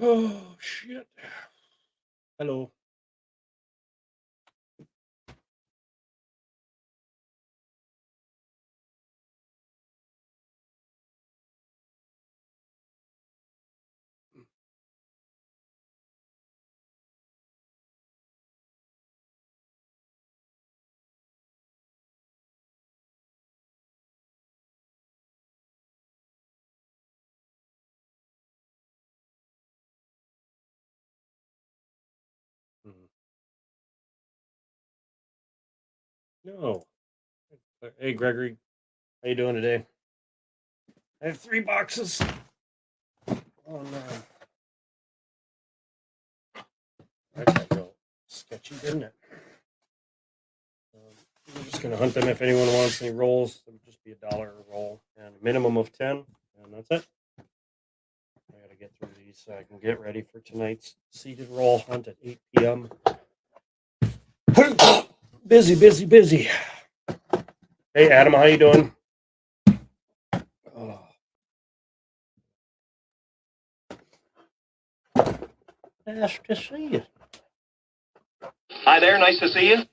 Oh, shit. Hello. Mm. No. Hey, Gregory. How you doing today? I have 3 boxes. Oh, no. That got real sketchy, didn't it? I'm just going to hunt them if anyone wants any rolls. It would just be $1 a roll and a minimum of 10, and that's it. I got to get through these so I can get ready for tonight's seated roll hunt at 8 p.m. Busy, busy, busy. Hey, Adam, how you doing? Oh, nice to see you. Hi there, nice to see you.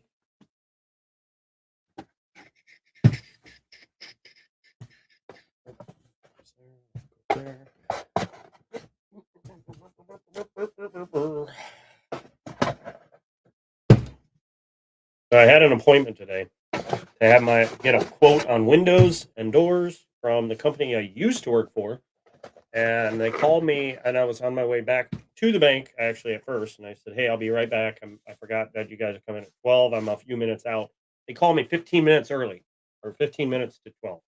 So I had an appointment today to have my get a quote on windows and doors from the company I used to work for, and they called me, and I was on my way back to the bank actually at first, and I said, "Hey, I'll be right back. I forgot that you guys are coming at 12. I'm a few minutes out." They called me 15 minutes early, or 15 minutes to 12.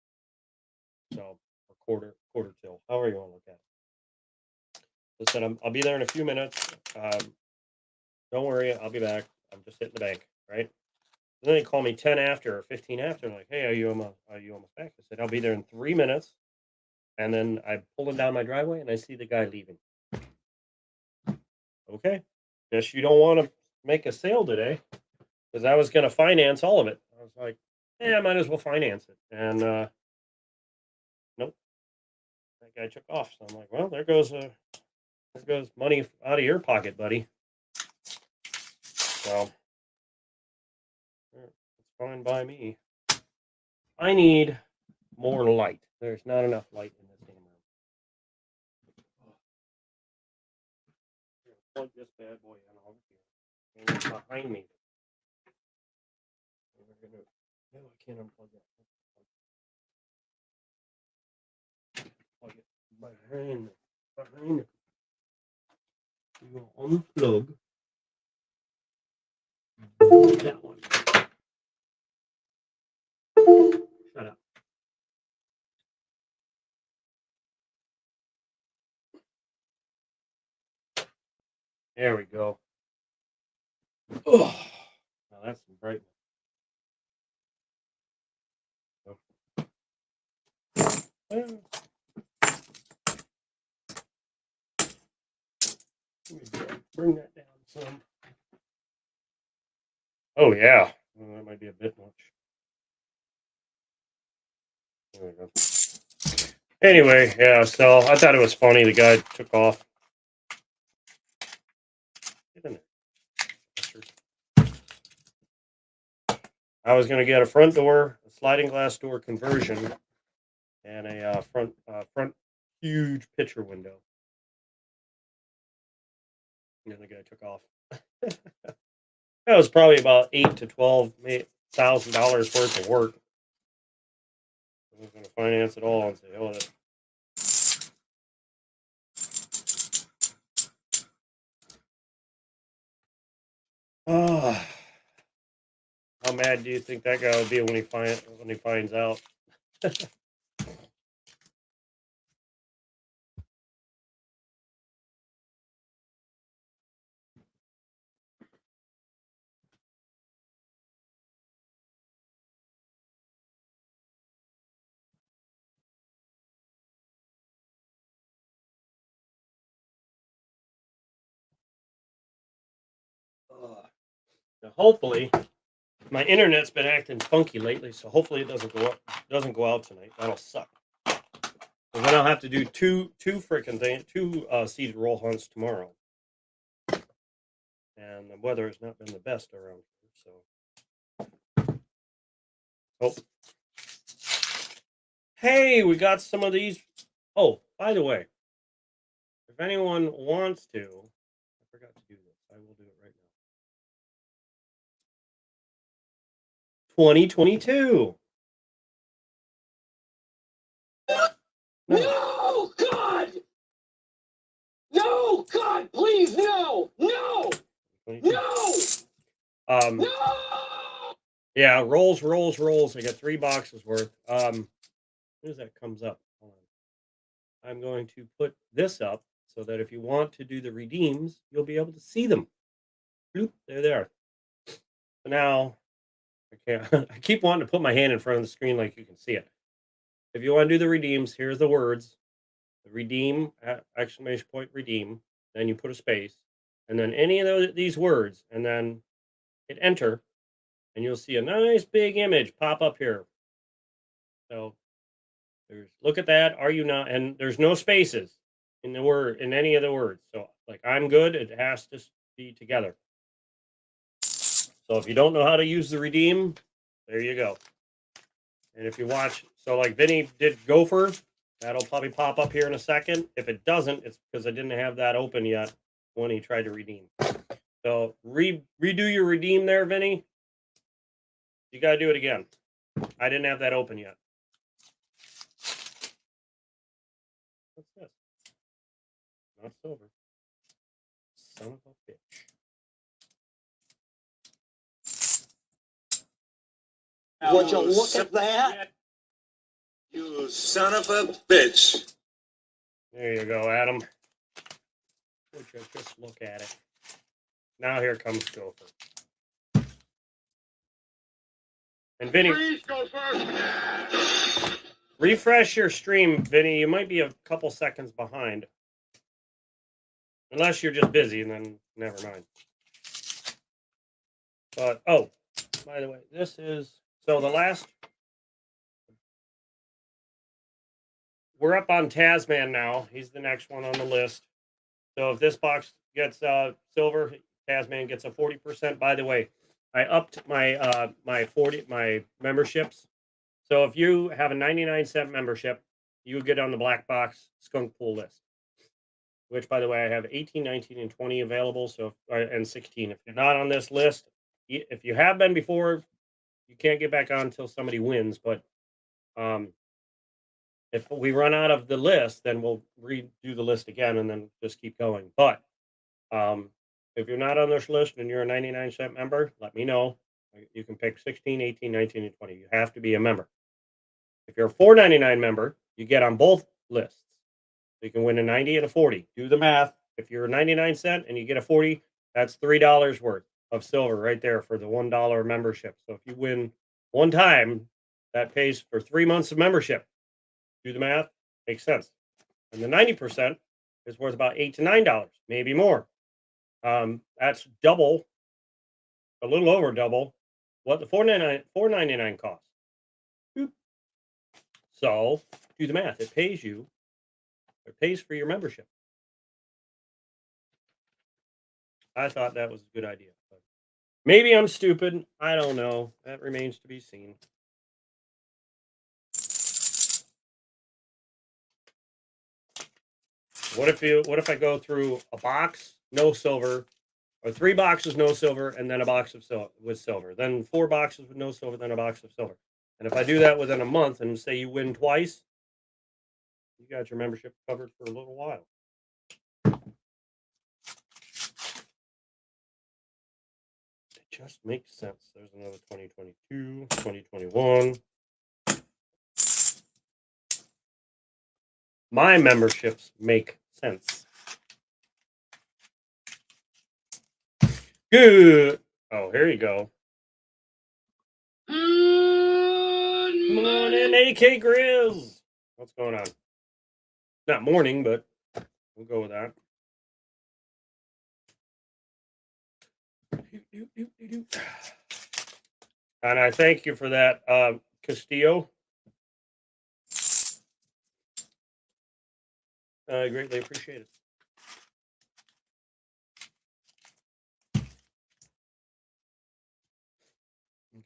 So or quarter till. However you want to look at it. I said, I'll be there in a few minutes. Don't worry, I'll be back. I'm just hitting the bank, right? And then they call me 10 after or 15 after. Like, hey, are you almost back? I said, I'll be there in 3 minutes. And then I pull down my driveway and I see the guy leaving. Okay. Guess you don't want to make a sale today because I was going to finance all of it. I was like, I might as well finance it. And nope, that guy took off. So I'm like, well, there goes money out of your pocket, buddy. So it's fine by me. I need more light. There's not enough light in this damn room. Plug this bad boy in over here. And it's behind me. No, I can't unplug that. Plug it behind it. You unplug that one. Shut up. There we go. Oh, now that's some brightness. Bring that down some. Oh yeah, well, that might be a bit much. There we go. Anyway, yeah. So I thought it was funny. The guy took off. Get in there. I was going to get a front door, a sliding glass door conversion, and a front huge picture window. And then the guy took off. That was probably about $8,000 to $12,000 worth of work. I was going to finance it all and say, "Oh, that." Oh, how mad do you think that guy will be when he finds out? Now, hopefully, my internet's been acting funky lately, so hopefully it doesn't go out tonight. That'll suck. And then I'll have to do two seated roll hunts tomorrow. And the weather has not been the best around here, so. Oh. Hey, we got some of these. Oh, by the way, if anyone wants to, I forgot to do this. I will do it right now. 2022. No, God! No, God, please, no! No! 22. No! No! No! Yeah, rolls. I got 3 boxes worth. As soon as that comes up, hold on. I'm going to put this up so that if you want to do the redeems, you'll be able to see them. Bloop, there they are. So now, I can't. I keep wanting to put my hand in front of the screen like you can see it. If you want to do the redeems, here's the words: the redeem, exclamation point, redeem. Then you put a space, and then any of these words, and then hit enter, and you'll see a nice big image pop up here. So look at that. Are you not? And there's no spaces in the word in any of the words. So like I'm good. It has to be together. So if you don't know how to use the redeem, there you go. And if you watch, so like Vinny did Gopher, that'll probably pop up here in a second. If it doesn't, it's because I didn't have that open yet when he tried to redeem. So redo your redeem there, Vinny. You got to do it again. I didn't have that open yet. What's this? Not silver. Son of a bitch. Would you look at that? You son of a bitch. There you go, Adam. Would you just look at it? Now here comes Gopher. And Vinny, Please go first. refresh your stream, Vinny. You might be a couple seconds behind. Unless you're just busy, and then never mind. But, oh, by the way, this is, so the last, we're up on Tasman now. He's the next one on the list. So if this box gets silver, Tasman gets a 40%. By the way, I upped my my memberships. So if you have a 99-cent membership, you get on the black box skunk pool list. Which, by the way, I have 18, 19, and 20 available. So and 16. If you're not on this list, if you have been before, you can't get back on until somebody wins. But if we run out of the list, then we'll redo the list again and then just keep going. But if you're not on this list and you're a 99-cent member, let me know. You can pick 16, 18, 19, and 20. You have to be a member. If you're a $4.99 member, you get on both lists. So you can win a 90 and a 40. Do the math. If you're a 99-cent and you get a 40, that's $3 worth of silver right there for the $1 membership. So if you win one time, that pays for 3 months of membership. Do the math. Makes sense. And the 90% is worth about $8 to $9, maybe more. That's double, a little over double, what the $4.99 costs. So do the math. It pays you. It pays for your membership. I thought that was a good idea. But maybe I'm stupid. I don't know. That remains to be seen. What if I go through a box, no silver, or 3 boxes, no silver, and then a box of with silver, then 4 boxes with no silver, then a box of silver. And if I do that within a month and say you win twice, you got your membership covered for a little while. It just makes sense. There's another 2022, 2021. My memberships make sense. Good. Oh, here you go. Good Morning, AK Grizz. What's going on? Not morning, but we'll go with that. And I thank you for that, Castillo. I greatly appreciate it.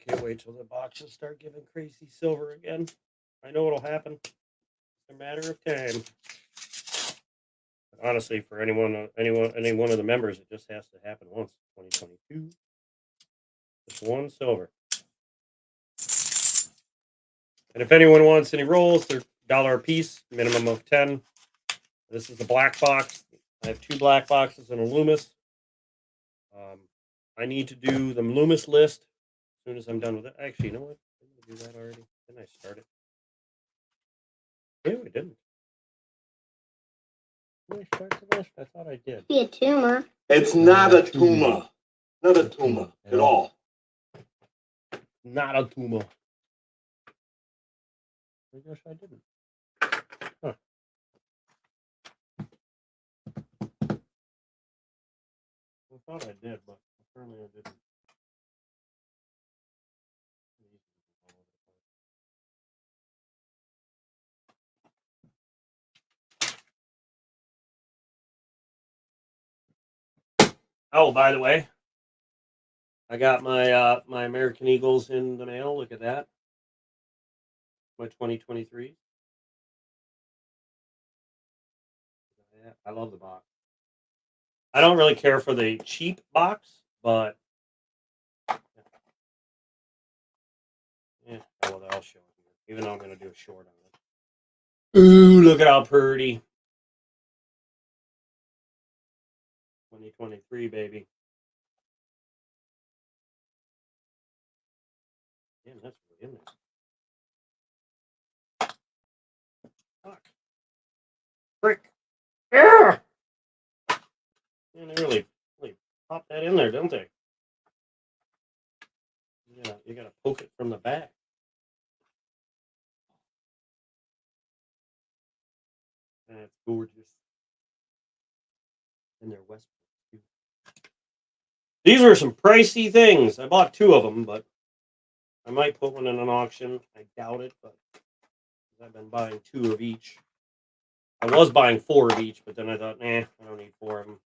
Can't wait till the boxes start giving crazy silver again. I know it'll happen. It's a matter of time. But honestly, for any one of the members, it just has to happen once. 2022, just one silver. And if anyone wants any rolls, they're $1 a piece, minimum of 10. This is the black box. I have 2 black boxes and a Loomis. I need to do the Loomis list as soon as I'm done with it. Actually, you know what? Didn't I do that already? Didn't I start it? Yeah, we didn't. Did I start the list? I thought I did. Be a tumor. It's not a tumor. Not a tumor at all. Not a tumor. I guess I didn't. Huh. I thought I did, but apparently I didn't. Oh, by the way, I got my my American Eagles in the mail. Look at that. My 2023. Yeah, I love the box. I don't really care for the cheap box, but yeah, well, I'll show it here. Even though I'm going to do a short on it. Ooh, look at how pretty. 2023, baby. Damn, that's really in there. Fuck. Frick. Yeah. Man, they really pop that in there, don't they? Yeah, you gotta poke it from the back. That's gorgeous. And they're West. These were some pricey things. I bought 2 of them, but I might put one in an auction. I doubt it, but I've been buying 2 of each. I was buying 4 of each, but then I thought, I don't need 4 of them.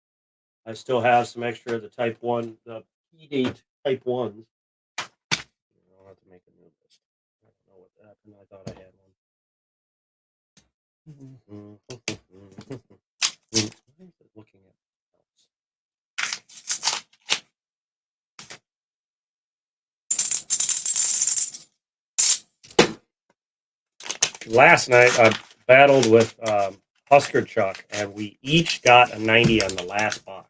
I still have some extra of the Type 1, the P-Date Type 1s. I'll have to make a new list. I don't know what happened. I thought I had one. Why is it looking at last night I battled with Husker Chuck, and we each got a 90 on the last box.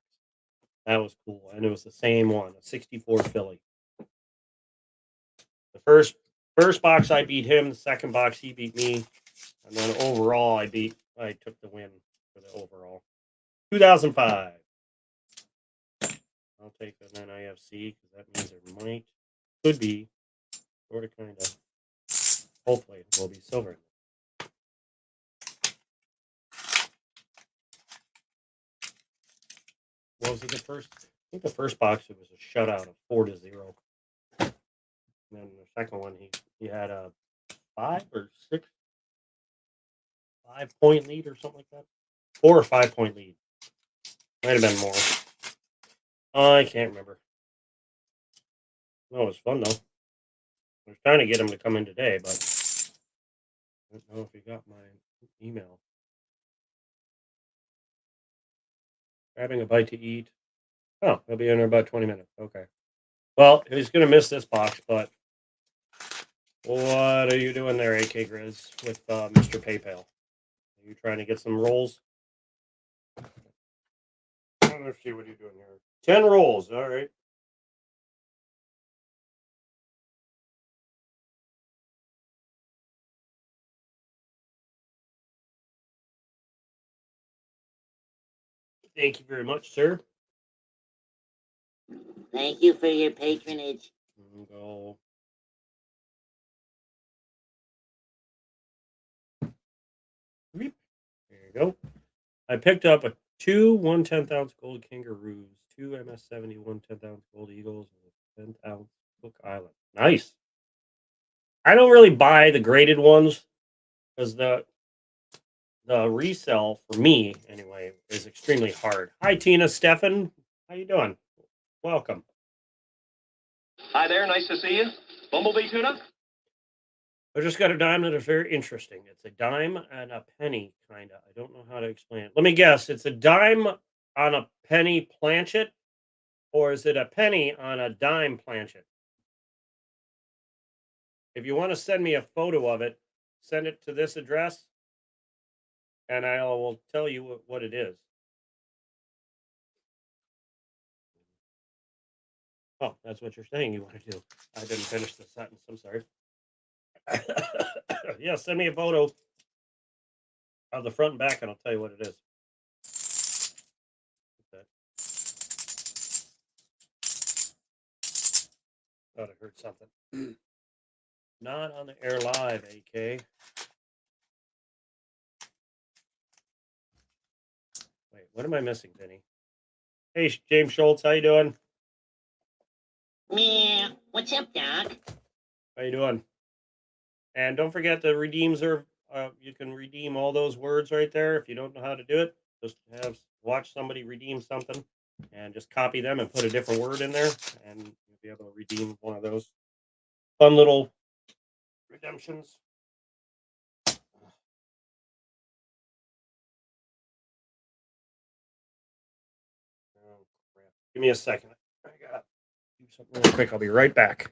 That was cool, and it was the same one, a 64 Philly. The first box I beat him, the second box he beat me, and then overall I took the win for the overall. 2005. I'll take an NIFC because that means there could be, sort of, kind of. Hopefully, it will be silver. What was it? I think the first box it was a shutout of 4-0. And then the second one he had a 5 or 6 5-point lead or something like that. 4 or 5-point lead. Might have been more. I can't remember. No, it was fun though. I was trying to get him to come in today, but I don't know if he got my email. Grabbing a bite to eat. Oh, he'll be in there about 20 minutes. Okay. Well, he's going to miss this box, but what are you doing there, AK Grizz, with Mr. PayPal? Are you trying to get some rolls? Let's see what you're doing here. 10 rolls. All right. Thank you very much, sir. Thank you for your patronage. Go. There you go. I picked up 2 1/10-ounce gold kangaroos, 2 MS-70 1/10-ounce gold eagles, and a 10-ounce Cook Island. Nice. I don't really buy the graded ones because the the resell for me anyway is extremely hard. Hi, Tina, Stefan, how you doing? Welcome. Hi there, nice to see you. Bumblebee tuna? I just got a dime that is very interesting. It's a dime and a penny, kind of. I don't know how to explain it. Let me guess. It's a dime on a penny planchet, or is it a penny on a dime planchet? If you want to send me a photo of it, send it to this address, and I will tell you what it is. Oh, that's what you're saying you want to do. I didn't finish the sentence. I'm sorry. Yeah, send me a photo of the front and back, and I'll tell you what it is. Okay. Thought I heard something. Not on the air live, AK. Wait, what am I missing, Vinny? Hey, James Schultz, how you doing? Meow. What's up, Doc? How you doing? And don't forget to redeem serve. You can redeem all those words right there. If you don't know how to do it, just watch somebody redeem something, and just copy them and put a different word in there, and you'll be able to redeem one of those fun little redemptions. Oh, crap. Give me a second. I gotta do something real quick. I'll be right back.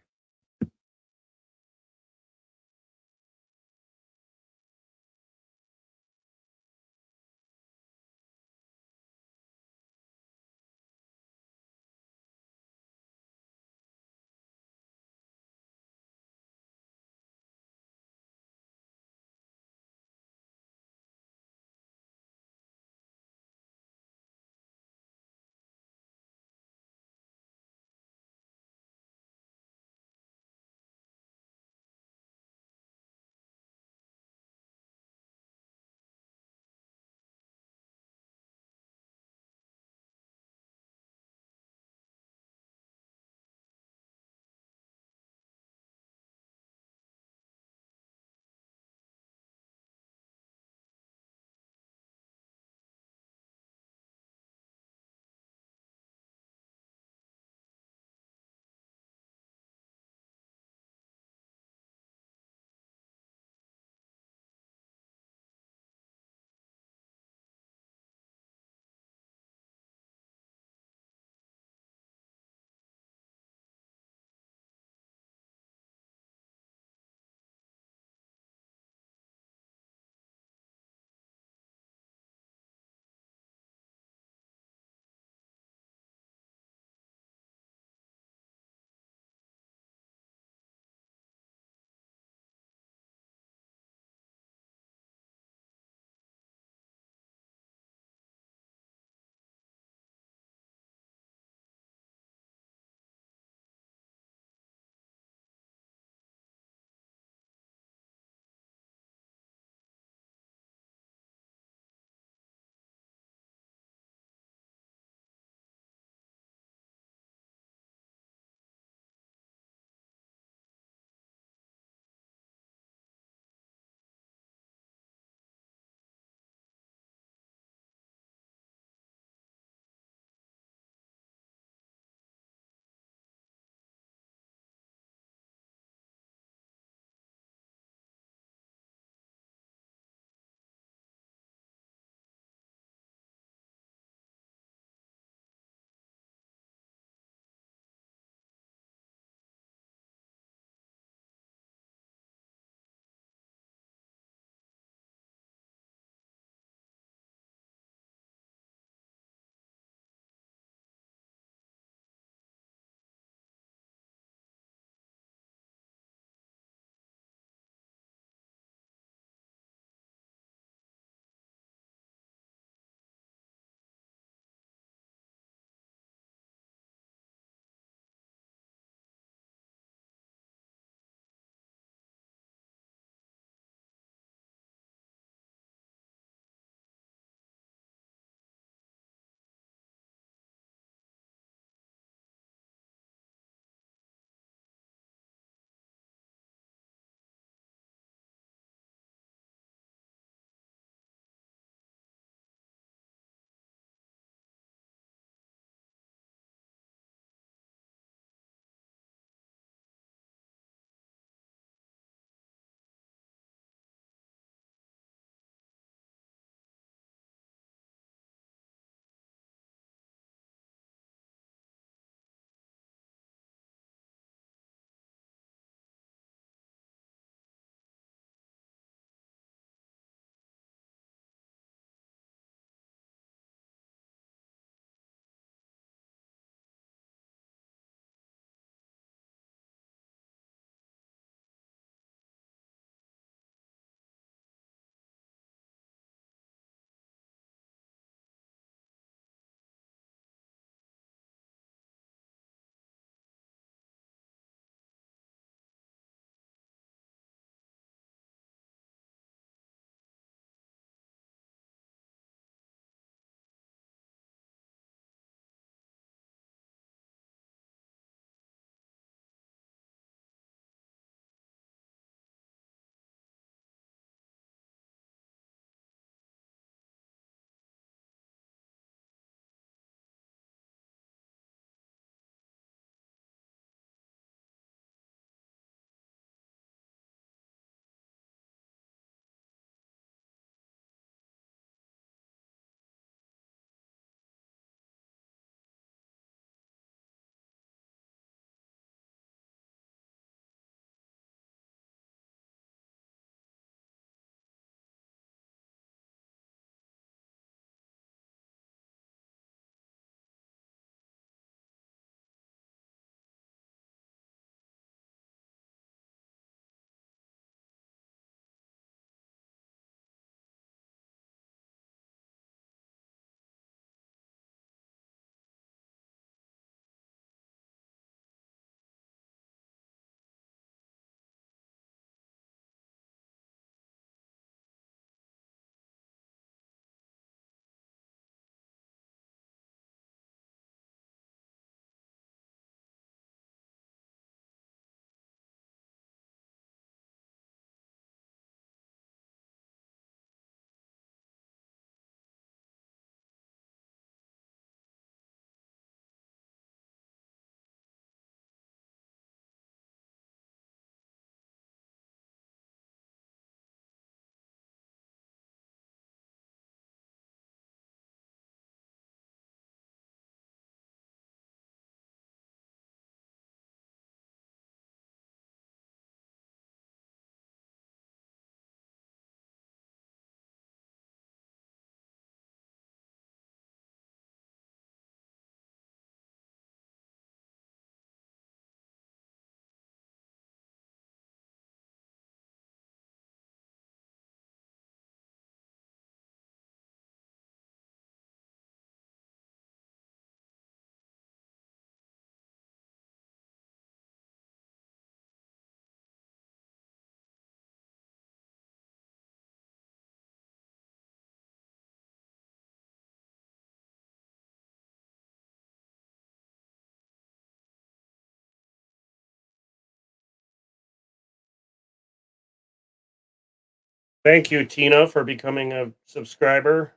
Thank you, Tina, for becoming a subscriber.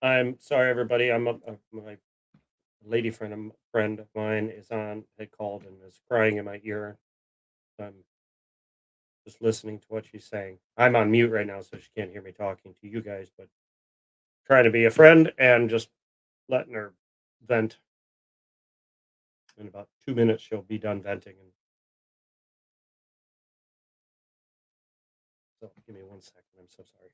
I'm sorry, everybody. My lady friend of mine had called and is crying in my ear. I'm just listening to what she's saying. I'm on mute right now, so she can't hear me talking to you guys, but trying to be a friend and just letting her vent. In about 2 minutes, she'll be done venting. And so, give me 1 second. I'm so sorry.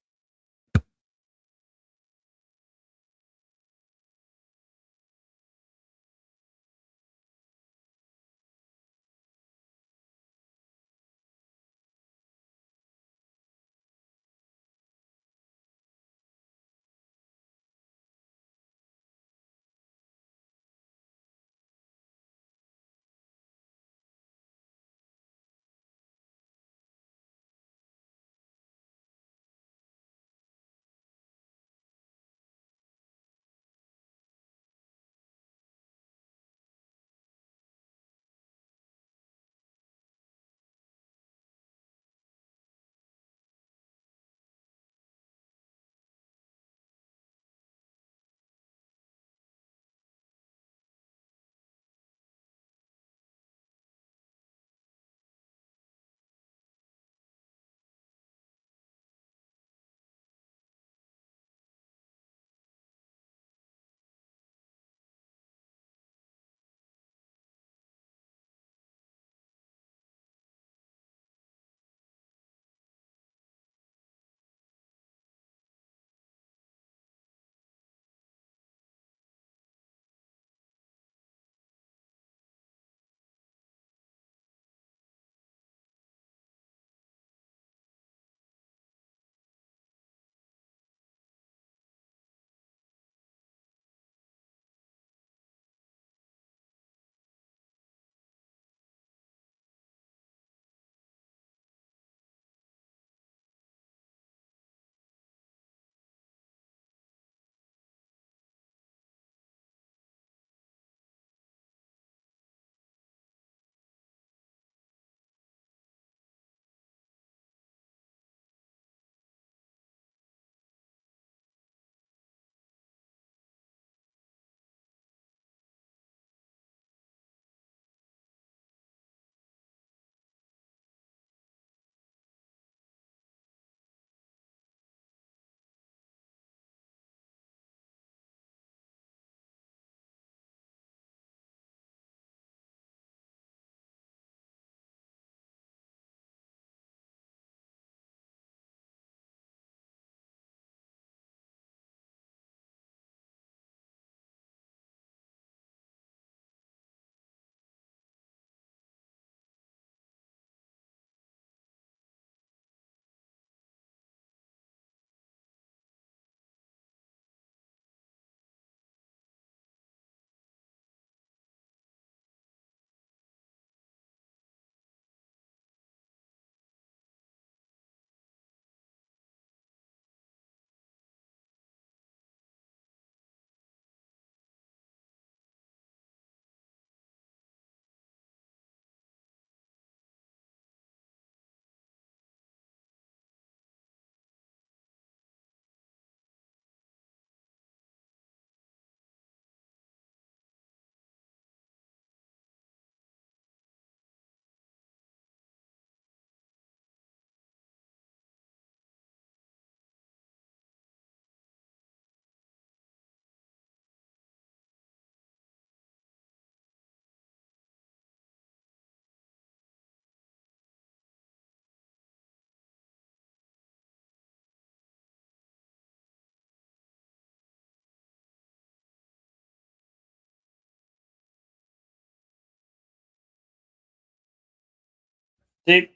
See,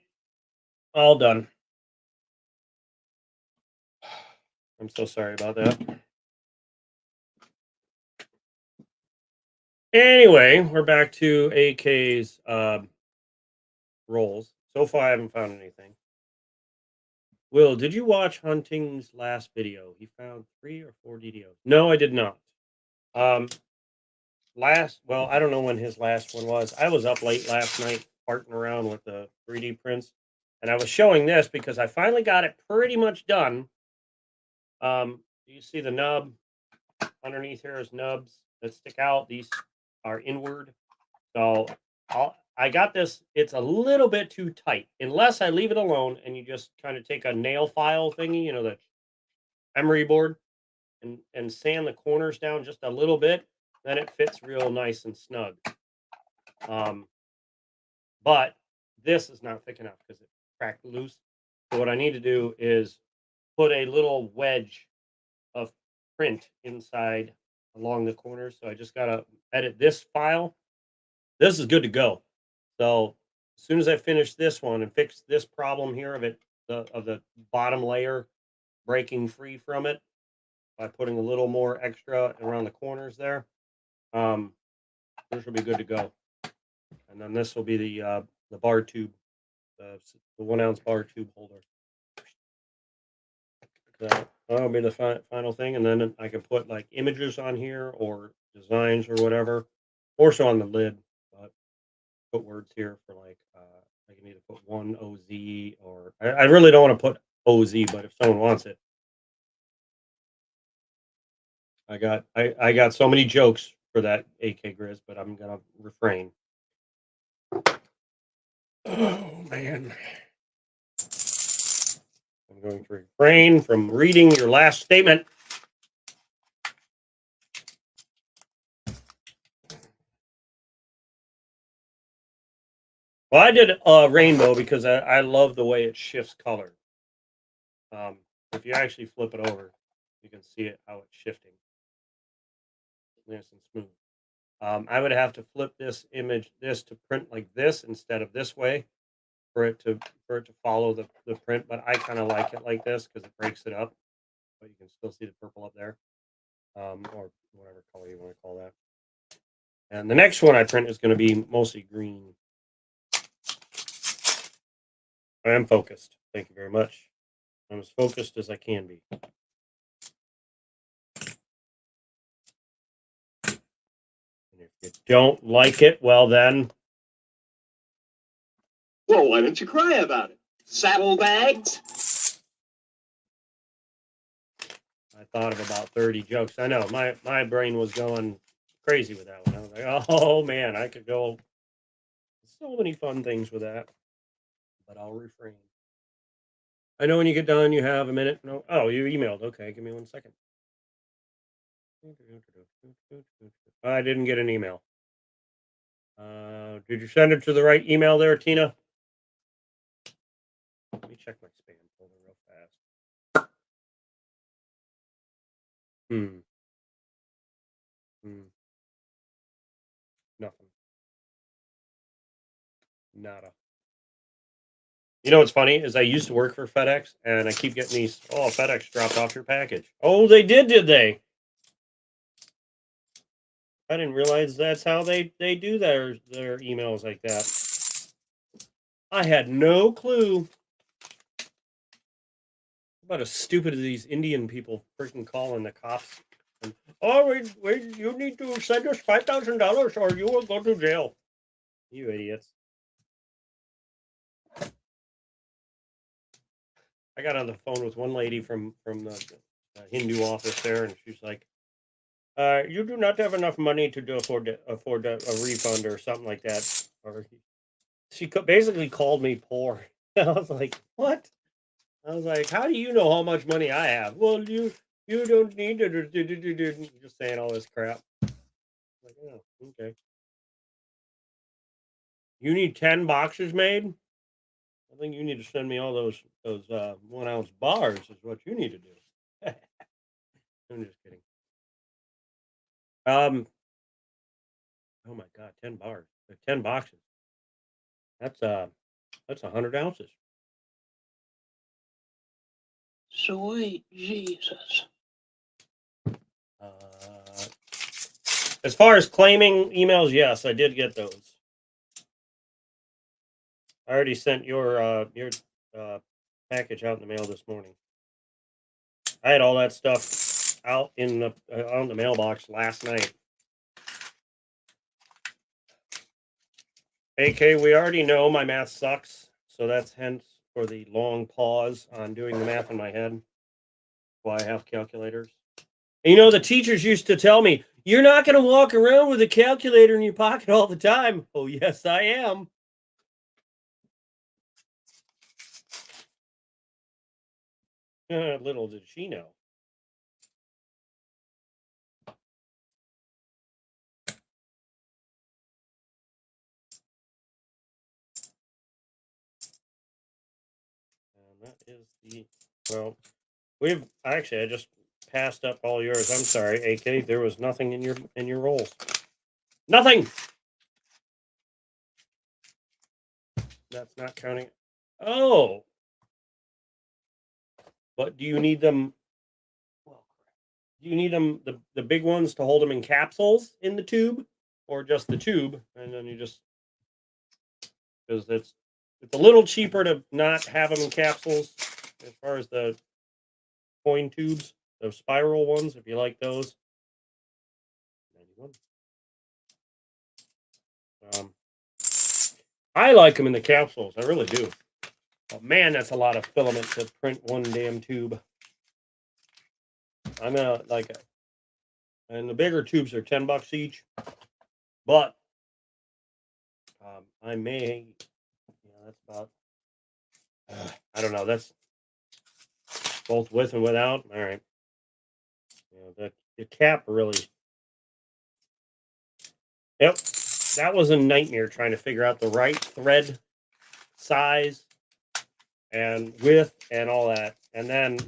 all done. I'm so sorry about that. Anyway, we're back to AK's roles. So far, I haven't found anything. Will, did you watch Hunting's last video? He found 3 or 4 DDOs. No, I did not. Well, I don't know when his last one was. I was up late last night farting around with the 3D prints. And I was showing this because I finally got it pretty much done. You see the nub underneath here is nubs that stick out. These are inward. So I got this. It's a little bit too tight unless I leave it alone and you just kind of take a nail file thingy, you know, the emery board, and sand the corners down just a little bit. Then it fits real nice and snug. But this is not thick enough because it cracked loose. So what I need to do is put a little wedge of print inside along the corners. So I just got to edit this file. This is good to go. So as soon as I finish this one and fix this problem here of it, of the bottom layer breaking free from it by putting a little more extra around the corners there, this will be good to go. And then this will be the bar tube, the 1 ounce bar tube holder. That'll be the final thing, and then I can put like images on here or designs or whatever, or so on the lid. But put words here for like I can either put 1 OZ or I really don't want to put OZ, but if someone wants it, I got so many jokes for that AK Grizz, but I'm gonna refrain. Oh man. I'm going to refrain from reading your last statement. Well, I did rainbow because I love the way it shifts color. If you actually flip it over, you can see it how it's shifting. Nice and smooth. I would have to flip this image, this to print like this instead of this way for it to follow the print. But I kind of like it like this because it breaks it up. But you can still see the purple up there, or whatever color you want to call that. And the next one I print is going to be mostly green. I am focused. Thank you very much. I'm as focused as I can be. And if you don't like it, well then. Well, why don't you cry about it? Saddlebags? I thought of about 30 jokes. I know my brain was going crazy with that one. I was like, oh man, I could go so many fun things with that. But I'll refrain. I know when you get done, you have a minute. No, oh, you emailed. Okay, give me 1 second. I didn't get an email. Did you send it to the right email there, Tina? Let me check my spam folder real fast. Nothing. Nada. You know what's funny is I used to work for FedEx, and I keep getting these. Oh, FedEx dropped off your package. Oh, they did they? I didn't realize that's how they do their emails like that. I had no clue. About as stupid as these Indian people freaking calling the cops. And, oh, wait, you need to send us $5,000 or you will go to jail. You idiots. I got on the phone with one lady from the Hindu office there, and she's like, you do not have enough money to afford a refund or something like that. Or she basically called me poor. I was like, what? I was like, how do you know how much money I have? Well, you don't need to just saying all this crap. Like, oh, okay. You need 10 boxes made? I think you need to send me all those 1 ounce bars is what you need to do. I'm just kidding. Oh my god, 10 bars. 10 boxes. That's 100 ounces. Sweet Jesus. As far as claiming emails, yes, I did get those. I already sent your package out in the mail this morning. I had all that stuff out in the on the mailbox last night. AK, we already know my math sucks, so that's hence for the long pause on doing the math in my head. That's why I have calculators. And you know, the teachers used to tell me, "You're not going to walk around with a calculator in your pocket all the time." Oh, yes, I am. Little did she know. And that is the, well, I just passed up all yours. I'm sorry, AK. There was nothing in your rolls. Nothing. That's not counting. Oh. But do you need them? Well, do you need them the big ones to hold them in capsules in the tube, or just the tube, and then you just, because it's a little cheaper to not have them in capsules as far as the coin tubes, those spiral ones, if you like those. 91. I like them in the capsules. I really do. But man, that's a lot of filament to print one damn tube. I'm gonna and the bigger tubes are $10 each. But I may, that's about, I don't know. That's both with and without. All right. The cap really. Yep. That was a nightmare trying to figure out the right thread size and width and all that. And then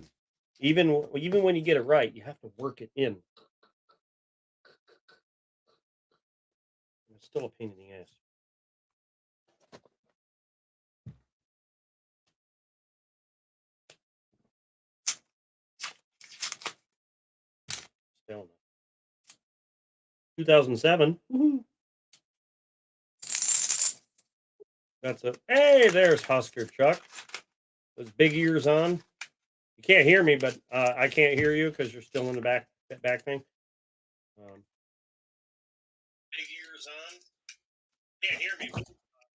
even when you get it right, you have to work it in. It's still a pain in the ass. Still not. 2007. Woo-hoo. That's it. Hey, there's Husker Chuck. Those big ears on. You can't hear me, but I can't hear you because you're still in the back thing. Big ears on. Can't hear me.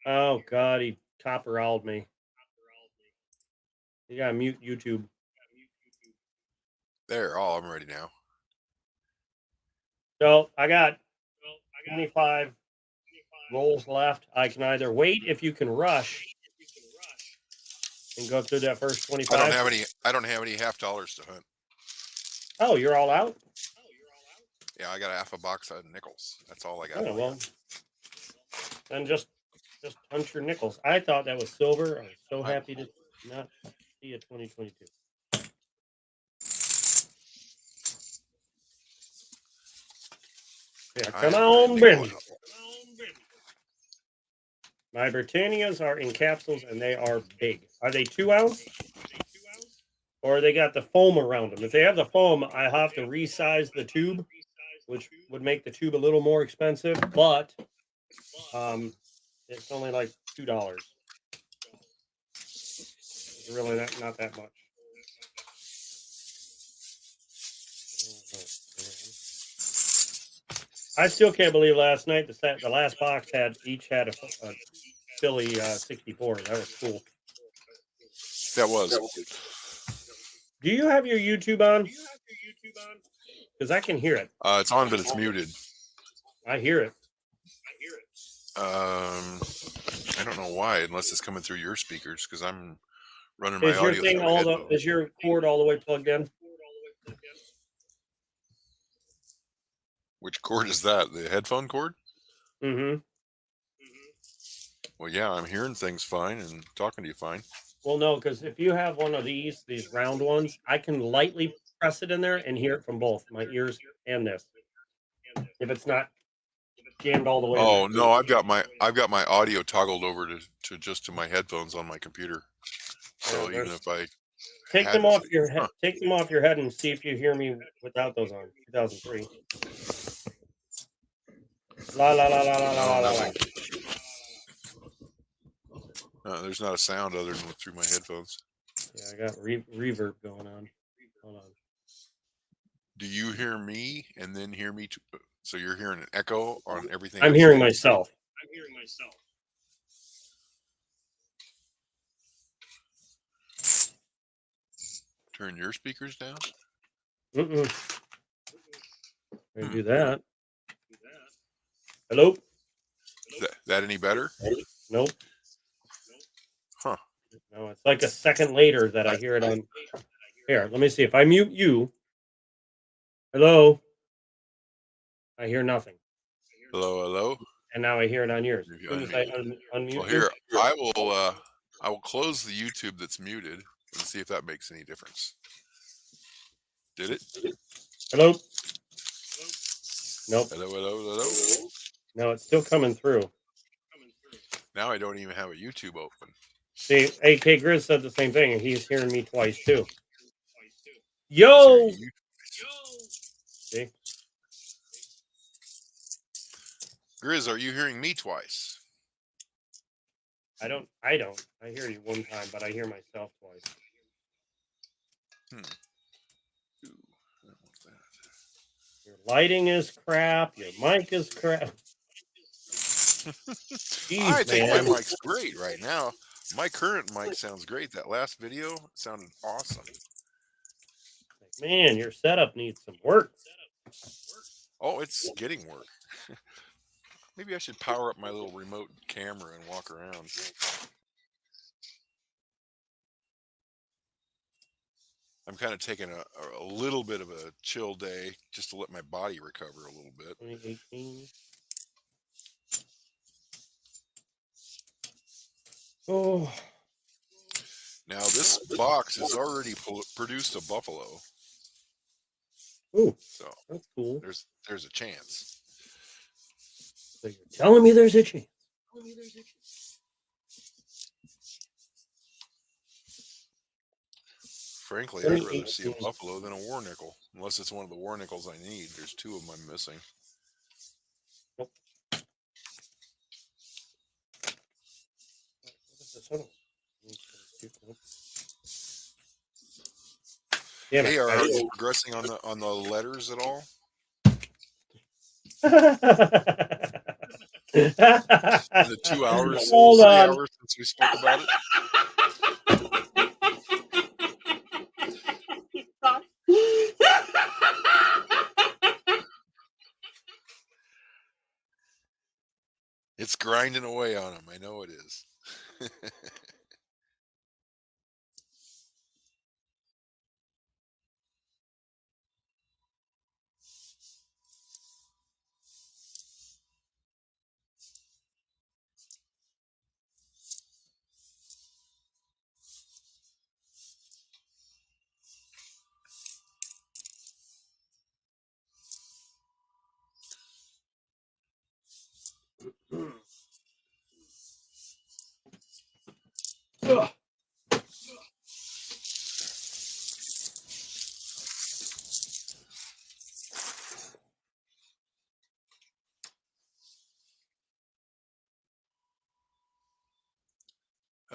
Oh God, he copper-owled me. You gotta mute YouTube. There, I'm ready now. So I got 25 rolls left. I can either wait if you can rush and go through that first 25. I don't have any half dollars to hunt. Oh, you're all out? Yeah, I got a half a box of nickels. That's all I got. Oh, well, then just hunt your nickels. I thought that was silver. I'm so happy to not see a 2022. Yeah, come on, Ben. My Britannias are in capsules and they are big. Are they 2 ounce? Or they got the foam around them? If they have the foam, I have to resize the tube, which would make the tube a little more expensive, but it's only like $2. It's really not that much. I still can't believe last night the last box each had a Philly 64. That was cool. That was. Do you have your YouTube on? Because I can hear it. It's on, but it's muted. I hear it. I don't know why, unless it's coming through your speakers, because I'm running my audio. Is your cord all the way plugged in? Which cord is that? The headphone cord? Mm-hmm. Well, yeah, I'm hearing things fine and talking to you fine. Well, no, because if you have one of these round ones, I can lightly press it in there and hear it from both my ears and this. If it's not jammed all the way. Oh no, I've got my audio toggled over to my headphones on my computer. So even if I take them off your head, take them off your head and see if you hear me without those on. 2003. La la la la la la la la. There's not a sound other than through my headphones. Yeah, I got reverb going on. Hold on. Do you hear me and then hear me too? So you're hearing an echo on everything? I'm hearing myself. Turn your speakers down. Mm-mm. I do that. Hello? Is that any better? Nope. Huh. No, it's like a second later that I hear it on. Here, let me see. If I mute you. Hello? I hear nothing. Hello. And now I hear it on yours. Maybe As soon as I unmute Well, you. here I will close the YouTube that's muted and see if that makes any difference. Did it? Hello? Nope. Hello. No, it's still coming through. Now I don't even have a YouTube open. See, AK Grizz said the same thing, and he's hearing me twice too. He's Yo! hearing you. See? Grizz, are you hearing me twice? I don't. I hear you one time, but I hear myself twice. Ooh, what's that? Your lighting is crap. Your mic is crap. Jeez, I think man. my mic's great right now. My current mic sounds great. That last video sounded awesome. Man, your setup needs some work. Oh, it's getting work. Maybe I should power up my little remote camera and walk around. I'm kind of taking a little bit of a chill day just to let my body recover a little bit. 2018. Oh, Now this box has already produced a buffalo, ooh, so that's cool. there's a chance. So you're telling me there's a chance? Frankly, I'd rather see a buffalo than a war nickel, unless it's one of the war nickels I need. There's two of them I'm missing. Nope. What is this other one? Damn Hey, it. are you progressing on the letters at all? In the 2 hours, Hold 3 on. hours since we spoke about it? It's grinding away on them. I know it is.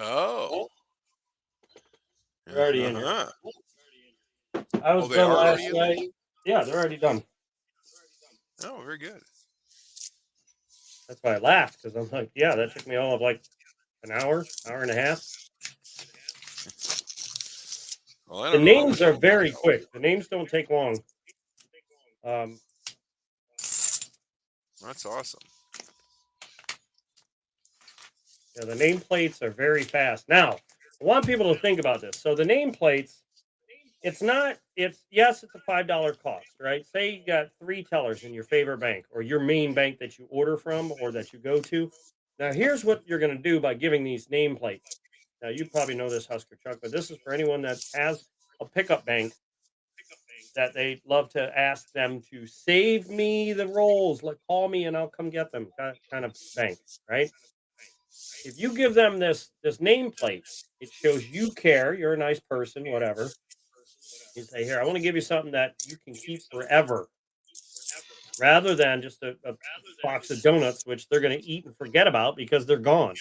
Oh. They're already in here. Uh-huh. I was they done are last already in there? night. Yeah, they're already done. Oh, very good. That's why I laughed, because I'm like, yeah, that took me all of like an hour and a half. Well, I The don't know how names much are longer very that will quick. The names don't take long. That's awesome. Yeah, the nameplates are very fast. Now, I want people to think about this. So the nameplates, it's yes, it's a $5 cost, right? Say you got 3 tellers in your favorite bank or your main bank that you order from or that you go to. Now, here's what you're going to do by giving these nameplates. Now, you probably know this, Husker Chuck, but this is for anyone that has a pickup bank that they love to ask them to save me the rolls, like call me and I'll come get them, kind of bank, right? If you give them this nameplate, it shows you care, you're a nice person, whatever. You say, here, I want to give you something that you can keep forever, rather than just a box of donuts, which they're going to eat and forget about because they're gone.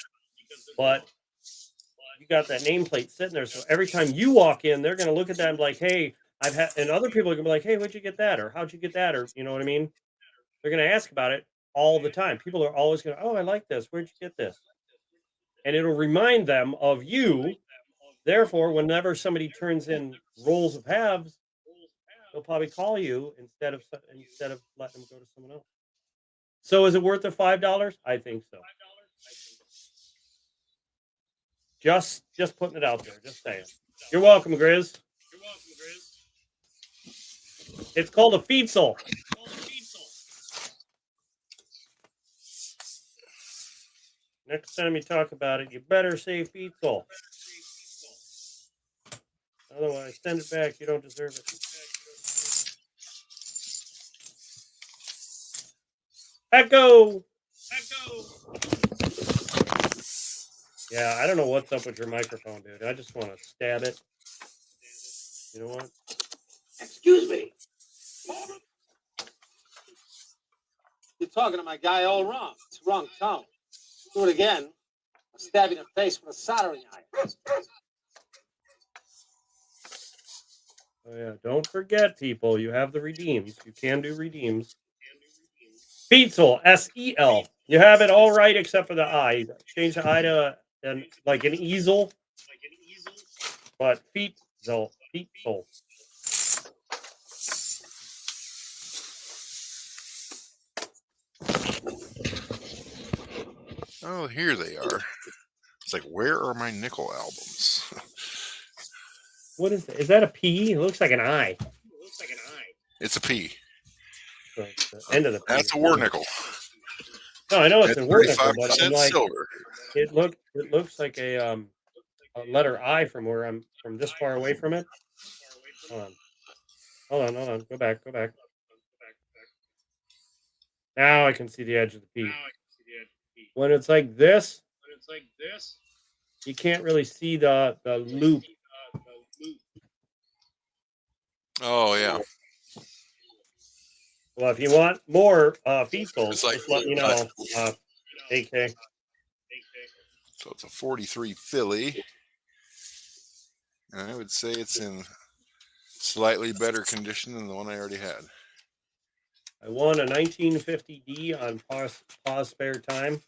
But you got that nameplate sitting there, so every time you walk in, they're going to look at that and be like, hey, I've had, and other people are going to be like, hey, where'd you get that? Or how'd you get that? Or, you know what I mean? They're going to ask about it all the time. People are always going to, oh, I like this. Where'd you get this? And it'll remind them of you Therefore, whenever somebody turns in rolls of halves, they'll probably call you instead of letting them go to someone else. So is it worth the $5? I think so. Just putting it out there. Just saying. You're welcome, Grizz. It's called a Feedsel. Next time you talk about it, you better say Feedsel. Otherwise, send it back. You don't deserve it. Echo. Yeah, I don't know what's up with your microphone, dude. I just want to stab it. You know what? Excuse me. You're talking to my guy all wrong. It's wrong tone. Do it again. I'll stab you in the face with a soldering iron. Oh yeah, don't forget, people. You have the redeems. You can do redeems. Feedsel, S-E-L. You have it all right except for the I. Change the I to like an easel. But Feedsel. Oh, here they are. It's like, where are my nickel albums? What is that? Is that a P? It looks like an I. It's a P. So it's the end of the P. That's a war nickel. No, I know it's At a word nickel, but 35% I'm like, silver. it looks like a letter I from this far away from it. Hold on. Go back. Now I can see the edge of the P. When it's like this, you can't really see the loop. Oh yeah. Well, if you want more Feedsels, It's like just let me know. AK. So it's a 43 Philly. And I would say it's in slightly better condition than the one I already had. I won a 1950D on pause spare time.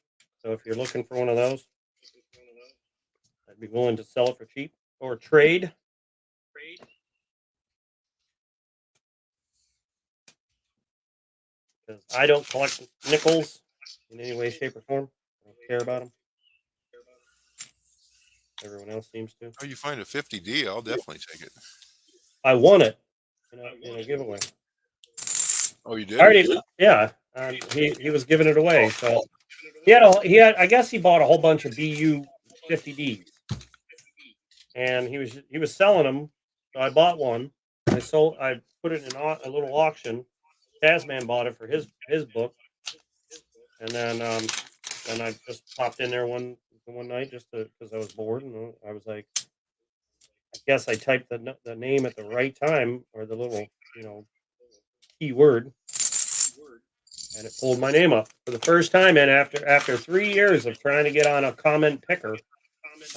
So if you're looking for one of those, I'd be willing to sell it for cheap or trade. Because I don't collect nickels in any way, shape, or form. I don't care about them. Everyone else seems to. Oh, you find a 50D, I'll definitely take it. I won it in a giveaway. Oh, you did? I already, yeah. He was giving it away. So he had. I guess he bought a whole bunch of BU 50Ds, and he was selling them. So I bought one. I put it in a little auction. Tasman bought it for his book, and then I just popped in there one night just because I was bored, and I was like, I guess I typed the name at the right time or the little keyword, and it pulled my name up for the first time. And after 3 years of trying to get on a comment picker,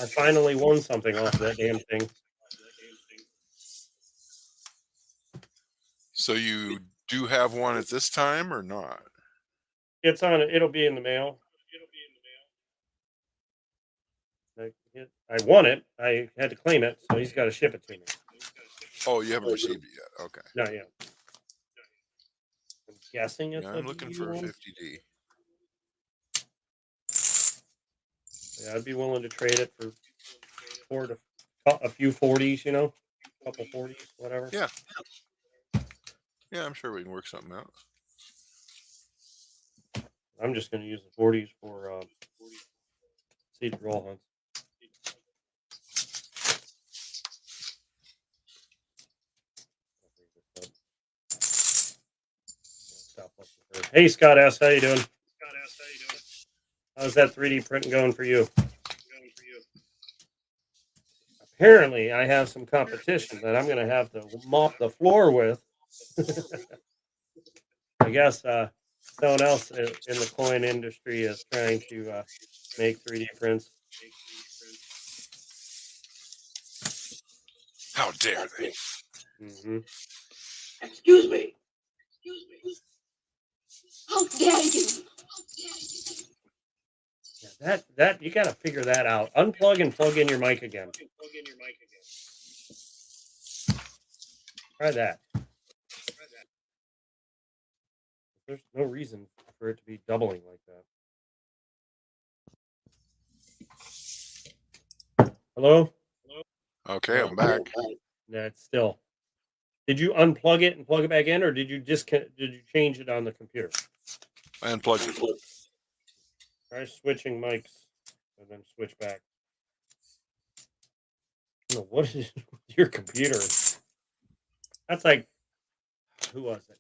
I finally won something off that damn thing. So you do have one at this time or not? It's on. It'll be in the mail. I won it. I had to claim it, so he's got to ship it to me. Oh, you haven't received it yet. Okay. Not yet. I'm guessing it's. Yeah, I'm looking for a 50D. Yeah, I'd be willing to trade it for a few 40s, a couple 40s, whatever. Yeah. Yeah, I'm sure we can work something out. I'm just going to use the 40s for seed roll hunts. Hey, Scott S., how you doing? How's that 3D printing going for you? Apparently, I have some competition that I'm going to have to mop the floor with. I guess someone else in the coin industry is trying to make 3D prints. How dare they? Mm-hmm. Excuse me. How dare you? Yeah, that you got to figure that out. Unplug and plug in your mic again. in your mic again. Try that. There's no reason for it to be doubling like that. Hello? Okay, I'm back. That's still. Did you unplug it and plug it back in, or did you change it on the computer? I unplugged it. Try switching mics and then switch back. I don't know, what is your computer? That's like, who was it?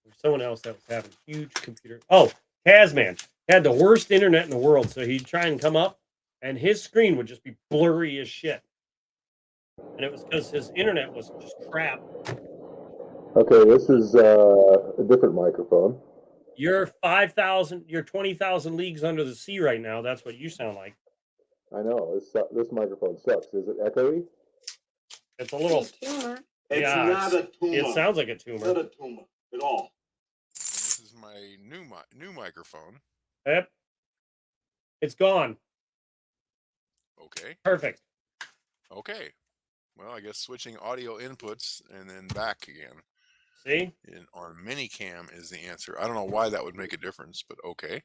There's someone else that was having huge computer. Oh, Tasman had the worst internet in the world, so he'd try and come up, and his screen would just be blurry as shit. And it was because his internet was just crap. Okay, this is a different microphone. You're 20,000 leagues under the sea right now. That's what you sound like. I know, this microphone sucks. Is it echoey? It's a little. It's Yeah, not a tumor. It sounds like a It's tumor. not a tumor at all. This is my new microphone. Yep. It's gone. Okay. Perfect. Okay. Well, I guess switching audio inputs and then back again See? on Minicam is the answer. I don't know why that would make a difference, but okay.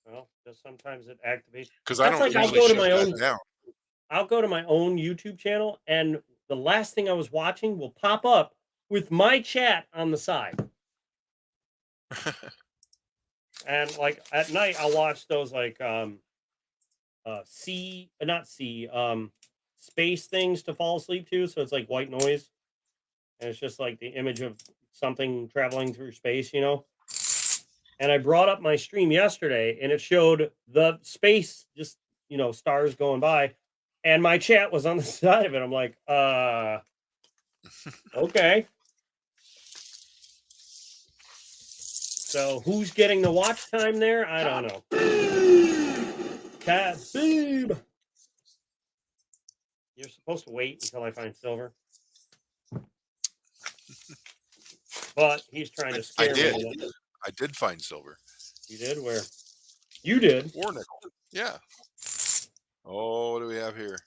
Well, just sometimes it activates. Because I That's don't like I'll usually go to shut my that own- down. I'll go to my own YouTube channel, and the last thing I was watching will pop up with my chat on the side. And like at night, I'll watch those like space things to fall asleep to. So it's like white noise, and it's just like the image of something traveling through space, you know. And I brought up my stream yesterday, and it showed the space, just stars going by, and my chat was on the side of it. I'm like, okay. So who's getting the watch time there? I don't know. Khabib. You're supposed to wait until I find silver. But he's trying to scare me. I did find silver. You did? Where? You did? War nickel. Yeah. Oh, what do we have here?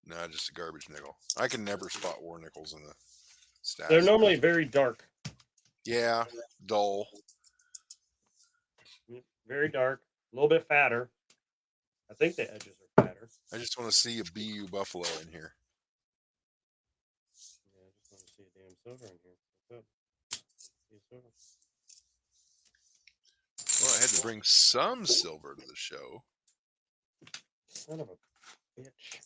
No, just a garbage nickel. I can never spot war nickels in the stats. They're normally very dark. Yeah, dull. Very dark. A little bit fatter. I think the edges are fatter. I just want to see a BU buffalo in here. Yeah, I just want to see a damn silver in here. What's up? See a silver? Well, I had to bring some silver to the show. Son of a bitch.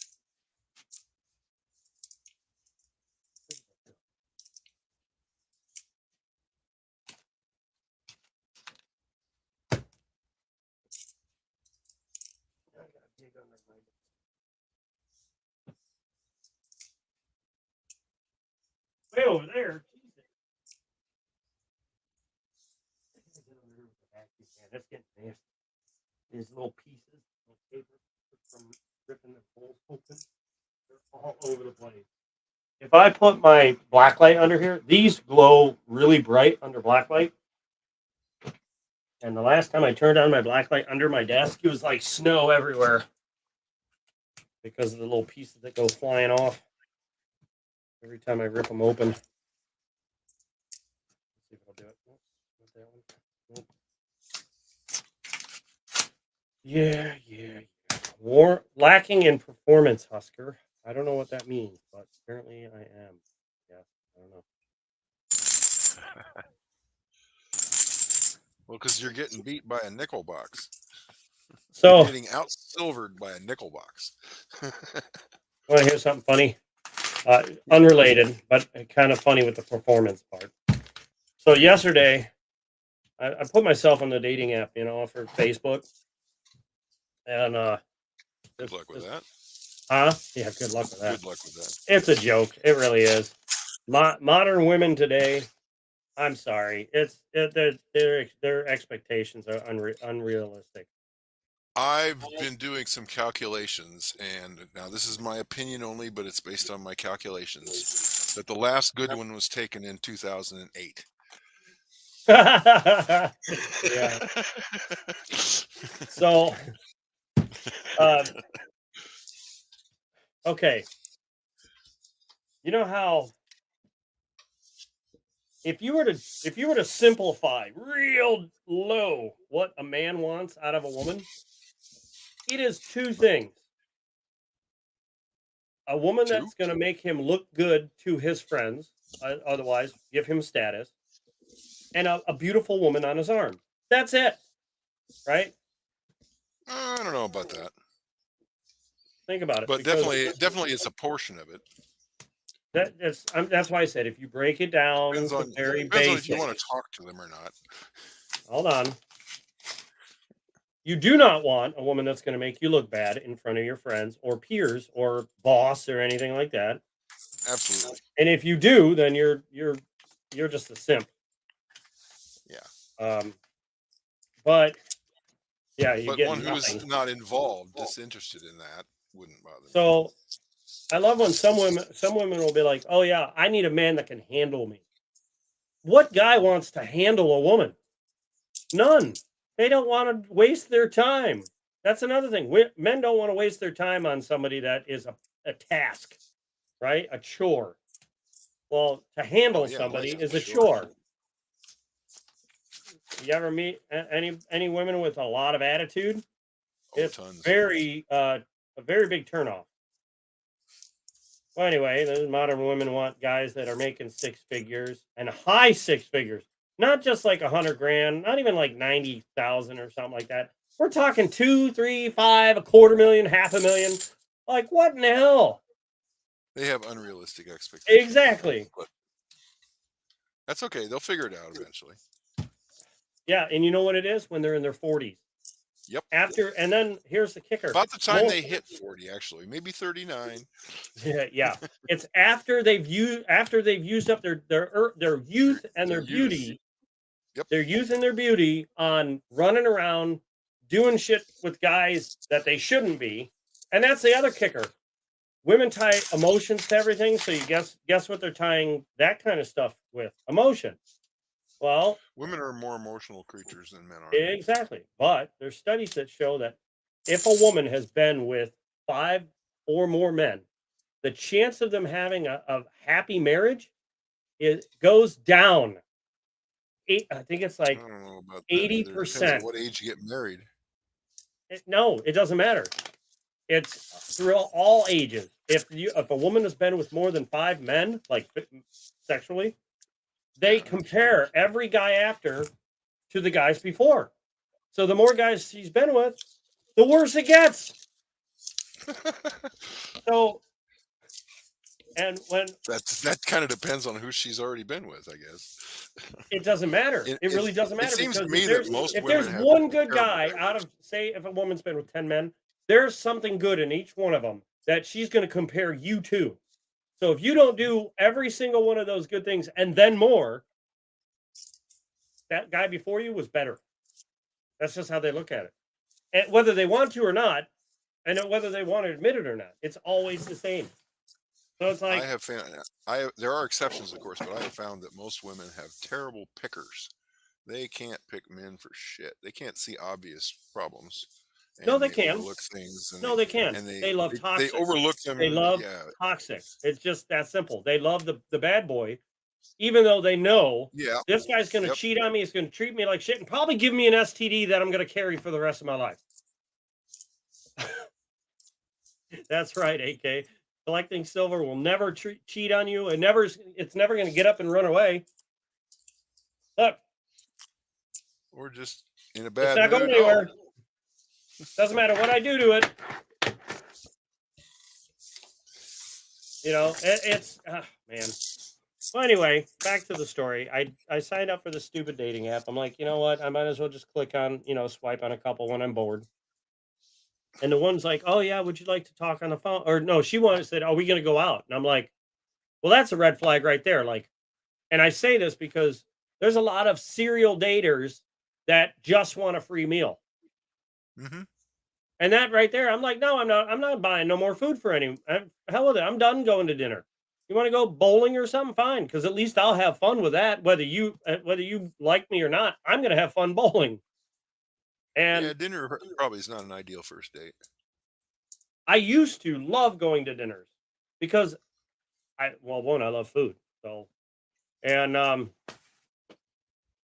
Way over there. That's getting nasty. These little pieces of paper from ripping the holes open, they're all over the place. If I put my blacklight under here, these glow really bright under blacklight. And the last time I turned on my blacklight under my desk, it was like snow everywhere because of the little pieces that go flying off every time I rip them open. Let's see if I'll do it. Nope, not that one. Nope. Yeah. Lacking in performance, Husker. I don't know what that means, but apparently I am. Yeah, I don't know. Well, because you're getting beat by a nickel box. So, You're getting out silvered by a nickel box. want to hear something funny? Unrelated, but kind of funny with the performance part. So yesterday, I put myself on the dating app, for Facebook. And Good luck with that. Yeah, good luck with that. Good luck with that. It's a joke. It really is. Modern women today, I'm sorry. Their expectations are unrealistic. I've been doing some calculations, and now this is my opinion only, but it's based on my calculations, that the last good one was taken in 2008. Yeah. So Okay. You know how if you were to simplify real low what a man wants out of a woman, it is two things. A woman Two? that's going to make him look good to his friends, otherwise give him status, and a beautiful woman on his arm. That's it, right? I don't know about that, Think about it. but because definitely, it's a portion of it. that's why I said if you break it down Depends to on very depends on if you basic. want to talk to them or not. Hold on. You do not want a woman that's going to make you look bad in front of your friends or peers or boss or anything like that. Absolutely. And if you do, then you're just a simp. Yeah. But yeah, you But get one who nothing. is not involved, disinterested in that, wouldn't bother me. So I love when some women will be like, "Oh yeah, I need a man that can handle me." What guy wants to handle a woman? None. They don't want to waste their time. That's another thing. Men don't want to waste their time on somebody that is a task, right? A chore. Well, to handle yeah, somebody life is is a short. chore. You ever meet any women with a lot of attitude? Oh, It's tons. a very big turnoff. Well, anyway, the modern women want guys that are making six figures and high six figures, not just like 100 grand, not even like 90,000 or something like that. We're talking 2, 3, 5, $250,000, $500,000. Like what in the hell? They have unrealistic expectations. Exactly. But that's okay. They'll figure it out eventually. Yeah, and you know what it is when they're in their 40s. Yep. And then here's the kicker. About the time More- they hit 40, actually, maybe 39. Yeah. It's after they've used up their youth and their Their youth. beauty. Yep. Their youth and their beauty on running around doing shit with guys that they shouldn't be. And that's the other kicker. Women tie emotions to everything, so you guess what they're tying that kind of stuff with? Emotion. Well, Women are more emotional creatures than men are. exactly. But there's studies that show that if a woman has been with 5 or more men, the chance of them having a happy marriage goes down. I think it's I like don't know about that either. Depends on 80%. what age you get married. No, it doesn't matter. It's through all ages. If a woman has been with more than 5 men, like sexually, they compare every guy after to the guys before. So the more guys she's been with, the worse it gets. So, and when that kind of depends on who she's already been with, I guess. it doesn't matter, it really doesn't matter. It seems to because me that most if women there's have one good terrible guy marriages. out of, say, if a woman's been with 10 men, there's something good in each one of them that she's going to compare you to. So if you don't do every single one of those good things and then more, that guy before you was better. That's just how they look at it. And whether they want to or not, and whether they want to admit it or not, it's always the same. So it's like, I have found there are exceptions, of course, but I have found that most women have terrible pickers. They can't pick men for shit. They can't see obvious problems. No, they can. Overlook things. And no, they can. And They love They toxic. overlook them. They love Yeah. toxic. It's just that simple. They love the bad boy, even though they know Yeah. this guy's going to Yep. cheat on me. He's going to treat me like shit and probably give me an STD that I'm going to carry for the rest of my life. That's right, AK. Collecting silver will never cheat on you. It's never going to get up and run away. Look, Or just in a it's bad not mood. going anywhere. Doesn't matter what I do to it. You know, it's man. Well, anyway, back to the story. I signed up for the stupid dating app. I'm like, you know what? I might as well just click on, swipe on a couple when I'm bored. And the one's like, oh yeah, would you like to talk on the phone? Or no, she said, are we going to go out? And I'm like, well, that's a red flag right there. Like, and I say this because there's a lot of serial daters that just want a free meal. Mm-hmm. And that right there, I'm like, no, I'm not buying no more food for any. Hell with it. I'm done going to dinner. You want to go bowling or something? Fine. Because at least I'll have fun with that. Whether you like me or not, I'm going to have fun bowling. And Yeah, dinner probably is not an ideal first date. I used to love going to dinners because I love food. So, and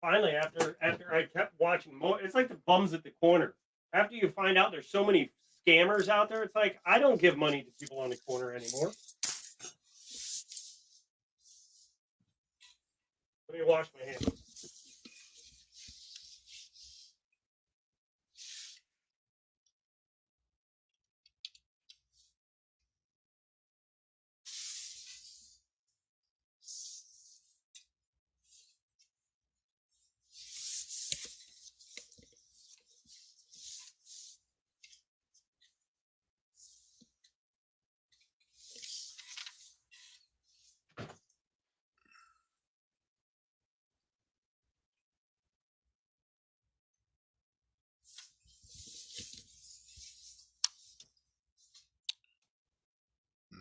finally, after I kept watching more, it's like the bums at the corner. After you find out there's so many scammers out there, it's like I don't give money to people on the corner anymore. Let me wash my hands.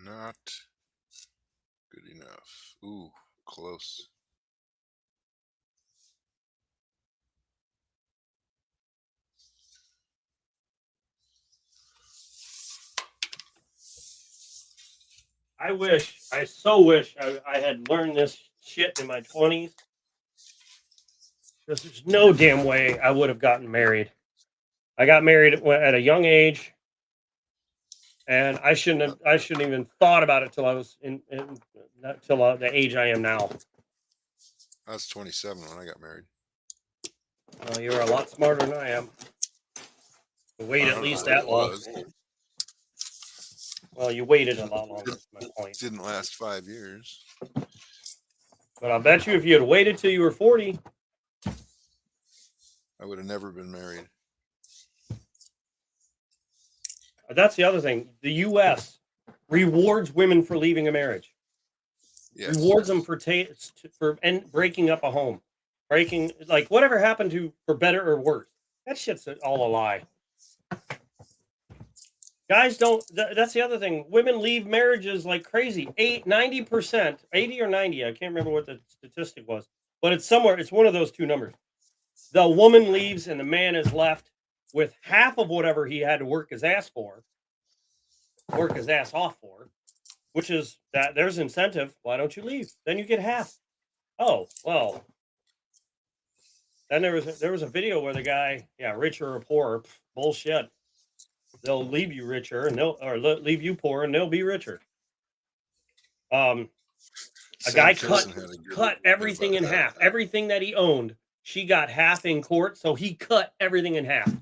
Not good enough. Ooh, close. I so wish I had learned this shit in my 20s. Because there's no damn way I would have gotten married. I got married at a young age, and I shouldn't even thought about it till I was not till the age I am now. I was 27 when I got married. Well, you're a lot smarter than I am. You wait I at don't least know what that it long. was. Well, you waited a lot longer. Is my point. Didn't last 5 years. But I'll bet you if you had waited till you were 40, I would have never been married. that's the other thing. The U.S. rewards women for leaving a marriage. Yes. Rewards them for breaking up a home, breaking like whatever happened to for better or worse. That shit's all a lie. Guys don't. That's the other thing. Women leave marriages like crazy. 90%, 80 or 90. I can't remember what the statistic was, but it's somewhere. It's one of those two numbers. The woman leaves and the man is left with half of whatever he had to work his ass off for, which is that there's incentive. Why don't you leave? Then you get half. Oh, well. Then there was a video where the guy, richer or poorer, bullshit. They'll leave you richer and leave you poor and they'll be richer. A guy cut everything in half. Everything that he owned, she got half in court, so he cut everything in half.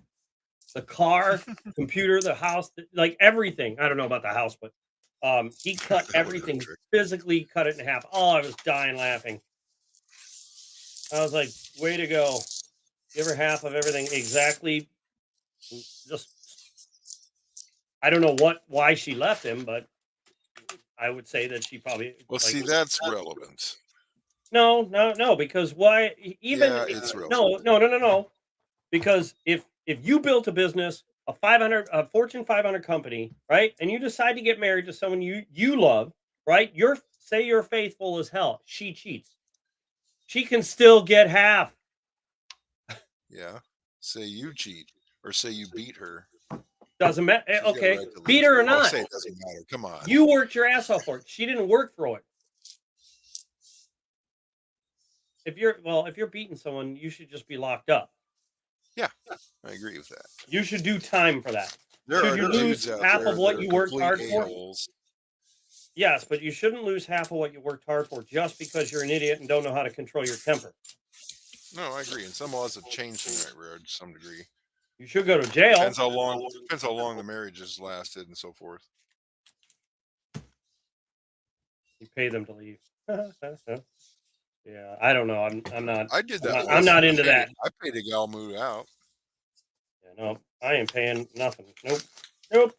The car, computer, the house, like everything. I don't know about the house, but he cut everything, physically cut it in half. Oh, I was dying laughing. I was like, way to go. Give her half of everything exactly. Just, I don't know why she left him, but I would say that she probably. Well, see, that's relevant. No, because why? Even it's relevant. No. Because if you built a business, a Fortune 500 company, right, and you decide to get married to someone you love, right? Say you're faithful as hell. She cheats. She can still get half. Yeah. Say you cheat or say you beat her. Doesn't matter. Okay, beat her or not. Say it doesn't matter. Come on. You worked your ass off for it. She didn't work for it. If you're beating someone, you should just be locked up. Yeah, I agree with that. You should do time for that. Should you lose half of what you worked hard for? Yes, but you shouldn't lose half of what you worked hard for just because you're an idiot and don't know how to control your temper. No, I agree. And some laws have changed in that regard to some degree. You should go to jail. Depends how long the marriage has lasted and so forth. You pay them to leave. Yeah, I don't know. I'm not. I did that. I'm not into that. I paid a gal move out. Yeah, no, I ain't paying nothing. Nope.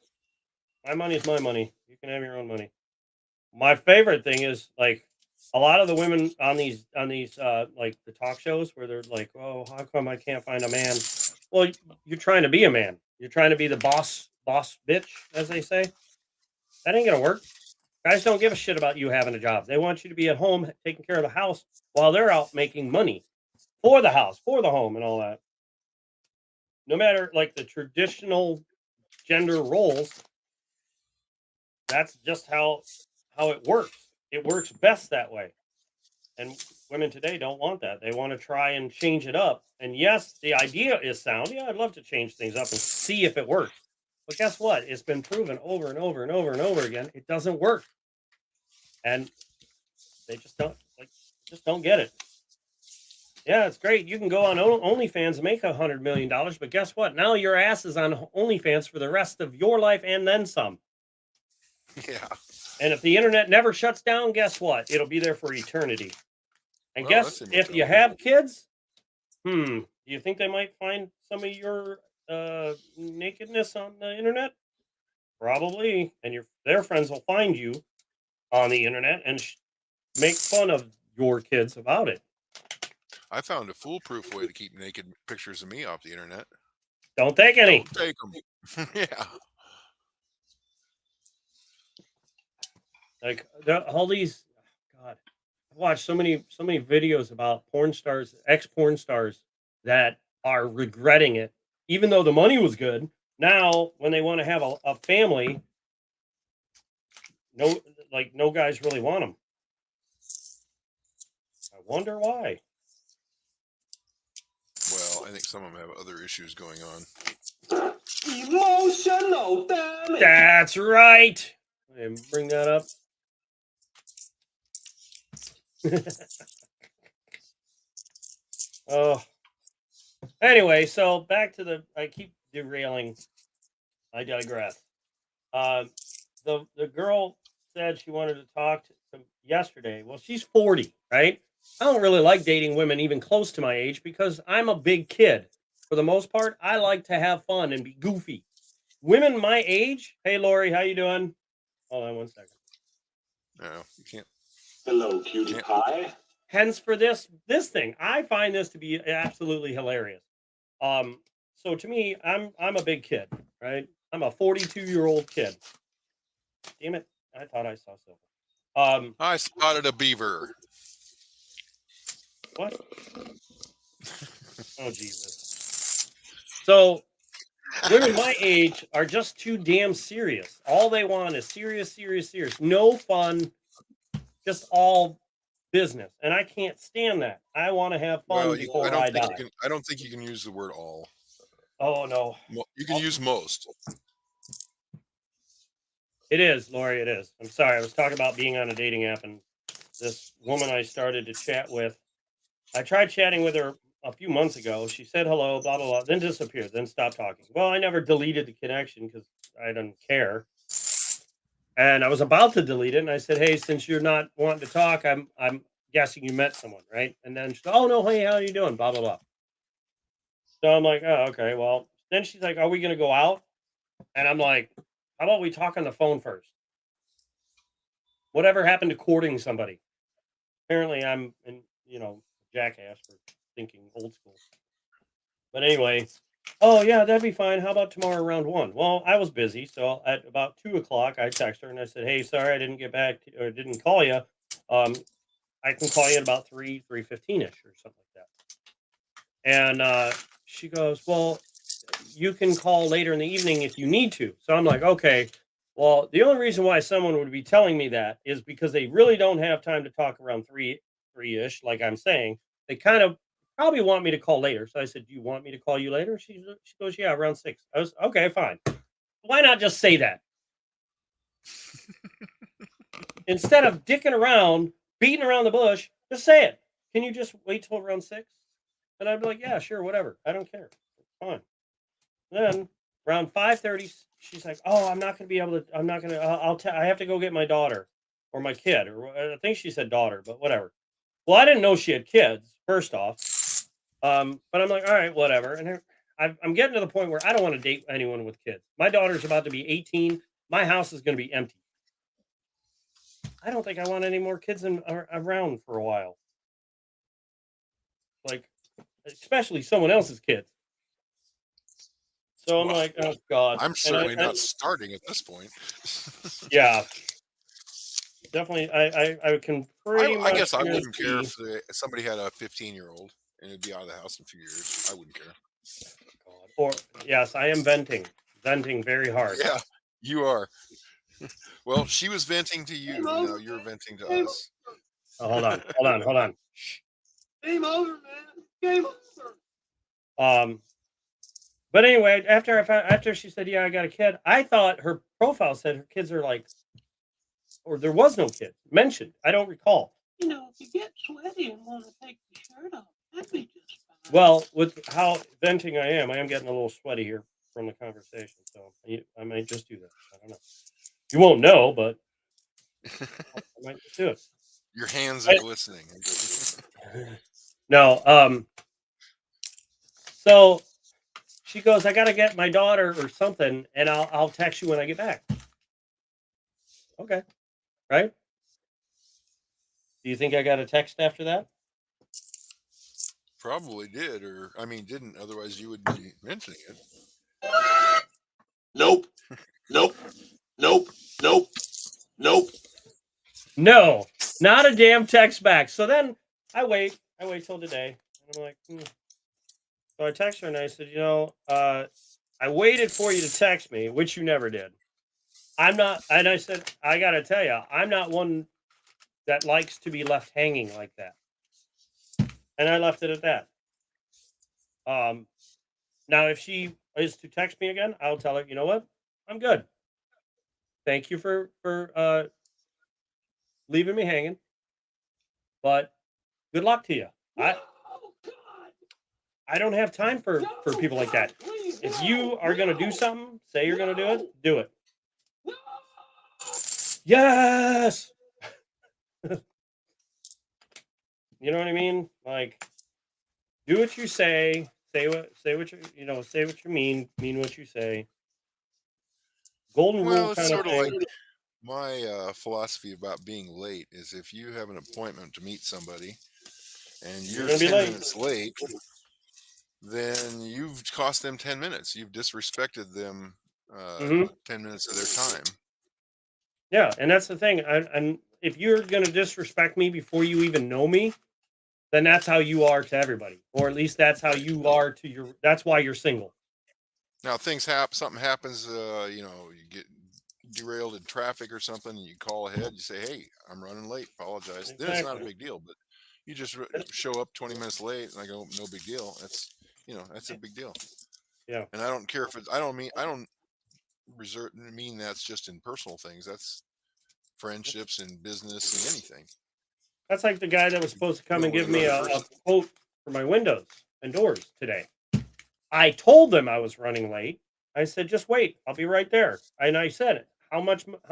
My money's my money. You can have your own money. My favorite thing is like a lot of the women on these like the talk shows where they're like, "Oh, how come I can't find a man?" Well, you're trying to be a man. You're trying to be the boss bitch, as they say. That ain't gonna work. Guys don't give a shit about you having a job. They want you to be at home taking care of the house while they're out making money for the house, for the home, and all that. no matter like the traditional gender roles, that's just how it works. It works best that way. And women today don't want that. They want to try and change it up. And yes, the idea is sound. Yeah, I'd love to change things up and see if it works. But guess what? It's been proven over and over and over and over again. It doesn't work. And they just don't get it. Yeah, it's great. You can go on OnlyFans and make $100 million, but guess what? Now your ass is on OnlyFans for the rest of your life and then some. Yeah. And if the internet never shuts down, guess what? It'll be there for eternity. And Well, guess that's if you immortality. have kids, do you think they might find some of your nakedness on the internet? Probably. And their friends will find you on the internet and make fun of your kids about it. I found a foolproof way to keep naked pictures of me off the internet. Don't take any. Don't take them. Yeah. Like all these, God, I've watched so many videos about porn stars, ex porn stars that are regretting it, even though the money was good. Now, when they want to have a family, no guys really want them. I wonder why. Well, I think some of them have other issues going on. Emotional damage. That's right. And bring that up. Oh. Anyway, so back to I keep derailing. I digress. The girl said she wanted to talk to yesterday. Well, she's 40, right? I don't really like dating women even close to my age because I'm a big kid. For the most part, I like to have fun and be goofy. Women my age, hey Lori, how you doing? Hold on 1 second. No, you can't. Hello, cutie pie. Hence for this thing, I find this to be absolutely hilarious. So to me, I'm a big kid, right? I'm a 42-year-old kid. Damn it! I thought I saw silver. I spotted a beaver. What? Oh Jesus! So women my age are just too damn serious. All they want is serious. No fun, just all business, and I can't stand that. I want to have fun Well, before I don't I think die. you can. I don't think you can use the word all. Oh no, You can use most. it is, Lori. It is. I'm sorry. I was talking about being on a dating app, and this woman I started to chat with. I tried chatting with her a few months ago. She said hello, blah blah blah, then disappeared, then stopped talking. Well, I never deleted the connection because I didn't care. And I was about to delete it, and I said, "Hey, since you're not wanting to talk, I'm guessing you met someone, right?" And then she said, "Oh no, hey, how are you doing?" Blah blah blah. So I'm like, "Oh, okay." Well, then she's like, "Are we gonna go out?" And I'm like, "How about we talk on the phone first?" Whatever happened to courting somebody? Apparently, I'm jackass for thinking old school. But anyway, oh yeah, that'd be fine. How about tomorrow around 1? Well, I was busy, so at about 2 o'clock, I texted her and I said, "Hey, sorry I didn't get back or didn't call you. I can call you at about 3:15 ish or something like that." And she goes, "Well, you can call later in the evening if you need to." So I'm like, "Okay." Well, the only reason why someone would be telling me that is because they really don't have time to talk around 3 ish, like I'm saying. They kind of probably want me to call later. So I said, "Do you want me to call you later?" She goes, "Yeah, around 6." I was okay, fine. Why not just say that? Instead of dicking around, beating around the bush, just say it. Can you just wait till around 6? And I'd be like, "Yeah, sure, whatever. I don't care. It's fine." Then around 5:30, she's like, "Oh, I'm not going to be able to. I'm not going to. I have to go get my daughter or my kid, or I think she said daughter, but whatever." Well, I didn't know she had kids. First off, but I'm like, all right, whatever. And I'm getting to the point where I don't want to date anyone with kids. My daughter's about to be 18. My house is going to be empty. I don't think I want any more kids around for a while. Like, especially someone else's kids. So I'm Well, like, oh God. I'm certainly not starting at this point. Yeah, definitely. I can pretty much. I guess I wouldn't care guarantee- if somebody had a 15-year-old and it'd be out of the house in a few years. I wouldn't care. God. Or yes, I am venting very hard. Yeah, you are. Well, she was venting to you. Now you're venting to us. Oh, hold on. Game over, man. Game over. But anyway, after she said, "Yeah, I got a kid," I thought her profile said her kids are like, or there was no kid mentioned. I don't recall. You know, if you get sweaty and want to take the shirt off, that'd be just fine. Well, with how venting I am getting a little sweaty here from the conversation, so I might just do that. I don't know. You won't know, but I might just do it. Your hands are glistening. No, so she goes, "I gotta get my daughter or something, and I'll text you when I get back." Okay, right? Do you think I got a text after that? Probably did, or I mean, didn't. Otherwise, you would be mentioning it. Nope. Nope. Nope. Nope. Nope. No, not a damn text back. So then I wait till today, and I'm like, So I text her and I said, I waited for you to text me, which you never did. And I said, I got to tell you, I'm not one that likes to be left hanging like that. And I left it at that. Now, if she is to text me again, I'll tell her, you know what? I'm good. Thank you for leaving me hanging. But good luck to you. I don't have time for people like that. If you are going to do something, say you're going to do it, do it. Yes. You know what I mean? Like, do what you say what you mean what you say. Golden Well, rule it's kind of sort of thing. like my philosophy about being late is if you have an appointment to meet somebody and you're gonna be 10 late. minutes late, then you've cost them 10 minutes. You've disrespected them 10 minutes of their time. Yeah, and that's the thing. And if you're going to disrespect me before you even know me, then that's how you are to everybody, or at least that's how you are to your. That's why you're single. Now something happens, you get derailed in traffic or something, and you call ahead, you say, "Hey, I'm running late, apologize." Then it's not a Exactly. big deal, but you just show up 20 minutes late and I go, "No big deal." That's a big deal. Yeah. And I don't care if I don't mean that's just in personal things. That's friendships and business and anything. That's like the guy that was supposed to come and give me a quote for my windows and doors today. I told them I was running late. I said, "Just wait, I'll be right there." And I said, how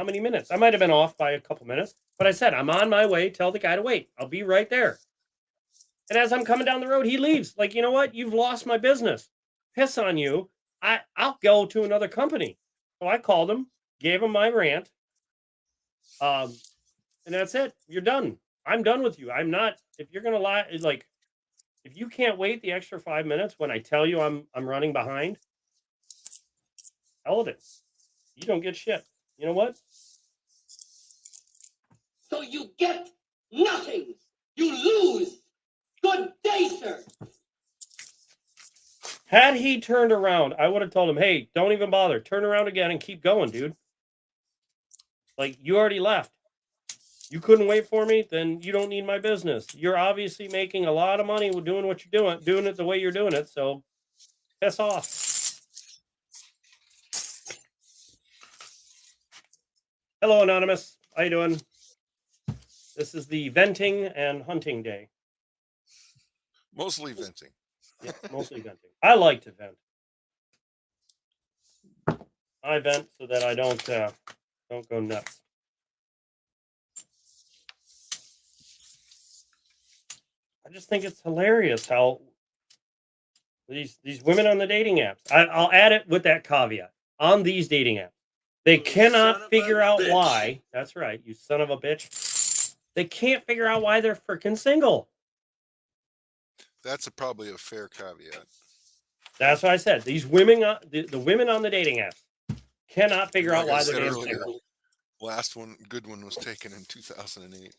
many minutes? I might have been off by a couple minutes, but I said, "I'm on my way. Tell the guy to wait. I'll be right there." And as I'm coming down the road, he leaves. Like, you know what? You've lost my business. Piss on you. I'll go to another company. So I called him, gave him my rant. And that's it. You're done. I'm done with you. I'm not. If you're gonna lie, like, if you can't wait the extra 5 minutes when I tell you I'm running behind, hell of it. You don't get shit. You know what? So you get nothing. You lose. Good day, sir. Had he turned around, I would have told him, "Hey, don't even bother. Turn around again and keep going, dude. Like, you already left. You couldn't wait for me, then you don't need my business. You're obviously making a lot of money with doing what you're doing it the way you're doing it, so piss off." Hello, Anonymous. How you doing? This is the venting and hunting day. Mostly venting. Yeah, mostly venting. I like to vent. I vent so that I don't go nuts. I just think it's hilarious how these women on the dating apps. I'll add it with that caveat on these dating apps. They You son cannot of figure a out bitch. why. That's right, you son of a bitch. They can't figure out why they're freaking single. That's probably a fair caveat. That's what I said. These women, the women on the dating apps, cannot figure Like out I why said they're earlier, single. good one was taken in 2008.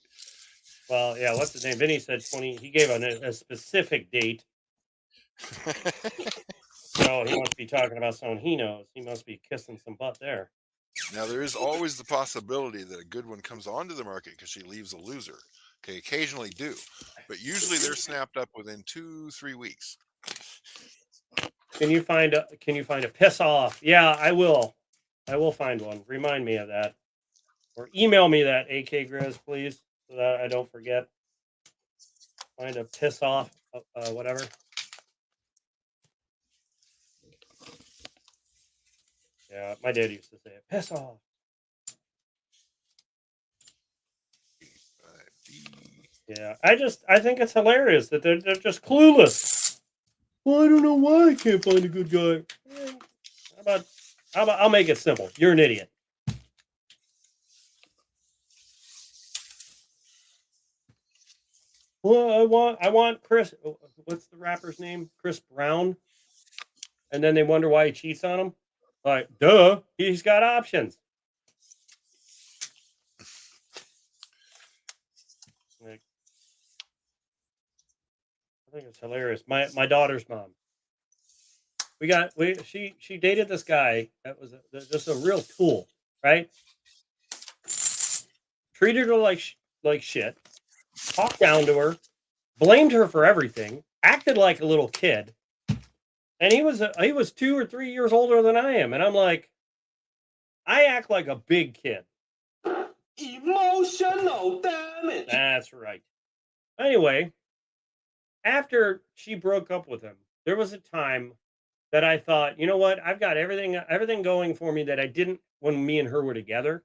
Well, yeah, what's his name? Vinny said 20. He gave a specific date. So he must be talking about someone he knows. He must be kissing some butt there. Now there is always the possibility that a good one comes onto the market because she leaves a loser. Okay, occasionally do, but usually they're snapped up within 2-3 weeks. Can you find a piss off? Yeah, I will. I will find one. Remind me of that. Or email me that, AK Grizz, please, so that I don't forget. Find a piss off, whatever. Yeah, my dad used to say it. Piss off. Yeah, I think it's hilarious that they're just clueless. Well, I don't know why I can't find a good guy. How about I'll make it simple. You're an idiot. Well, I want Chris. What's the rapper's name? Chris Brown. And then they wonder why he cheats on them. Like, duh, he's got options. Like, I think it's hilarious. My daughter's mom. She dated this guy that was just a real tool, right? Treated her like shit. Talked down to her, blamed her for everything, acted like a little kid. And he was 2 or 3 years older than I am, and I'm like, I act like a big kid. Emotional damage. That's right. Anyway, after she broke up with him, there was a time that I thought, you know what? I've got everything going for me that I didn't when me and her were together.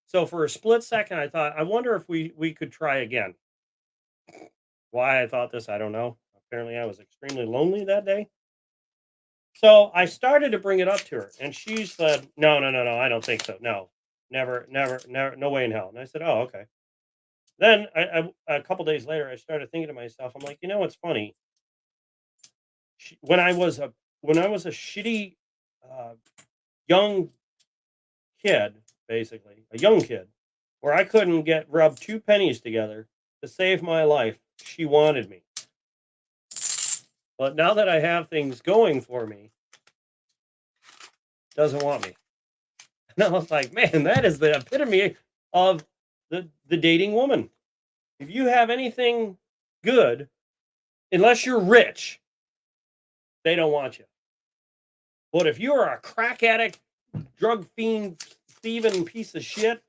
So for a split second, I thought, I wonder if we could try again. Why I thought this, I don't know. Apparently, I was extremely lonely that day. So I started to bring it up to her, and she said, "No, I don't think so. No, never, no way in hell." And I said, "Oh, okay." Then a couple days later, I started thinking to myself, I'm like, you know what's funny? When I was a shitty young kid, basically a young kid, where I couldn't rub 2 pennies together to save my life, she wanted me. But now that I have things going for me, doesn't want me. And I was like, man, that is the epitome of the dating woman. If you have anything good, unless you're rich, they don't want you. But if you are a crack addict, drug fiend, thieving piece of shit,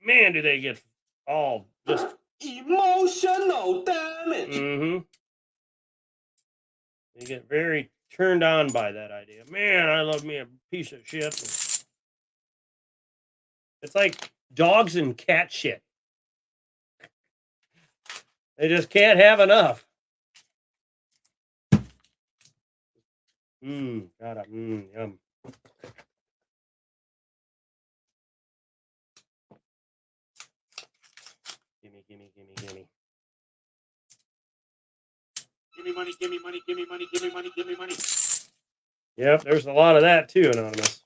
man, do they get all just Emotional damage. mm-hmm. They get very turned on by that idea. Man, I love me a piece of shit. It's like dogs and cat shit. They just can't have enough. Yum. Gimme. Give me money, give me money, give me money, give me money, give me money. Yep, there's a lot of that too, Anonymous.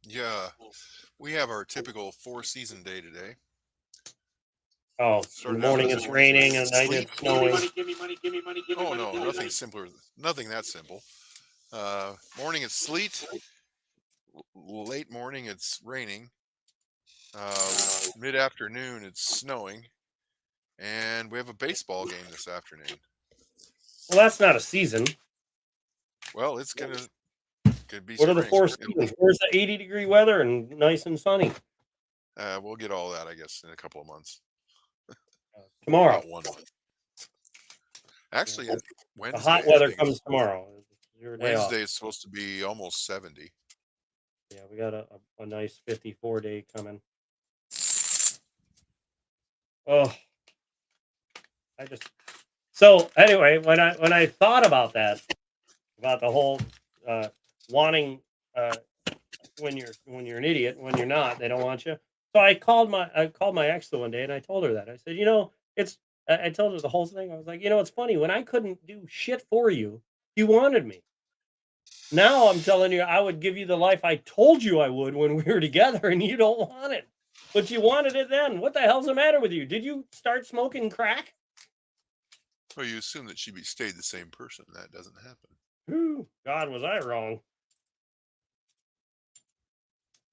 Yeah, we have our typical 4-season day today. Oh, in the Started out morning this it's morning with raining and at night sleet. it's snowing. Give me money, give me money, give me Oh money. no, give me nothing money. simpler. Nothing that simple. Morning it's sleet. Late morning it's raining. Mid afternoon it's snowing, and we have a baseball game this afternoon. Well, that's not a season. Well, it's could be. What are the spring. 4 seasons? Where's the 80-degree weather and nice and sunny? We'll get all that, I guess, in a couple of months. Tomorrow. About 1 month. Actually, Wednesday. The hot weather comes tomorrow. Your day Wednesday off. is supposed to be almost 70. Yeah, we got a nice 54 day coming. Oh, so anyway, when I thought about that, about the whole wanting when you're an idiot, when you're not, they don't want you. So I called my ex the one day and I told her that. I said, I told her the whole thing. I was like, it's funny, when I couldn't do shit for you, you wanted me. Now I'm telling you, I would give you the life I told you I would when we were together, and you don't want it. But you wanted it then. What the hell's the matter with you? Did you start smoking crack? Well, you assume that she stayed the same person. That doesn't happen. Whew, God, was I wrong?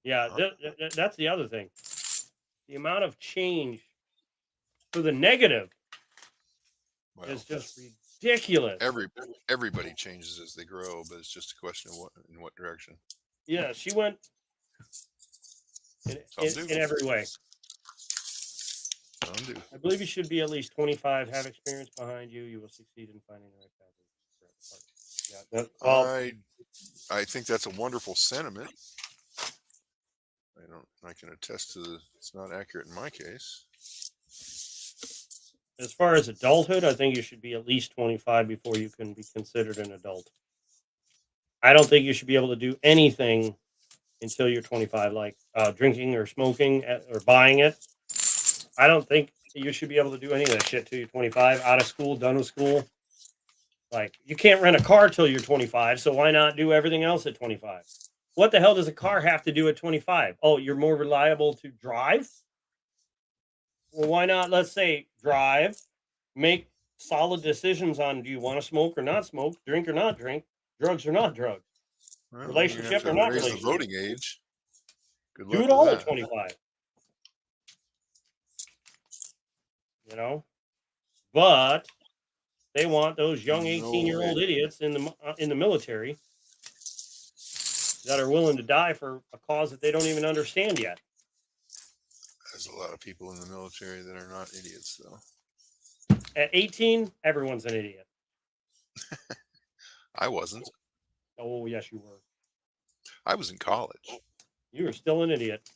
Yeah, Huh? that's the other thing. The amount of change for the negative Well, is just ridiculous. everybody changes as they grow, but it's just a question of in what direction. Yeah, she went in every way. Some do. I believe you should be at least 25, have experience behind you. You will succeed in finding the right path. Yeah, well, I think that's a wonderful sentiment. I can attest to it's not accurate in my case. as far as adulthood, I think you should be at least 25 before you can be considered an adult. I don't think you should be able to do anything until you're 25, like drinking or smoking or buying it. I don't think you should be able to do any of that shit till you're 25, out of school, done with school. Like, you can't rent a car till you're 25, so why not do everything else at 25? What the hell does a car have to do at 25? Oh, you're more reliable to drive? Well, why not, let's say, drive, make solid decisions on do you want to smoke or not smoke, drink or not drink, drugs or not drugs, Well, relationship you or have to not raise the relationship. voting age. Good luck Do it with all that. at 25. You know? But they want those young 18-year-old idiots in the military that are willing to die for a cause that they don't even understand yet. There's a lot of people in the military that are not idiots, though. At 18, everyone's an idiot. I wasn't. Oh, yes, you were. I was in college. You were still an idiot.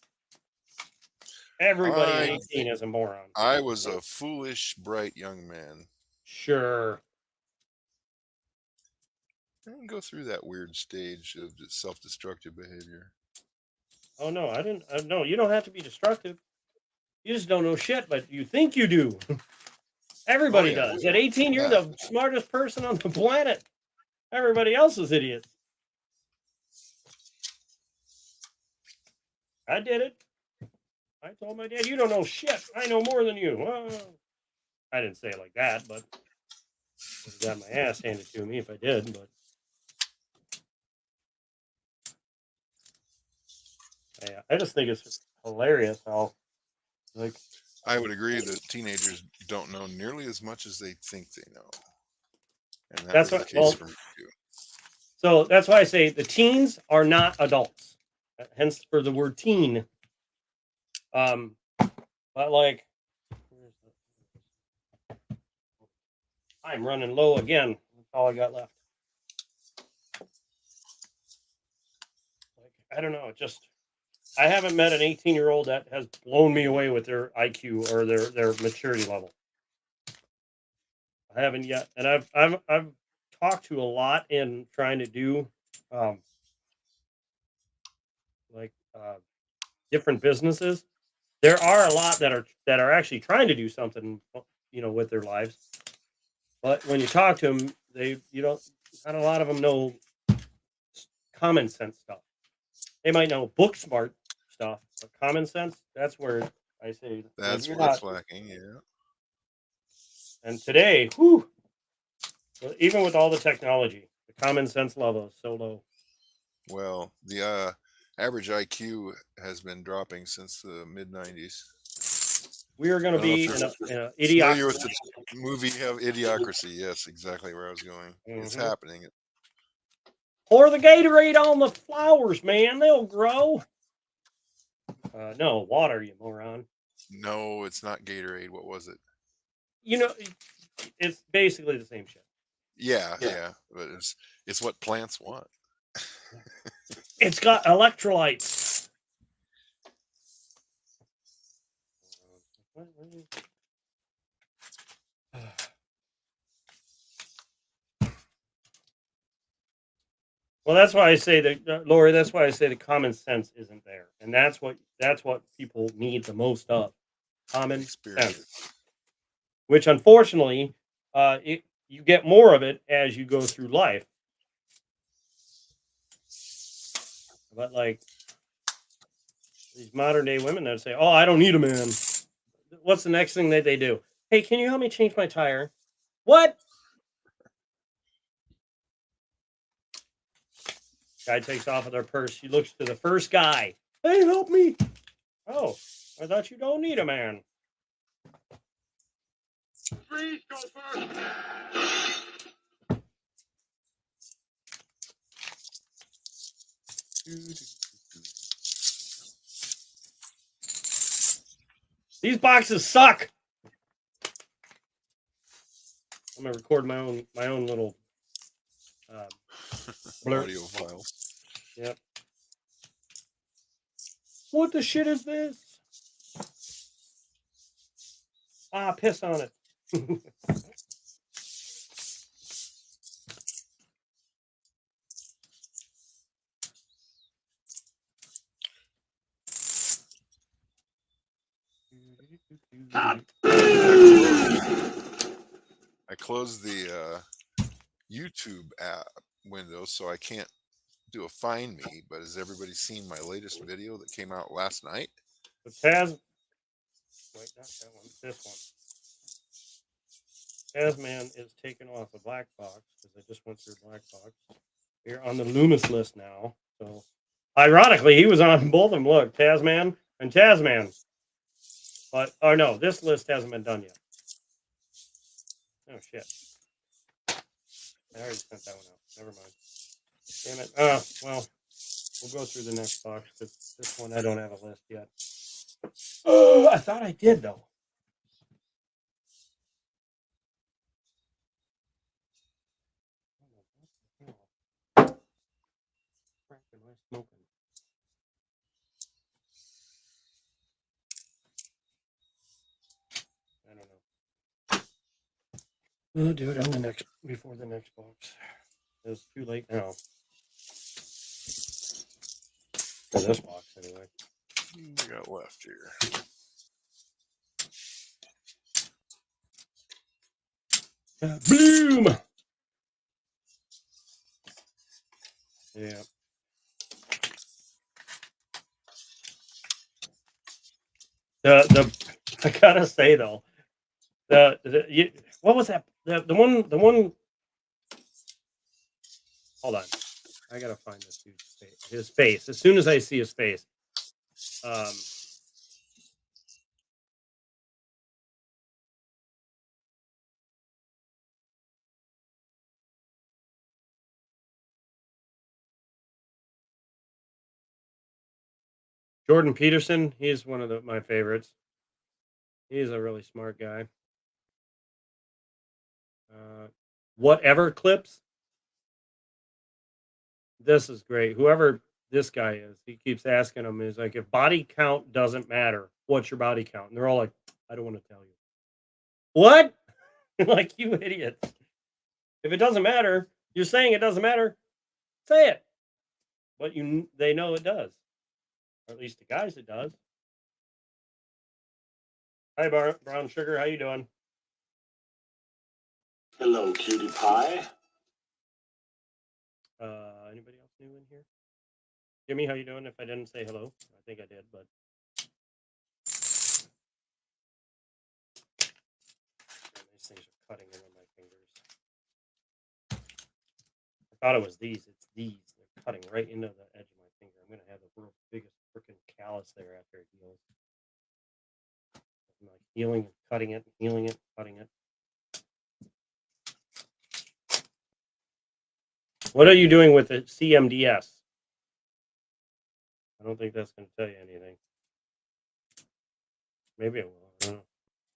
Everybody at 18 is a moron. I was a foolish, bright young man. Sure. I didn't go through that weird stage of self-destructive behavior. Oh, no, I didn't. No, you don't have to be destructive. You just don't know shit, but you think you do. Everybody does. At 18, you're the smartest person on the planet. Everybody else is idiots. I did it. I told my dad, you don't know shit. I know more than you. Well, I didn't say it like that, but I got my ass handed to me if I did. But yeah, I just think it's hilarious how, like, I would agree that teenagers don't know nearly as much as they think they know. And that's the case for me too. So that's why I say the teens are not adults. Hence for the word teen. But like, I'm running low again. That's all I got left. Like, I don't know. I haven't met an 18-year-old that has blown me away with their IQ or their maturity level. I haven't yet, and I've talked to a lot in trying to do different businesses. There are a lot that are actually trying to do something, with their lives. But when you talk to them, not a lot of them know common sense stuff. They might know book smart stuff, but common sense, that's where I say that's where it's lacking. Yeah. And today, even with all the technology, the common sense level is so low. Well, the average IQ has been dropping since the mid 90s. We are going to be in a idiocracy. Familiar with the movie of Idiocracy? Yes, exactly where I was going. Mm-hmm. It's happening. Pour the Gatorade on the flowers, man. They'll grow. No, water, you moron. No, it's not Gatorade. What was it? It's basically the same shit. Yeah. But it's what plants want. It's got electrolytes. Well, that's why I say that, Lori. That's why I say the common sense isn't there, and that's what people need the most of, common sense. Which, unfortunately, you get more of it as you go through life. But like these modern day women that say, "Oh, I don't need a man." What's the next thing that they do? Hey, can you help me change my tire? What? Guy takes off with her purse. She looks to the first guy. Hey, help me. Oh, I thought you don't need a man. Freeze, chauffeur! These boxes suck. I'm gonna record my own little blurb. Audio file. Yep. What the shit is this? Ah, piss on it. I closed the YouTube app window, so I can't do a find me. But has everybody seen my latest video that came out last night? The Taz. Wait, not that one. This one. Tasman is taken off a black box because I just went through black box. We're on the Loomis list now. So, ironically, he was on both of them. Look, Tasman and Tasman. But, oh no, this list hasn't been done yet. Oh shit. I already sent that one out. Never mind. Damn it. Well, we'll go through the next box because this one I don't have a list yet. Oh, I thought I did though. Smoking. I don't know. We'll do it on the next before the next box. It's too late now. For this box, anyway. What we got left here? Bloom. Yeah. The I gotta say though, what was that? The one. Hold on, I gotta find this dude's face. His face. As soon as I see his face, Jordan Peterson. He's one of my favorites. He's a really smart guy. Whatever clips. This is great. Whoever this guy is, he keeps asking them, is like, if body count doesn't matter, what's your body count? And they're all like, I don't want to tell you. What? Like, you idiots. If it doesn't matter, you're saying it doesn't matter, say it. But they know it does. Or at least the guys it does. Hi, Brown Sugar. How you doing? Hello, cutie pie. Anybody else new in here? Jimmy, how you doing? If I didn't say hello, I think I did, but these things are cutting in on my fingers. I thought it was these. It's these. They're cutting right into the edge of my finger. I'm gonna have the world's biggest freaking callus there after it heals. I'm like healing and cutting it, healing it, cutting it. What are you doing with the CMDS? I don't think that's going to tell you anything. Maybe it will. I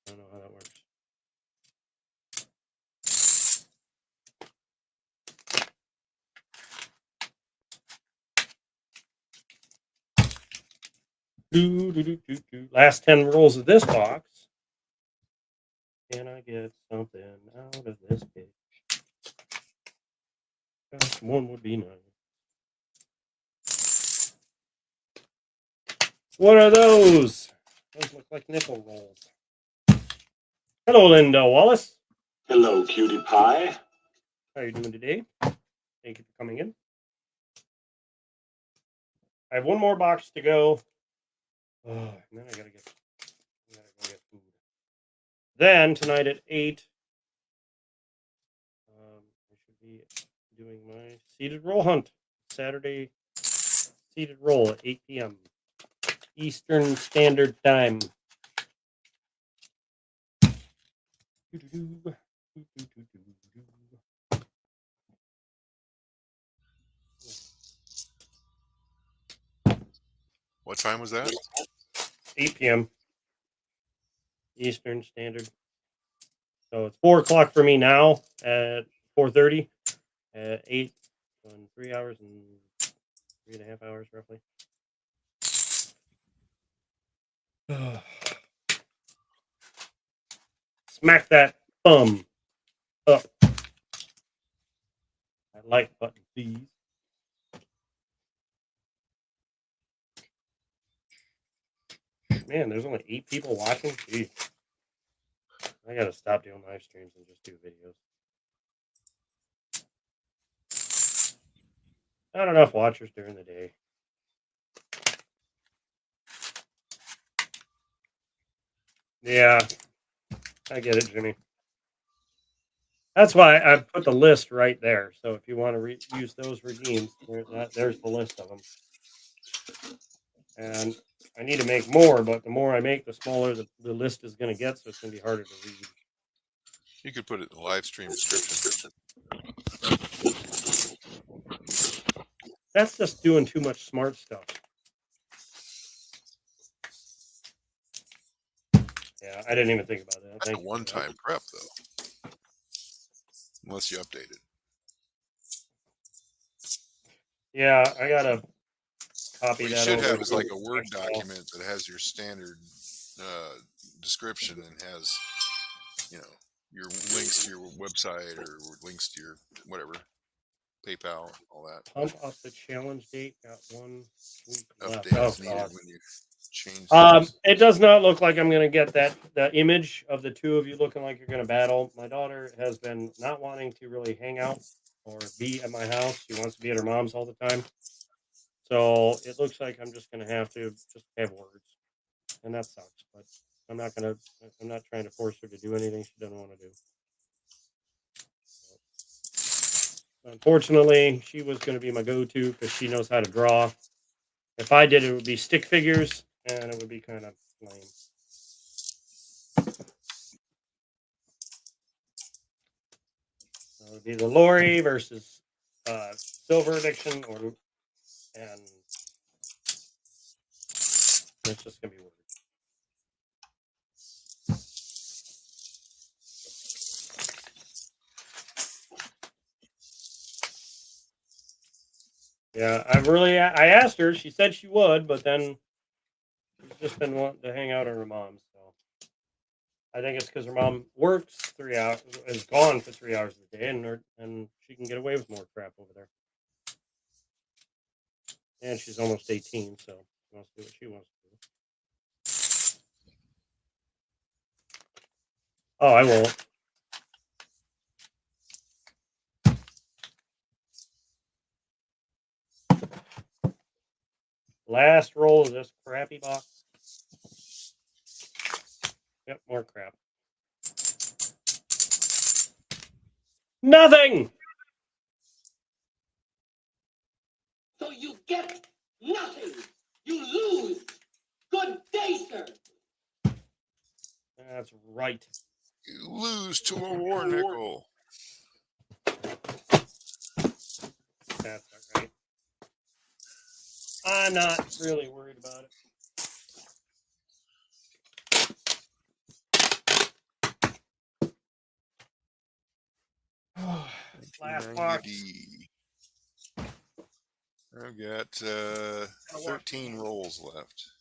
don't know how that works. Last 10 rolls of this box. Can I get something out of this bitch? Just one would be nice. What are those? Those look like nickel rolls. Hello, Linda Wallace. Hello, cutie pie. How are you doing today? Thank you for coming in. I have one more box to go. Oh, and then I gotta go get food. Then tonight at 8, I should be doing my seated roll hunt. Saturday seated roll at 8 p.m. Eastern Standard Time. What time was that? 8 p.m. Eastern Standard. So it's 4 o'clock for me now at 4:30. At 8, 3 hours and 3.5 hours roughly. Smack that thumb up. That like button, please. Man, there's only 8 people watching. Jeez. I gotta stop doing live streams and just do videos. Not enough watchers during the day. Yeah, I get it, Jimmy. That's why I put the list right there. So if you want to use those redeems, there's the list of them. And I need to make more, but the more I make, the smaller the list is going to get. So it's going to be harder to read. You could put it in the live stream description. That's just doing too much smart stuff. Yeah, I didn't even think about that. That's a one-time prep, though. Unless you update it. Yeah, I gotta copy What you that. should over have is to like a Word Excel. document that has your standard description and has, your links to your website or links to your whatever, PayPal, all that. Pump up the challenge date. Got 1 week left. Update Oh, is needed God. when you change. It does not look like I'm going to get that image of the two of you looking like you're going to battle. My daughter has been not wanting to really hang out or be at my house. She wants to be at her mom's all the time. So it looks like I'm just going to have to just have words, and that sucks. But I'm not trying to force her to do anything she doesn't want to do. Unfortunately, she was going to be my go-to because she knows how to draw. If I did, it would be stick figures, and it would be kind of lame. So it would be the Lori versus Silver Addiction, and it's just gonna be weird. Yeah, I asked her. She said she would, but then she's just been wanting to hang out at her mom's. So I think it's because her mom works 3 hours, is gone for 3 hours a day, and she can get away with more crap over there. And she's almost 18, so she wants to do what she wants to do. Oh, I won't. Last roll of this crappy box. Yep, more crap. Nothing! So you get nothing. You lose. Good day, sir. That's right. You lose to a war nickel. That's all right. I'm not really worried about it. Last box. 90D. I've got 13 rolls left.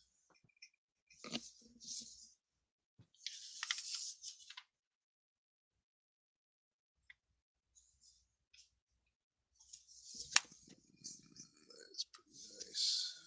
That's pretty nice.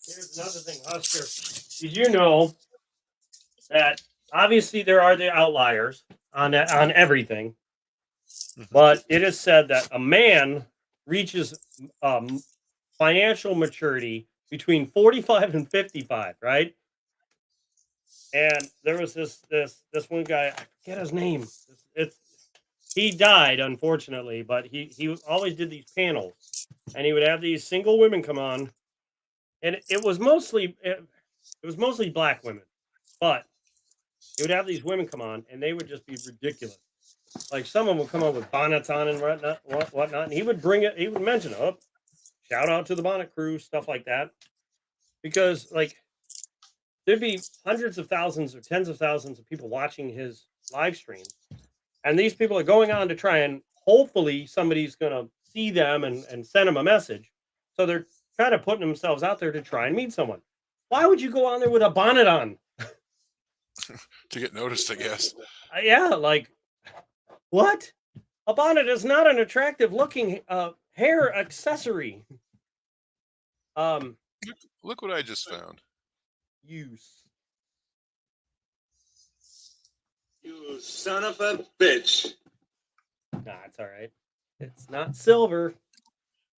Here's another thing, Husker. Did you know that obviously there are the outliers on everything, but it is said that a man reaches financial maturity between 45 and 55, right? And there was this one guy, I forget his name. He died, unfortunately, but he always did these panels, and he would have these single women come on, and it was mostly black women, but he would have these women come on, and they would just be ridiculous. Like some of them would come up with bonnets on and whatnot, and he would bring it. He would mention, "Oh, shout out to the bonnet crew," stuff like that, because like there'd be hundreds of thousands or tens of thousands of people watching his live stream. And these people are going on to try and hopefully somebody's going to see them and send them a message. So they're kind of putting themselves out there to try and meet someone. Why would you go on there with a bonnet on? To get noticed, I guess. Yeah, like what? A bonnet is not an attractive looking hair accessory. Look what I just found. Use. You son of a bitch. Nah, it's all right. It's not silver.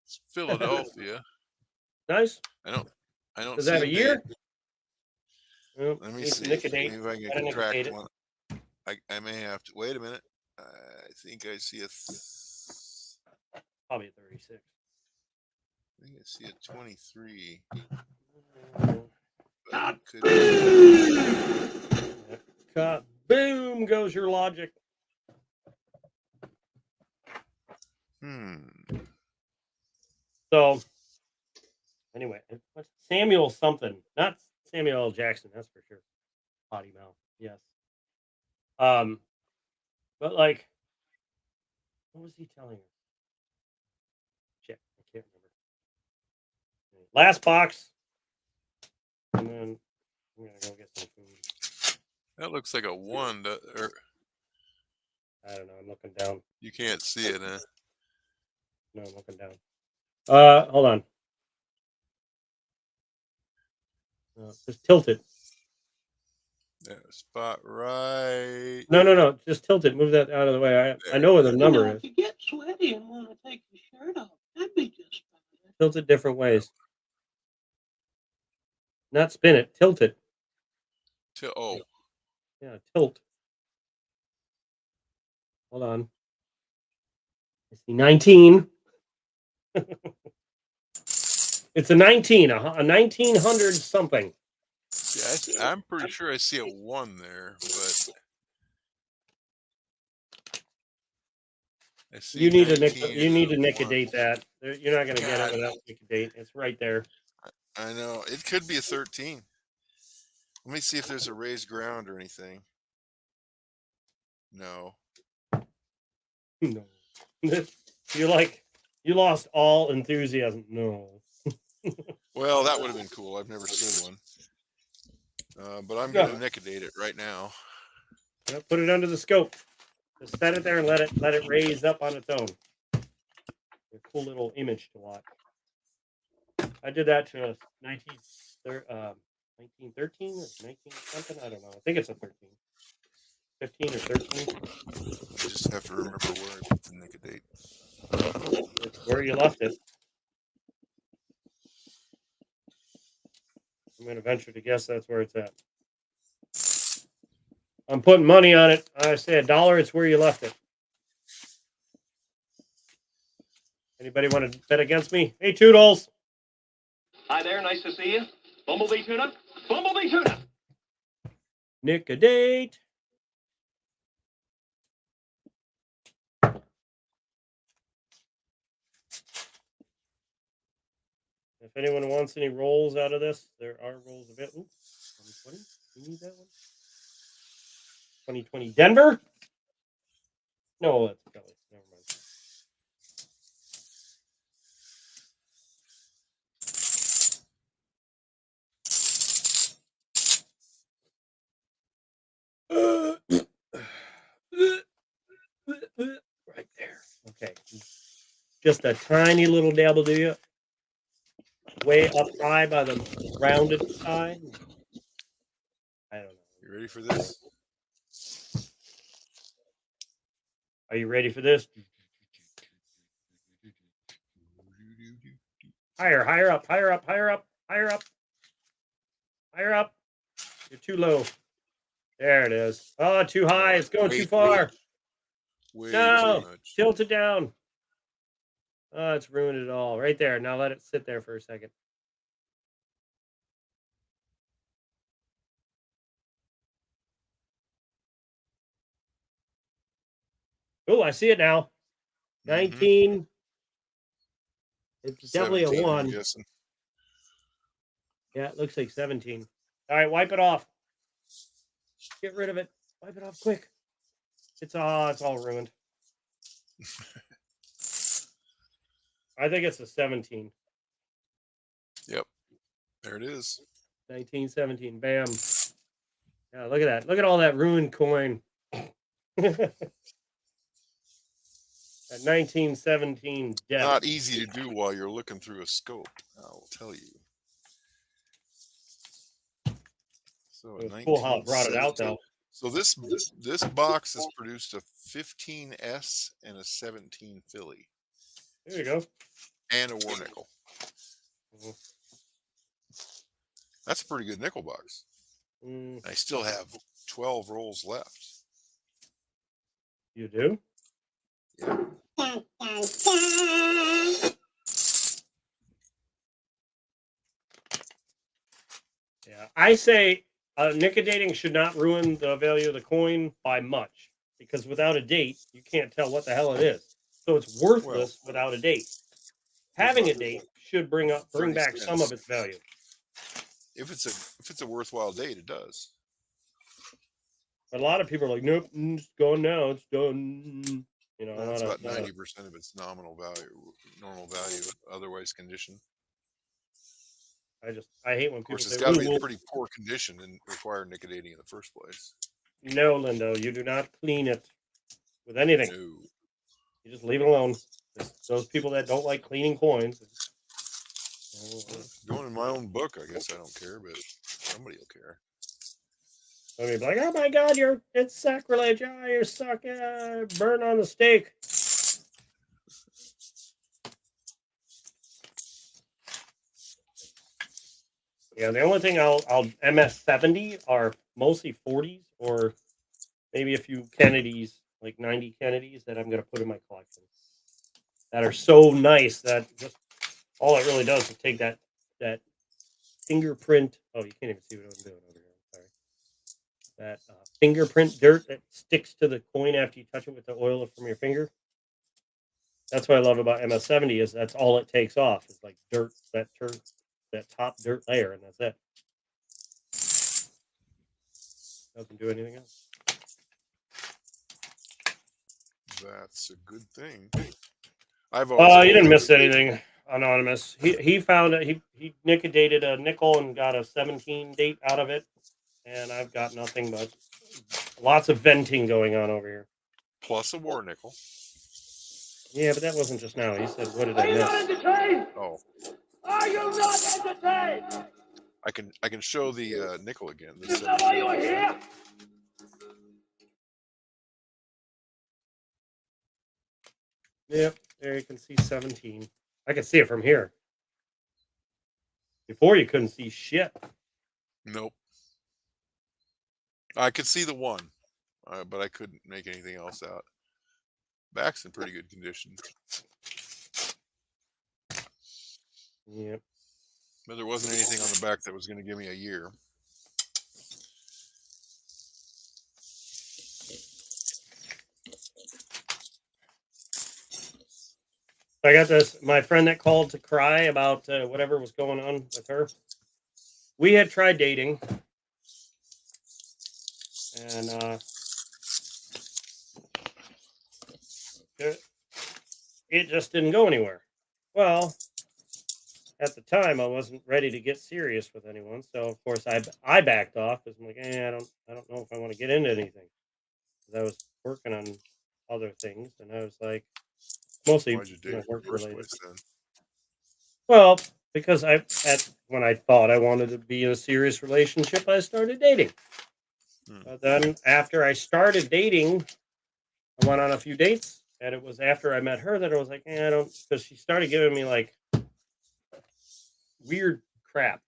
It's Philadelphia. Nice. I don't. Does that have a see year? date. Well, Let me needs see. to nick a date. Maybe I Gotta can nick a track date it. one. I may have to wait a minute. I think I see Probably a 36. I think I see a 23. God. Could be. Boom goes your logic. So, anyway, what's Samuel something? Not Samuel L. Jackson, that's for sure. Potty mouth, yes. But like, what was he telling us? Shit, I can't remember. Last box, and then I'm gonna go get some food. That looks like a 1. Or I don't know. I'm looking down. you can't see it, huh? No, I'm looking down. Hold on. Just tilt it. Yeah, spot right. No. Just tilt it. Move that out of the way. I know where the number is. If you get sweaty and want to take your shirt off, that'd be just fine. Tilt it different ways. Not spin it. Tilt it. Oh, Yeah, tilt. Hold on. I see 19. It's a 19, a 1900 something. yeah, I'm pretty sure I see a 1 there, but I see You need to 19 nicodate that. You're not going to get it without nicodate. It's right there. I know. It could be a 13. Let me see if there's a raised ground or anything. No. No. You lost all enthusiasm. No. Well, that would have been cool. I've never seen one. But I'm going to nicodate it right now. Yeah, put it under the scope. Just set it there and let it raise up on its own. A cool little image to watch. I did that to 1913 or 19 something. I don't know. I think it's a 13. 15 or 13. I just have to remember where I put the nicodate. It's where you left it. I'm going to venture to guess that's where it's at. I'm putting money on it. I say $1. It's where you left it. Anybody want to bet against me? Hey, Toodles. Hi there, nice to see you. Bumblebee tuna? Bumblebee tuna! Nicodate. If anyone wants any rolls out of this, there are rolls available. 2020? You need that one? 2020 Denver? No, that's Philly. Never mind. Right there. Okay. Just a tiny little dabble, do you? way up high by the rounded side. I don't know. You ready for this? Are you ready for this? Higher, higher up, higher up, higher up, higher up, higher up. You're too low. There it is. Oh, too high. It's going too far. Way No, too much. tilt it down. Oh, it's ruined it all. Right there. Now let it sit there for a second. Oh, I see it now. 19. It's definitely a 17, I'm 1. guessing. Yeah, it looks like 17. All right, wipe it off. Get rid of it. Wipe it off quick. It's all ruined. I think it's a 17. Yep. There it is. 1917. Bam. Yeah, look at that. Look at all that ruined coin. That 1917 death. Not easy to do while you're looking through a scope, I will tell you. So It was cool how it brought it out, though. So this box has produced a 15S and a 17 Philly. There you go. And a war nickel. Mhm. That's a pretty good nickel box. I still have 12 rolls left. You do? Yeah. Yeah. I say nickel should not ruin the value of the coin by much, because without a date, you can't tell what the hell it is. So it's worthless without a date. Having a date should bring back some of its value. If it's a worthwhile date, it does. But a lot of people are like, nope, it's gone now. It's done. You know, That's about 90% of its normal value, otherwise condition. I hate when Of people course, say, it's got to be "Ooh, in pretty poor condition and require nicotinating in the first place. no, Lindo, you do not clean it with anything. No. You just leave it alone. Those people that don't like cleaning coins. Going in my own book, I guess I don't care, but somebody will care. Somebody be like, oh my God, it's sacrilege. Oh, you suck. Burn on the stake. Yeah, the only thing I'll MS70 are mostly 40s or maybe a few Kennedys, like 90 Kennedys that I'm going to put in my collection. That are so nice that just all it really does is take that fingerprint. Oh, you can't even see what I'm doing over here. Sorry. That fingerprint dirt that sticks to the coin after you touch it with the oil from your finger. That's what I love about MS70 is that's all it takes off. It's like dirt, that top dirt layer, and that's it. Doesn't do anything else. That's a good thing. You didn't miss anything, Anonymous. He found it. He nickel-dated a nickel and got a 17 date out of it, and I've got nothing but lots of venting going on over here. Plus a war nickel. Yeah, but that wasn't just now. He said, "What did Are I you not miss?" entertained? Oh, Are you not entertained? I can show the nickel again. Is that why you are here? Yep, there you can see 17. I can see it from here. Before you couldn't see shit. Nope. I could see the one, but I couldn't make anything else out. Back's in pretty good condition. Yep. But there wasn't anything on the back that was going to give me a year. I got my friend that called to cry about whatever was going on with her. We had tried dating, and it just didn't go anywhere. Well, at the time, I wasn't ready to get serious with anyone, so of course I backed off because I'm like, I don't know if I want to get into anything. Because I was working on other things, and I was like, mostly Why'd you date in the work first related. place then? Well, because when I thought I wanted to be in a serious relationship, I started dating. But then after I started dating, I went on a few dates, and it was after I met her that I was like, I don't, because she started giving me like weird crap.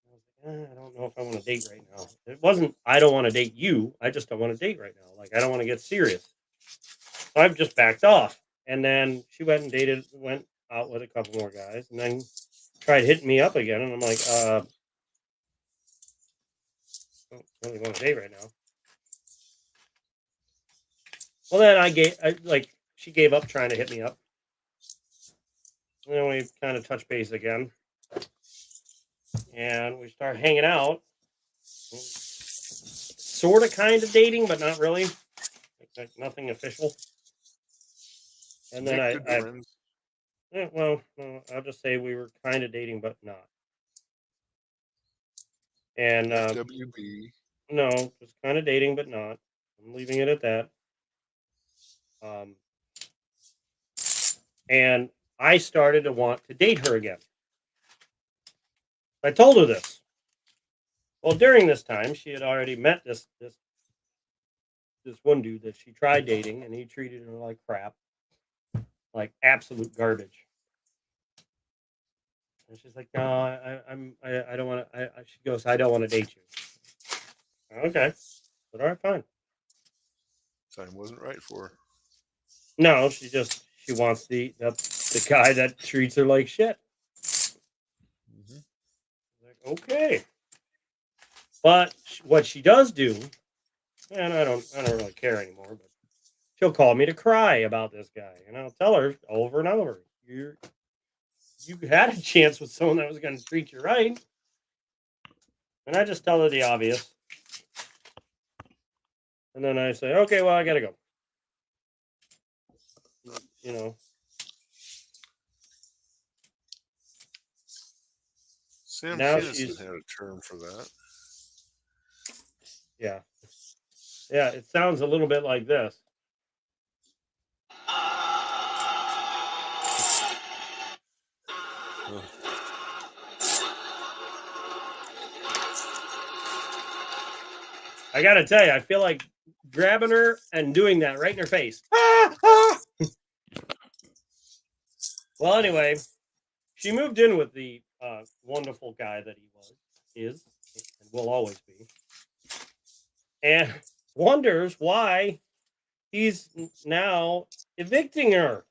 I was like, I don't know if I want to date right now. It wasn't, I don't want to date you. I just don't want to date right now. Like, I don't want to get serious. So I've just backed off. And then she went out with a couple more guys, and then tried hitting me up again. And I'm like, I don't really want to date right now. Well, then she gave up trying to hit me up. And then we kind of touched base again. And we started hanging out. Sort of kind of dating, but not really. Like nothing official. And then well, no, I'll just say we were kind of dating, but not. And WB. no, just kind of dating, but not. I'm leaving it at that. And I started to want to date her again. I told her this. Well, during this time, she had already met this one dude that she tried dating, and he treated her like crap, like absolute garbage. And she's like, "No, I don't want to." She goes, "I don't want to date you." Okay, but all right, fine. Time wasn't right for her. No, she wants the guy that treats her like shit. Like, okay, but what she does do, and I don't really care anymore, but she'll call me to cry about this guy, and I'll tell her over and over, you had a chance with someone that was going to treat you right, and I just tell her the obvious, and then I say, okay, well, I gotta go. You know. Sam Now Kinison had a term for that. Yeah. Yeah, it sounds a little bit like this. I gotta tell you, I feel like grabbing her and doing that right in her face. Well, anyway, she moved in with the wonderful guy that he is, and will always be, and wonders why he's now evicting her.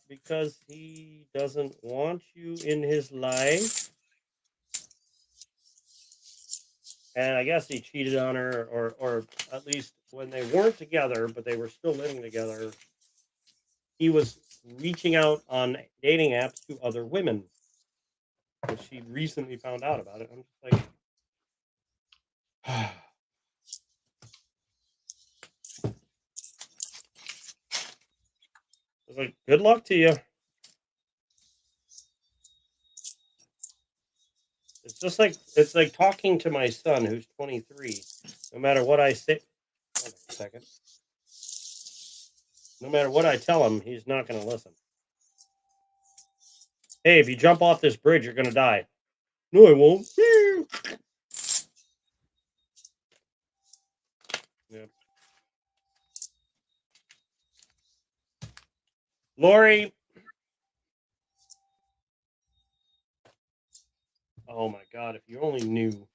Because he doesn't want you in his life. And I guess he cheated on her, or at least when they weren't together, but they were still living together, he was reaching out on dating apps to other women. And she recently found out about it. I'm just like, I was like, good luck to you. It's like talking to my son who's 23. No matter what I say, hold on a second. No matter what I tell him, he's not going to listen. Hey, if you jump off this bridge, you're going to die. No, I won't. Yeah. Lori. Oh my God, if you only knew.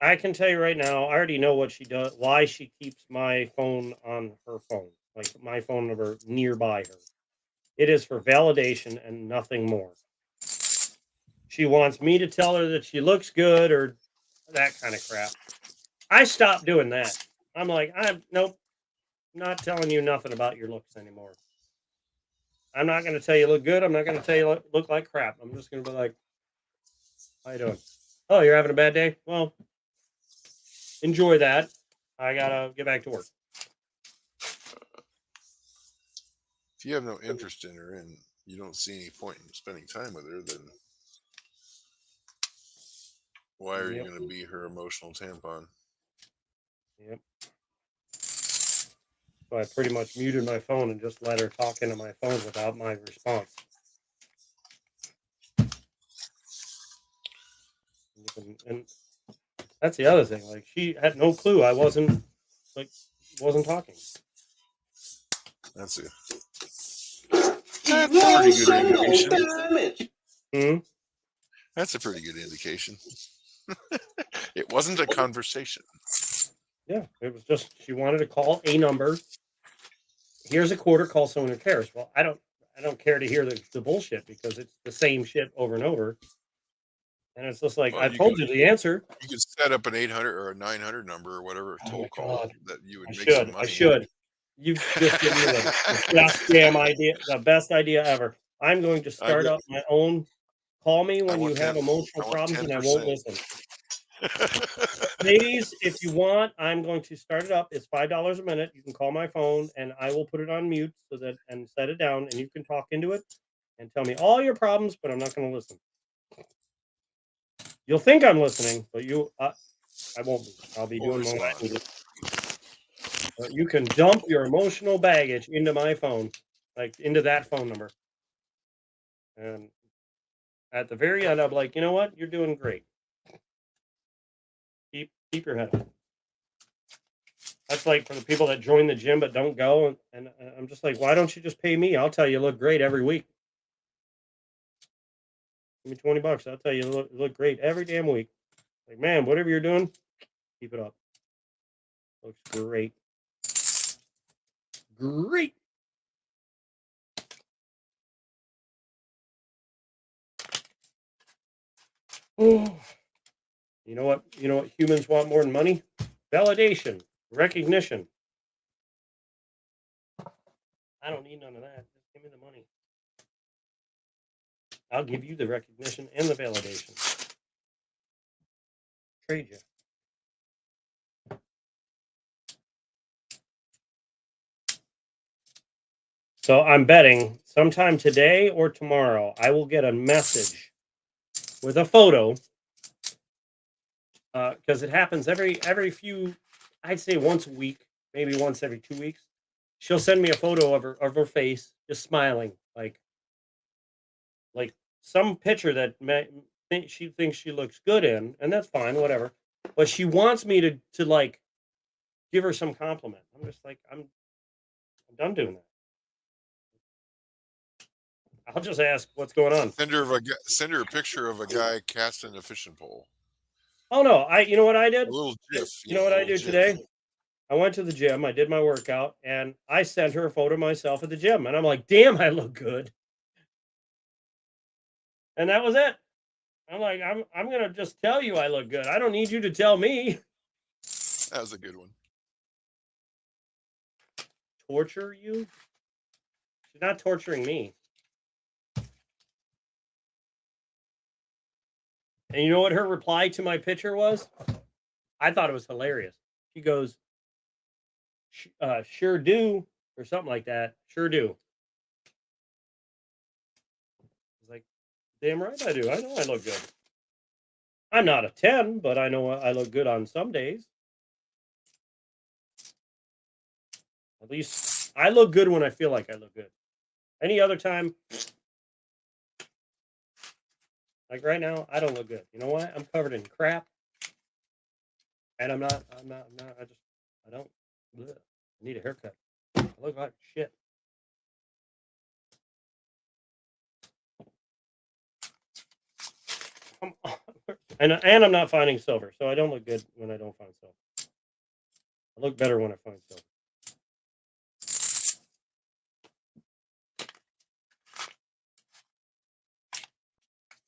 I can tell you right now, I already know what she does, why she keeps my phone on her phone, like my phone number nearby her. It is for validation and nothing more. She wants me to tell her that she looks good or that kind of crap. I stopped doing that. I'm like, nope, not telling you nothing about your looks anymore. I'm not going to tell you look good. I'm not going to tell you look like crap. I'm just going to be like, how you doing? Oh, you're having a bad day? Well, enjoy that. I got to get back to work. If you have no interest in her and you don't see any point in spending time with her, then Why are you Yep. going to be her emotional tampon? Yep. So I pretty much muted my phone and just let her talk into my phone without my response. And that's the other thing. Like, she had no clue I wasn't talking. That's it. Evil pretty good son of a indication. bitch. Hmm? That's a pretty good indication. It wasn't a conversation. Yeah, it was just she wanted to call a number. Here's a quarter. Call someone who cares. Well, I don't care to hear the bullshit because it's the same shit over and over. And it's just like, Well, I told you the answer. You could set up an 800 or a 900 number or whatever Oh toll my call God. that you would I make some should. money. I should. You've just given me the best damn idea, the best idea ever. I'm going to start up my own. Call me when you want have 10 emotional I want problems, and I won't 10%. listen. Ladies, if you want, I'm going to start it up. It's $5 a minute. You can call my phone, and I will put it on mute and set it down, and you can talk into it and tell me all your problems, but I'm not going to listen. You'll think I'm listening, but I won't be. I'll be doing Or my respond. You can dump your emotional baggage into my phone, like into that phone number. And at the very end, I'm like, you know what? You're doing great. Keep your head up. That's like for the people that join the gym but don't go, and I'm just like, why don't you just pay me? I'll tell you look great every week. Give me $20. I'll tell you look great every damn week. Like, man, whatever you're doing, keep it up. Looks great. Great. Oh. You know what? You know what humans want more than money? Validation, recognition. I don't need none of that. Just give me the money. I'll give you the recognition and the validation. Trade you. So I'm betting sometime today or tomorrow, I will get a message with a photo. Because it happens every few, I'd say once a week, maybe once every 2 weeks. She'll send me a photo of her face, just smiling, like some picture that she thinks she looks good in, and that's fine, whatever. But she wants me to like give her some compliment. I'm just like, I'm done doing that. I'll just ask what's going on. Send her a picture of a guy casting a fishing pole. Oh no, you know what I did? A little GIF. You know what I did today? I went to the gym, I did my workout, and I sent her a photo of myself at the gym, and I'm like, damn, I look good. And that was it. I'm like, I'm gonna just tell you I look good. I don't need you to tell me. That was a good one. Torture you? She's not torturing me. And you know what her reply to my picture was? I thought it was hilarious. She goes, sure do, or something like that. Sure do. I was like, damn right I do. I know I look good. I'm not a 10, but I know I look good on some days. At least I look good when I feel like I look good. Any other time, like right now, I don't look good. You know why? I'm covered in crap. And I'm not, I don't, bleh. I need a haircut. I look like shit. Come on. And I'm not finding silver, so I don't look good when I don't find silver. I look better when I find silver.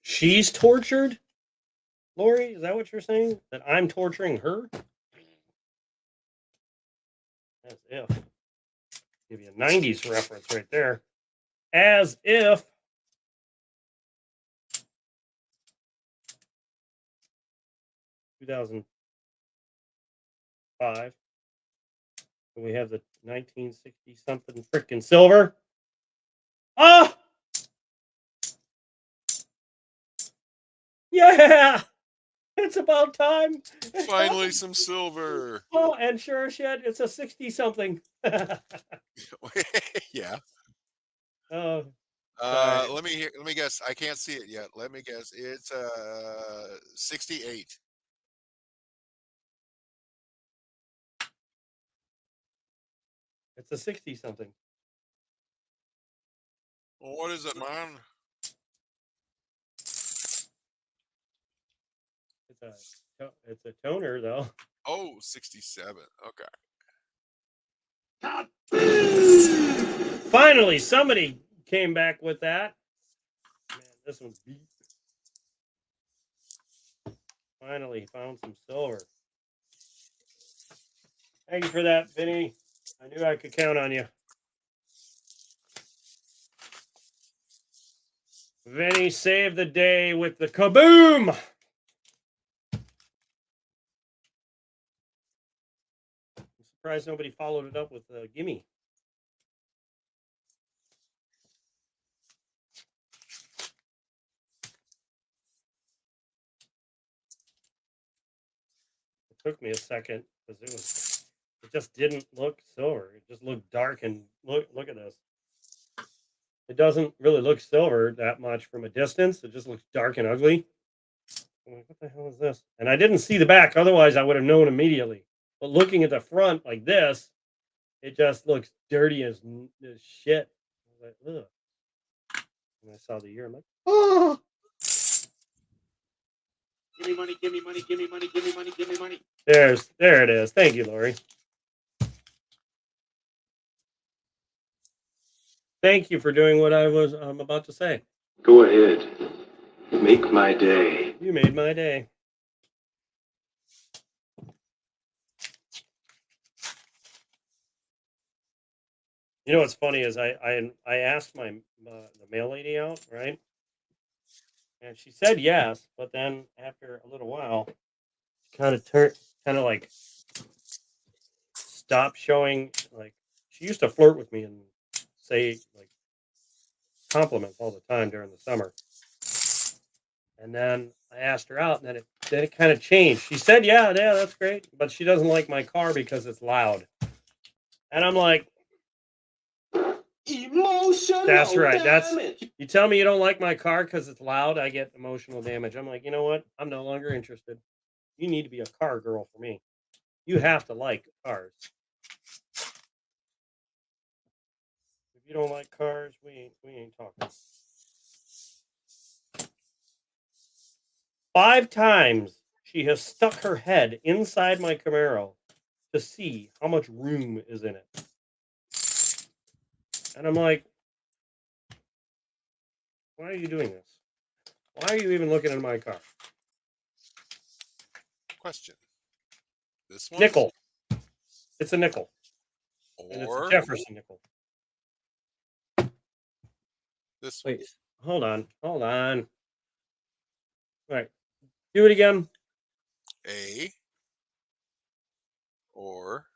She's tortured? Lori, is that what you're saying? That I'm torturing her? As if. Give you a 90s reference right there. As if. $2005. And we have the 1960 something freaking silver. Ah! Yeah! It's about time. Finally, some silver. Oh, and sure as shit, it's a 60-something. Yeah. Oh, sorry. Let me guess. I can't see it yet. Let me guess. It's 68. It's a 60-something. Well, what is it, man? It's a toner, though. Oh, 67. Okay. Finally, somebody came back with that. Man, this one's beat. Finally found some silver. Thank you for that, Vinny. I knew I could count on you. Vinny saved the day with the kaboom. I'm surprised nobody followed it up with a gimme. It took me a second because it just didn't look silver. It just looked dark, and look at this. It doesn't really look silver that much from a distance. It just looks dark and ugly. I'm like, what the hell is this? And I didn't see the back. Otherwise, I would have known immediately. But looking at the front like this, it just looks dirty as shit. I was like, ugh. And I saw the year. I'm like, oh. Give me money, give me money, give me money, give me money, give me money. There it is. Thank you, Lori. Thank you for doing what I'm about to say. Go ahead. Make my day. You made my day. You know what's funny is I asked my the mail lady out, right? And she said yes, but then after a little while, she kind of like stopped showing. Like, she used to flirt with me and say like compliments all the time during the summer. And then I asked her out, and then it kind of changed. She said, yeah, that's great, but she doesn't like my car because it's loud. And I'm like, Emotional that's right. damage. You tell me you don't like my car because it's loud, I get emotional damage. I'm like, you know what? I'm no longer interested. You need to be a car girl for me. You have to like cars. If you don't like cars, we ain't talking. 5 times she has stuck her head inside my Camaro to see how much room is in it. And I'm like, why are you doing this? Why are you even looking at my car? Question. This one? Nickel. It's a nickel. And it's a Or Jefferson nickel. this one? Wait, hold on. All right. Do it again. A or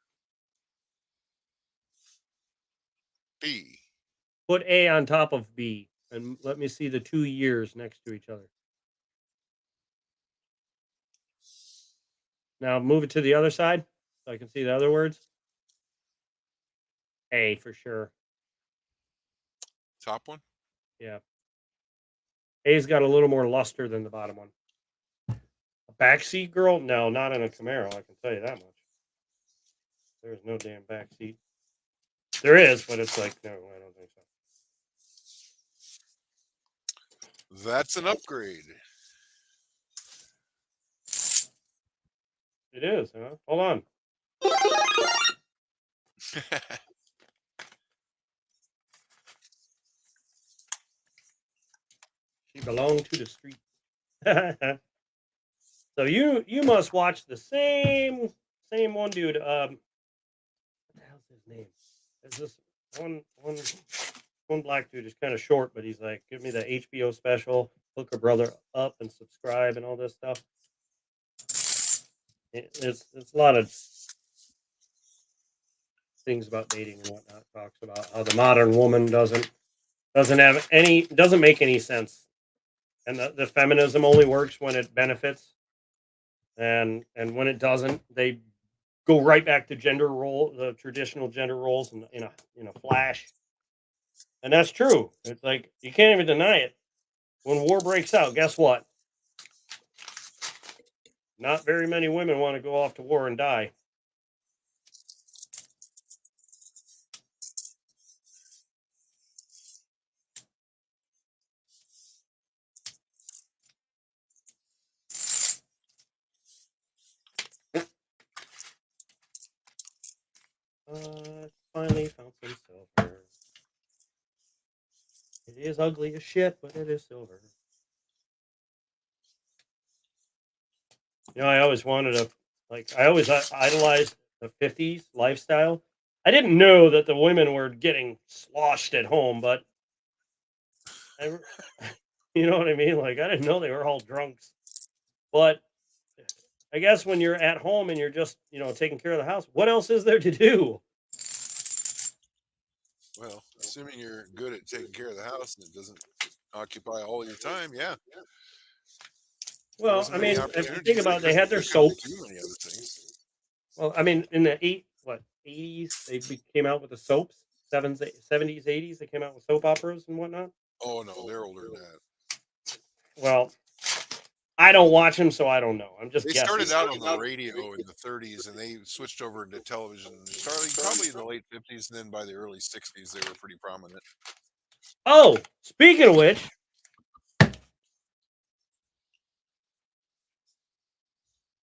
B. Put A on top of B and let me see the 2 years next to each other. Now move it to the other side so I can see the other words. A for sure. Top one? Yeah. A's got a little more luster than the bottom one. A backseat girl? No, not in a Camaro. I can tell you that much. There's no damn backseat. There is, but it's like, no, I don't think so. That's an upgrade. It is, huh? Hold on. She belonged to the street. So you must watch the same one dude. What the hell's his name? There's this one black dude is kind of short, but he's like, give me the HBO special, hook a brother up and subscribe and all this stuff. It's a lot of things about dating and whatnot. Talks about how the modern woman doesn't make any sense, and the feminism only works when it benefits and when it doesn't, they go right back to the traditional gender roles in a flash. And that's true. It's like you can't even deny it. When war breaks out, guess what? Not very many women want to go off to war and die. Finally found some silver. It is ugly as shit, but it is silver. I always wanted I always idolized the 50s lifestyle. I didn't know that the women were getting sloshed at home, but I, you know what I mean? Like, I didn't know they were all drunks. But I guess when you're at home and you're just, taking care of the house, what else is there to do? Well, assuming you're good at taking care of the house and it doesn't occupy all your time, yeah. There Well, wasn't I many mean, if you opportunities. think about it, they had their There couldn't be soaps. too many other things. Well, I mean, in the 80s, came out with the soaps. 70s, 80s, they came out with soap operas and whatnot. Oh no, they're older than that. Well, I don't watch them, so I don't know. I'm just They guessing. started out on the radio in the 30s, and they switched over into television starting probably in the late 50s, and then by the early 60s, they were pretty prominent. Oh, speaking of which,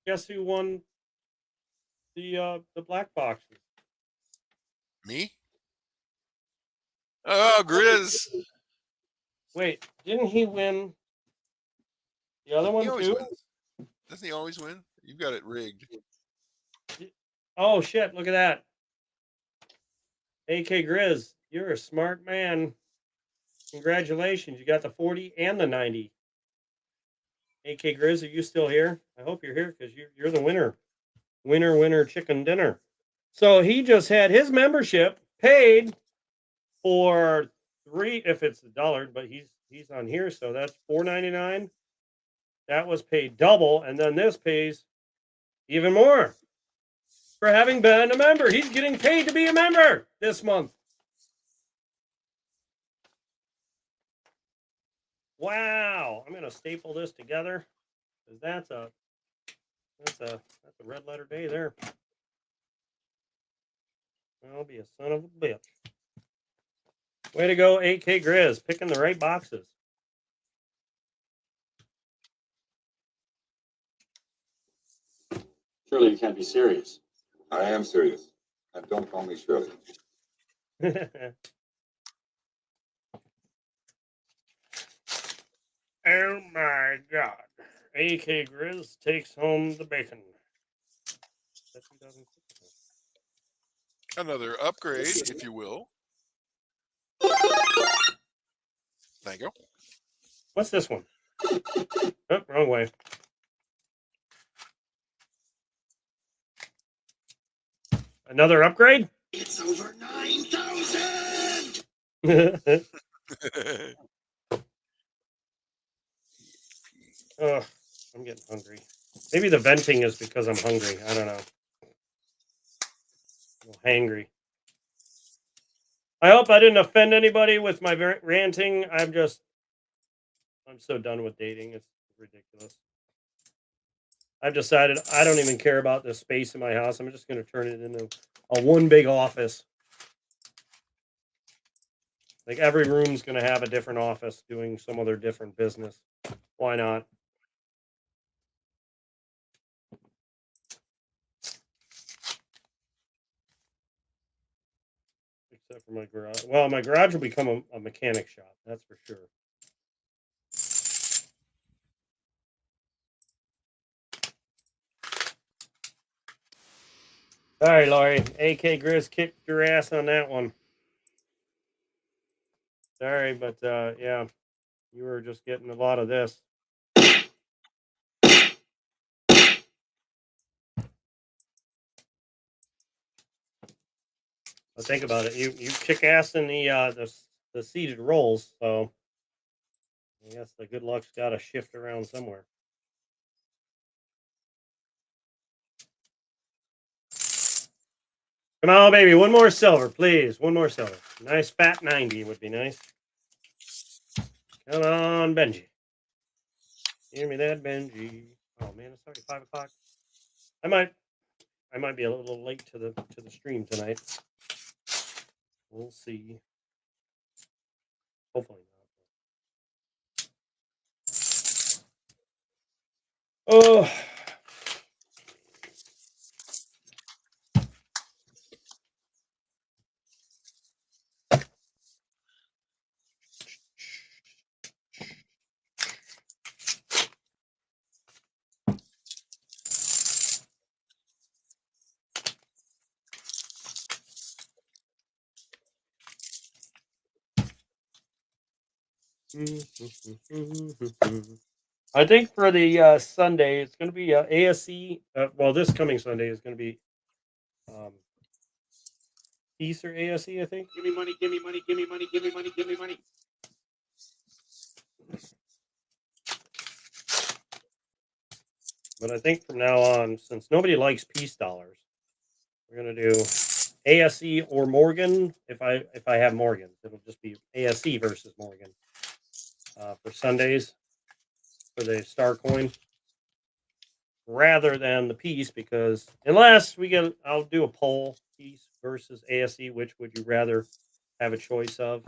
guess who won the black boxes? Me? Oh, Grizz. Wait, didn't he win the other He one always too? wins. Doesn't he always win? You've got it rigged. Oh shit! Look at that. AK Grizz, you're a smart man. Congratulations, you got the 40 and the 90. AK Grizz, are you still here? I hope you're here because you're the winner. Winner, chicken dinner. So he just had his membership paid for if it's $1, but he's on here, so that's $4.99. That was paid double, and then this pays even more for having been a member. He's getting paid to be a member this month. Wow! I'm gonna staple this together because that's a red letter day there. I'll be a son of a bitch. Way to go, AK Grizz, picking the right boxes. Surely you can't be serious. I am serious. And don't call me Shirley. Oh my god. AK Grizz takes home the bacon. Another upgrade, if you will. Thank you. What's this one? Oh, wrong way. Another upgrade? It's over 9,000! Oh, I'm getting hungry. Maybe the venting is because I'm hungry. I don't know. I'm hangry. I hope I didn't offend anybody with my ranting. I'm so done with dating. It's ridiculous. I've decided I don't even care about the space in my house. I'm just going to turn it into a one big office. Like every room's going to have a different office doing some other different business. Why not? Except for my garage. Well, my garage will become a mechanic shop. That's for sure. Sorry, Laurie. AK Grizz kicked your ass on that one. Sorry, but yeah, you were just getting a lot of this. But think about it. You kick ass in the seated roles, so I guess the good luck's got to shift around somewhere. Come on, baby. One more silver, please. One more silver. Nice fat 90 would be nice. Come on, Benji. Give me that, Benji. Oh man, it's already 5 o'clock. I might be a little late to the stream tonight. We'll see. Hopefully not. Oh. I think for the Sunday, it's going to be ASC. Well, this coming Sunday is going to be Peace or ASE, I think. Give me money, give me money, give me money, give me money, give me money. But I think from now on, since nobody likes peace dollars, we're going to do ASE or Morgan. If I have Morgan, it'll just be ASE versus Morgan for Sundays for the Star Coin, rather than the peace, because unless we get, I'll do a poll: peace versus ASE. Which would you rather have a choice of?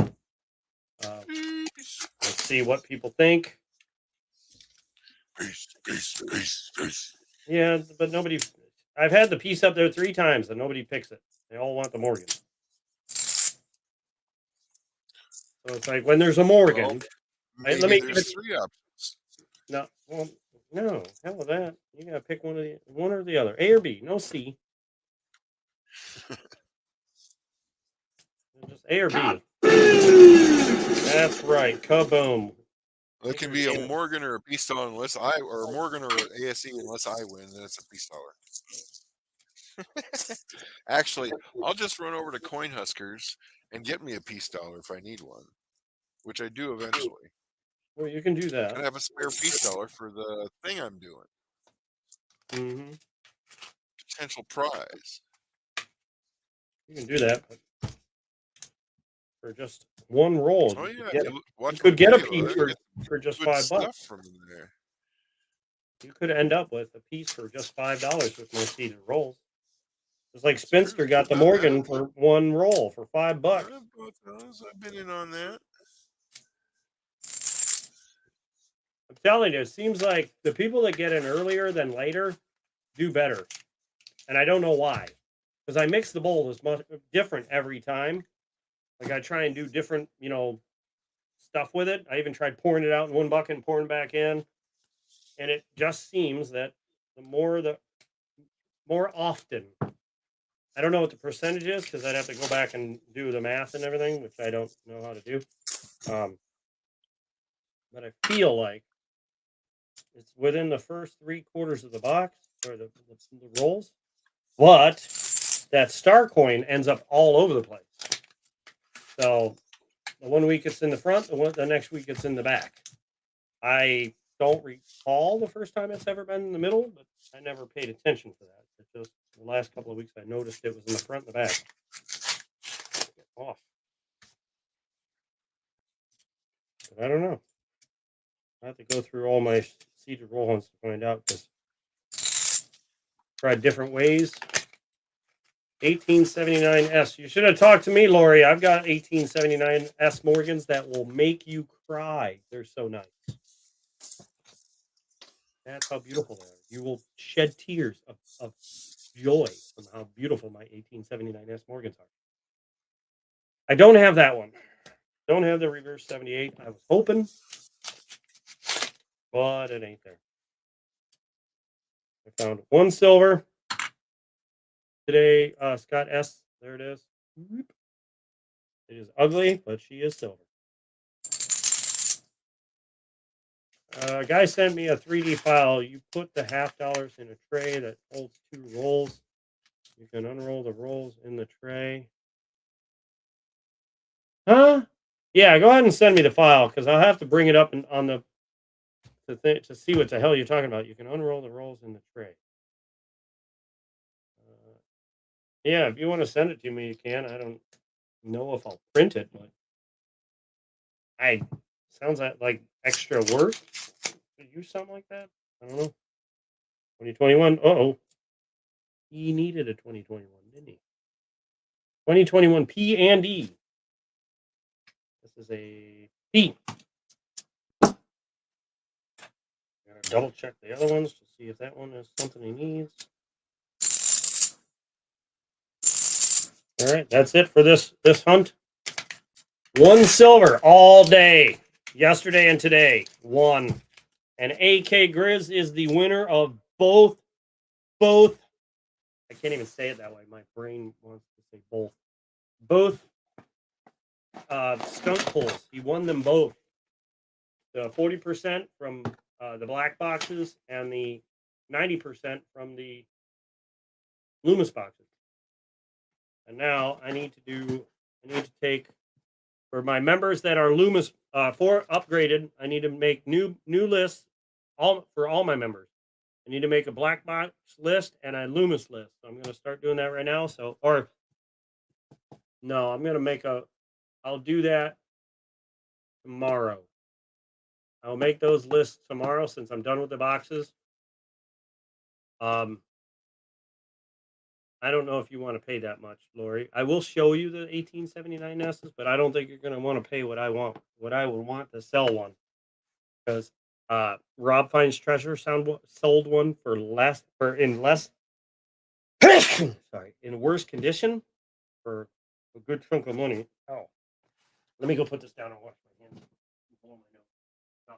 Let's see what people think. Peace. Yeah, but nobody. I've had the piece up there 3 times and nobody picks it. They all want the Morgan. So it's like when there's a Morgan. Maybe let me there's 3 options. No, well, no, hell with that. You gotta pick one or the other. A or B, no C. Just A or B. That's right. Kaboom. It can be a Morgan or a peace dollar unless I, or a Morgan or an ASE unless I win, then it's a peace dollar. Actually, I'll just run over to Coin Huskers and get me a peace dollar if I need one, which I do eventually. Well, you can do that. I have a spare peace dollar for the thing I'm doing. Mm-hmm. Potential prize. You can do that, but for just one roll. Oh yeah, you could get a piece for just $5 from there. You could end up with a piece for just $5 with no seeded rolls. It's like Spinster got the Morgan for one roll for $5. I've been in on that. I'm telling you, it seems like the people that get in earlier than later do better, and I don't know why. Because I mix the bowl as much different every time. Like I try and do different, stuff with it. I even tried pouring it out in one bucket and pouring it back in, and it just seems that the more often. I don't know what the percentage is because I'd have to go back and do the math and everything, which I don't know how to do. But I feel like it's within the first 3/4 of the box or the rolls. But that Star Coin ends up all over the place. So the one week it's in the front, the next week it's in the back. I don't recall the first time it's ever been in the middle, but I never paid attention to that. It's just the last couple of weeks I noticed it was in the front and the back. Get off. But I don't know. I have to go through all my seeded roll-ons to find out, because tried different ways. 1879S. You should have talked to me, Lori. I've got 1879S Morgans that will make you cry. They're so nice. That's how beautiful they are. You will shed tears of joy from how beautiful my 1879S Morgans are. I don't have that one. Don't have the reverse 78. I was hoping, but it ain't there. I found one silver today. Scott S. There it is. It is ugly, but she is silver. A guy sent me a 3D file. You put the $50 in a tray that holds 2 rolls. You can unroll the rolls in the tray. Huh? Yeah, go ahead and send me the file, because I'll have to bring it up on the to see what the hell you're talking about. You can unroll the rolls in the tray. Yeah, if you want to send it to me, you can. I don't know if I'll print it, but sounds like extra work to use something like that. I don't know. 2021. Oh, he needed a 2021, didn't he? 2021 P and E. This is a P. Gotta double check the other ones to see if that one is something he needs. All right, that's it for this hunt. 1 silver all day, yesterday and today. 1. And AK Grizz is the winner of both. I can't even say it that way. My brain wants to say both. Both skunk pulls. He won them both. The 40% from the black boxes and the 90% from the Loomis boxes. And now I need to take, for my members that are Loomis for upgraded, I need to make new lists for all my members. I need to make a black box list and a Loomis list. So I'm going to start doing that right now. I'll do that tomorrow. I'll make those lists tomorrow since I'm done with the boxes. I don't know if you want to pay that much, Lori. I will show you the 1879 Nesses, but I don't think you're going to want to pay what I want. What I would want to sell one, because Rob Finds Treasure sold one for in worse condition for a good chunk of money. Oh, let me go put this down and wash my hands. Blow my nose. Oh.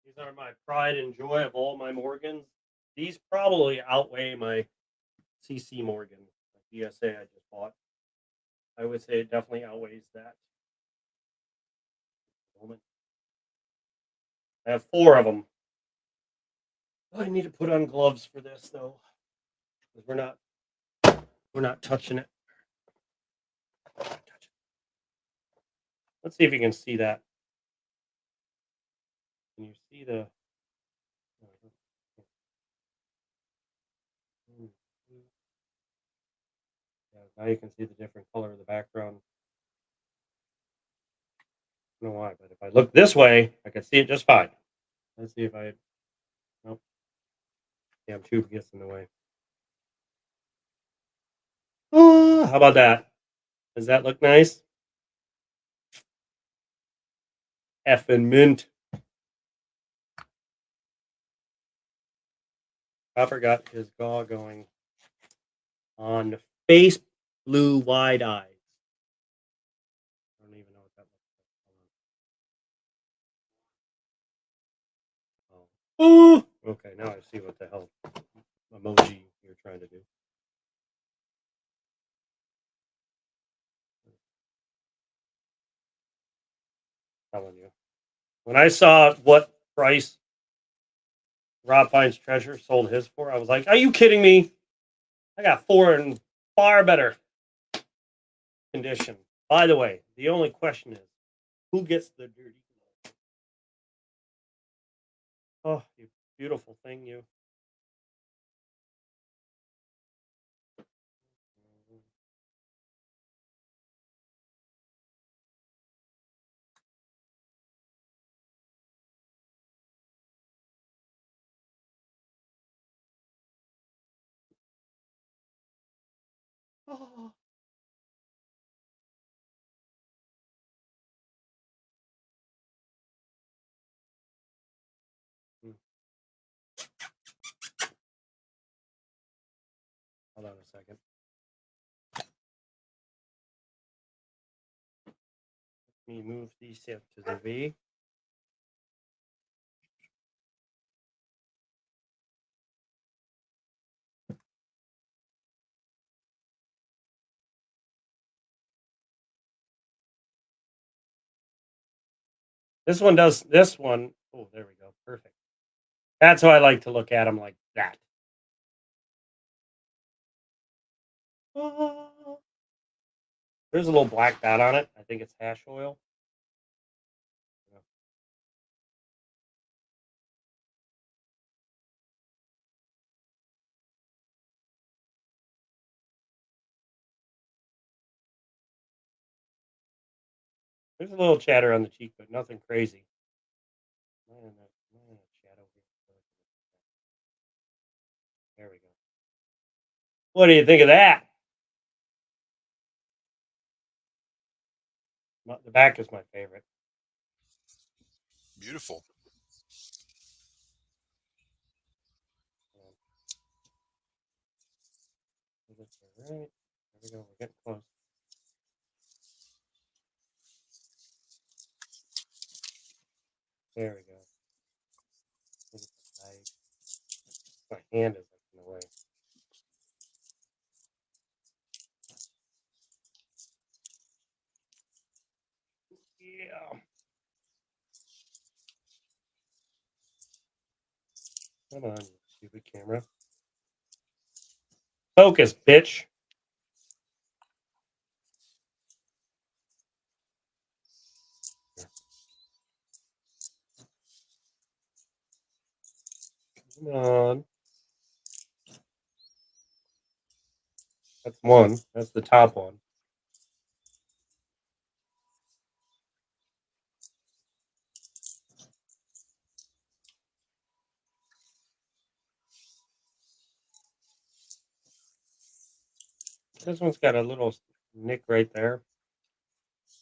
These are my pride and joy of all my Morgans. These probably outweigh my CC Morgan, DSA I just bought. I would say it definitely outweighs that. I have 4 of them. I need to put on gloves for this though, because we're not touching it. Let's see if you can see that. Can you see the? Yeah, now you can see the different color of the background. I don't know why, but if I look this way, I can see it just fine. Let's see if I. Nope. Damn tube gets in the way. Oh, how about that? Does that look nice? Effing mint. Copper got his gaw going on face blue wide eyes. I don't even know what that looks like. Oh, okay. Now I see what the hell emoji you're trying to do. I'm telling you, when I saw what price Rob Finds Treasure sold his for. I was like, are you kidding me? I got 4 in far better condition. By the way, the only question is, who gets the dirty? Oh, you beautiful thing, you. Oh. Hold on a second. Let me move these up to the V. This one does this one. Oh, there we go. Perfect. That's how I like to look at them, like that. Oh. There's a little black dot on it. I think it's hash oil. There's a little chatter on the cheek, but nothing crazy. There we go. What do you think of that? The back is my favorite. Beautiful. All right. There we go. We're getting close. There we go. My hand is in the way. Yeah. Come on, you stupid camera. Focus, bitch. Come on. That's one. That's the top one. This one's got a little nick right there.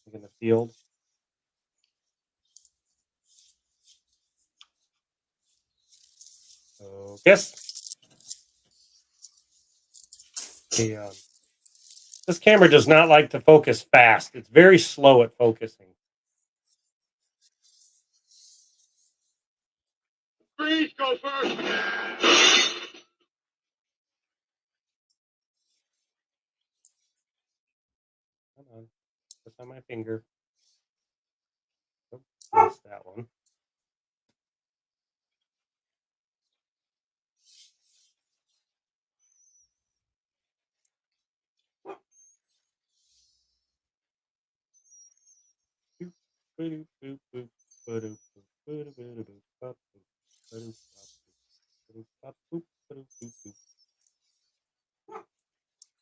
Like in the field. Focus. This camera does not like to focus fast. It's very slow at focusing. Freeze, go first. Come on. Put on my finger. Oh, missed that one.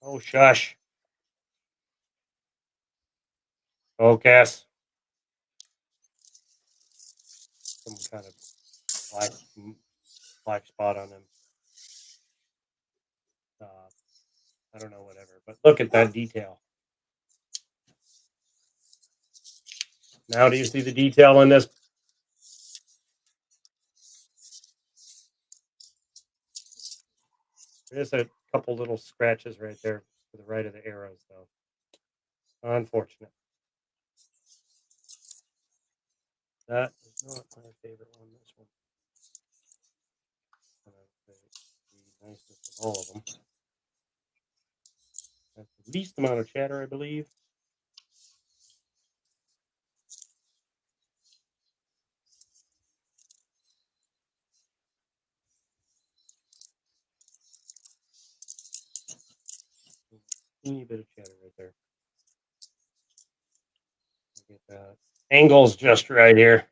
Oh, shush. Focus. Some kind of black spot on him. I don't know, whatever. But look at that detail. Now do you see the detail in this? There's a couple little scratches right there to the right of the arrows, though. Unfortunate. That is not my favorite one. This one. The nicest of all of them. That's the least amount of chatter, I believe. teeny bit of chatter right there. Get that. Angle's just right here.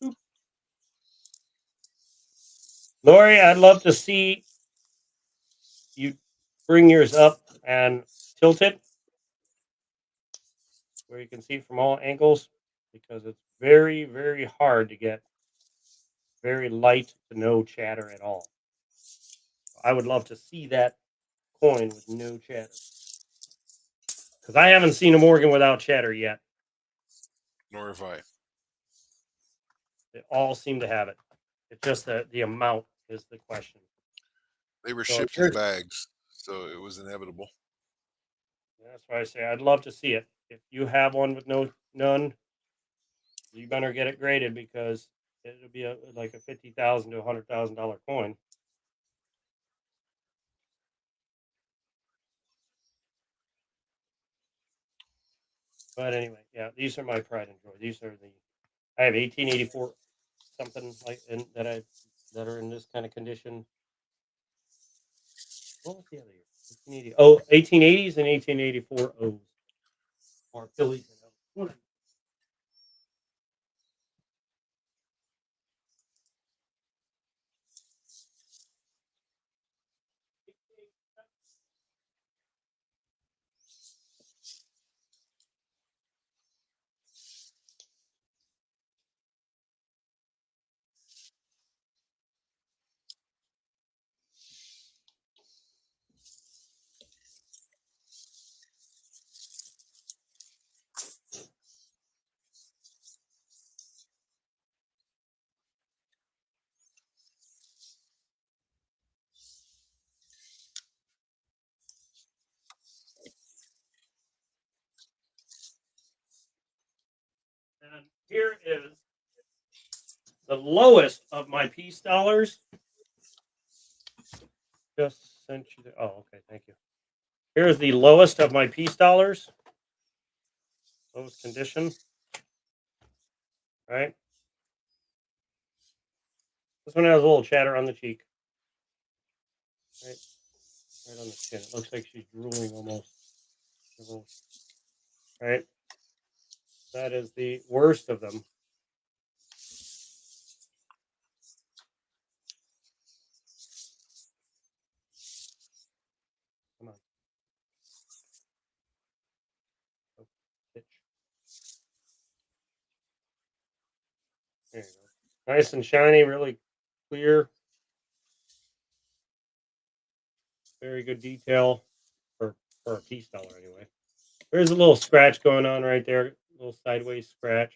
Oop. Lori, I'd love to see you bring yours up and tilt it where you can see from all angles, because it's very, very hard to get very light to no chatter at all. I would love to see that coin with no chatter, because I haven't seen a Morgan without chatter yet. Nor have I. They all seem to have it. It's just the amount is the question. They were So shipped in bags, so it was inevitable. that's why I say I'd love to see it. If you have one with none, you better get it graded, because it'll be like a $50,000 to $100,000 coin. But anyway, yeah, these are my pride and joy. These are I have 1884 something like that are in this kind of condition. What was the other year? 1880. Oh, 1880s and 1884 O's are Phillies and O's. And here is the lowest of my peace dollars. Just sent you the. Oh, okay, thank you. Here's the lowest of my peace dollars. Lowest condition. Right. This one has a little chatter on the cheek. Right. Right on the chin. It looks like she's drooling almost. Right. That is the worst of them. Come on. Oh, bitch. There you go. Nice and shiny, really clear. Very good detail for a peace dollar anyway. There's a little scratch going on right there, a little sideways scratch.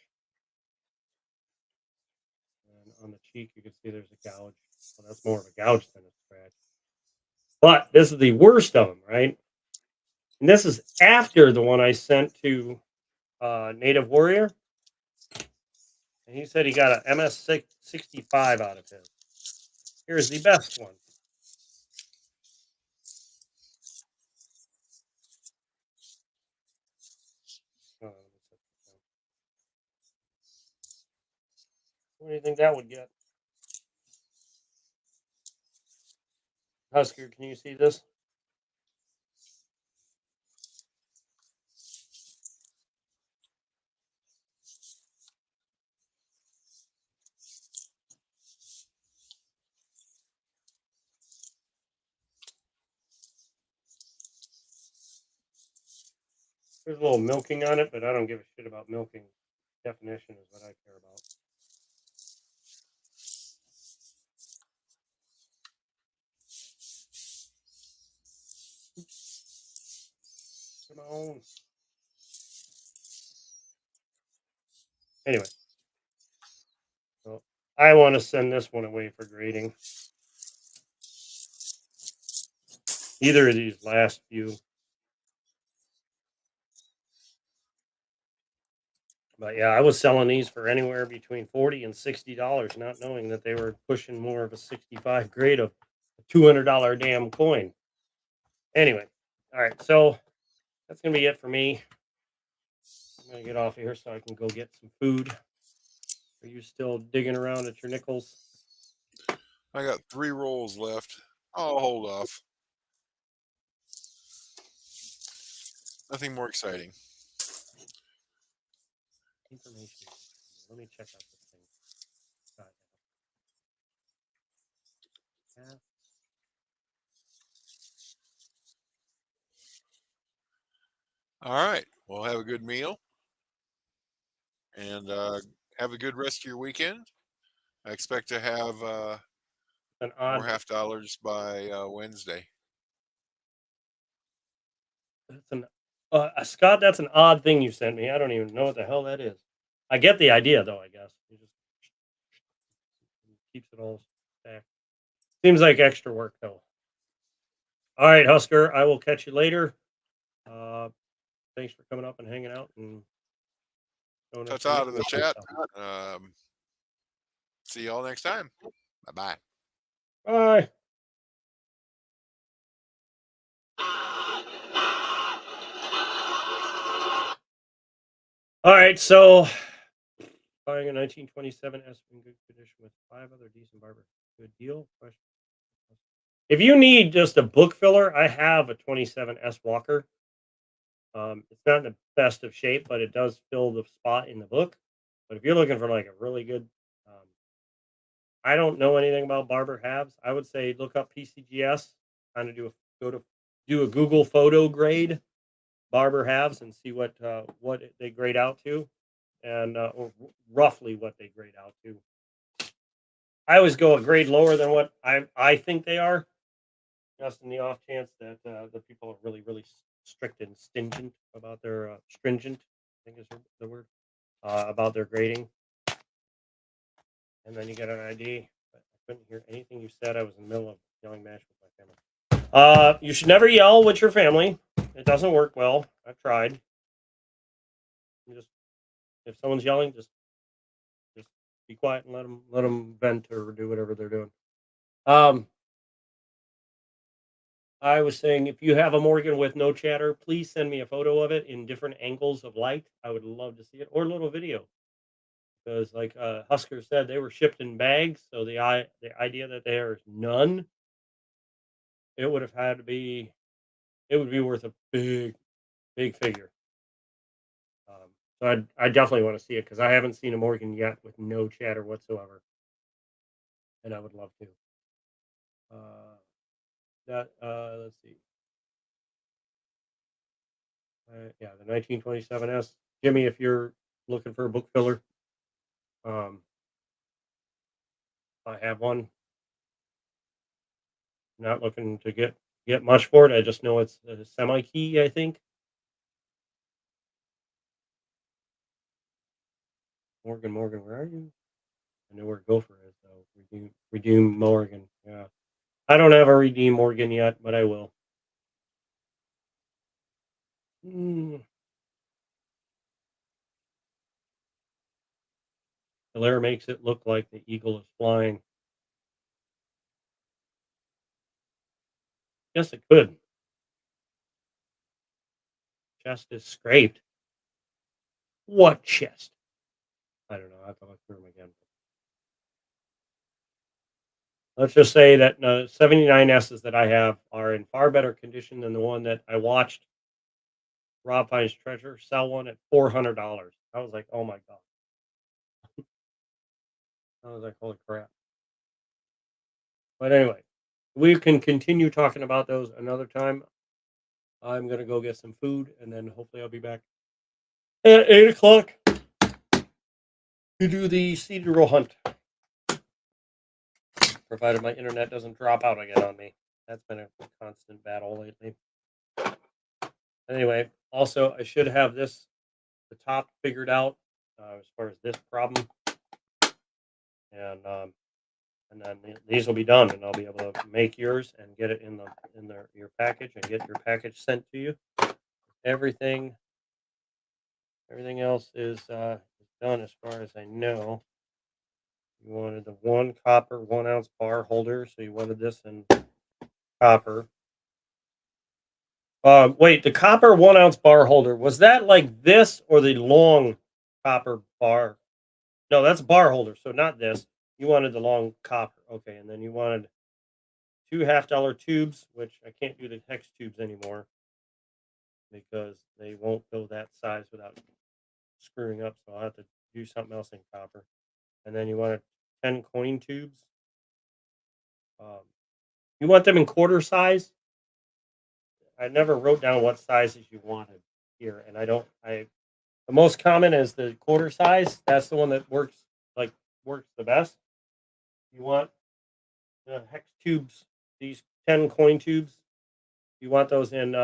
And on the cheek, you can see there's a gouge. Well, that's more of a gouge than a scratch. But this is the worst of them, right? And this is after the one I sent to Native Warrior. And he said he got an MS-65 out of his. Here's the best one. What do you think that would get? Husker, can you see this? There's a little milking on it, but I don't give a shit about milking. Definition is what I care about. Come on. Anyway, so I want to send this one away for grading. Either of these last few. But yeah, I was selling these for anywhere between $40 and $60, not knowing that they were pushing more of a 65 grade of a $200 damn coin. Anyway, all right, so that's gonna be it for me. I'm gonna get off of here so I can go get some food. Are you still digging around at your nickels? I got 3 rolls left. I'll hold off. Nothing more exciting. Information. Let me check out this thing. Yeah. All right. Well, have a good meal and have a good rest of your weekend. I expect to have An more odd. $50 by Wednesday. That's an Scott. That's an odd thing you sent me. I don't even know what the hell that is. I get the idea, though. I guess it just keeps it all stacked. Seems like extra work, though. All right, Husker. I will catch you later. Thanks for coming up and hanging out and showing us Ta-ta to the information chat. stuff. See y'all next time. Bye-bye. Bye. All right, so buying a 1927 S in good condition with 5 other decent Barber. Good deal? Question. If you need just a book filler, I have a 27S Walker. It's not in the best of shape, but it does fill the spot in the book. But if you're looking for like a really good, I don't know anything about Barber halves. I would say look up PCGS, kind of do a Google photo grade Barber halves and see what they grade out to, and or roughly what they grade out to. I always go a grade lower than what I think they are, just in the off chance that the people are really, really strict and stingent about their stringent, I think is the word, about their grading. And then you get an ID. But I couldn't hear anything you said. I was in the middle of a yelling match with my family. You should never yell with your family. It doesn't work well. I've tried. If someone's yelling, just be quiet and let them vent or do whatever they're doing. I was saying, if you have a Morgan with no chatter, please send me a photo of it in different angles of light. I would love to see it, or a little video. Because, like Husker said, they were shipped in bags, so the idea that there's none, it would have had to be, it would be worth a big figure. So I definitely want to see it because I haven't seen a Morgan yet with no chatter whatsoever, and I would love to. Let's see. Yeah, the 1927S. Jimmy, if you're looking for a book filler, I have one. Not looking to get much for it. I just know it's a semi key, I think. Morgan, where are you? I know where Gopher is, though. Redeem Morgan. Yeah. I don't have a Redeem Morgan yet, but I will. Hilaire makes it look like the eagle is flying. Yes, it could. Chest is scraped. What chest? I don't know. I have to look through them again. Let's just say that 79S's that I have are in far better condition than the one that I watched Rob Finds Treasure sell one at $400. I was like, oh my God. I was like, holy crap. But anyway, we can continue talking about those another time. I'm going to go get some food, and then hopefully I'll be back at 8 o'clock to do the seed roll hunt. Provided my internet doesn't drop out again on me. That's been a constant battle lately. Anyway, also, I should have the top figured out as far as this problem. And then these will be done, and I'll be able to make yours and get it in your package and get your package sent to you. Everything else is done as far as I know. You wanted the 1 copper 1 ounce bar holder, so you wanted this in copper. Wait, the copper 1 ounce bar holder, was that like this or the long copper bar? No, that's a bar holder, so not this. You wanted the long copper, okay, and then you wanted 2 half-dollar tubes, which I can't do the hex tubes anymore because they won't go that size without screwing up. So I'll have to do something else in copper. And then you want 10 coin tubes. You want them in quarter size. I never wrote down what sizes you wanted here, and the most common is the quarter size. That's the one that works the best. You want the hex tubes, these 10 coin tubes. You want those in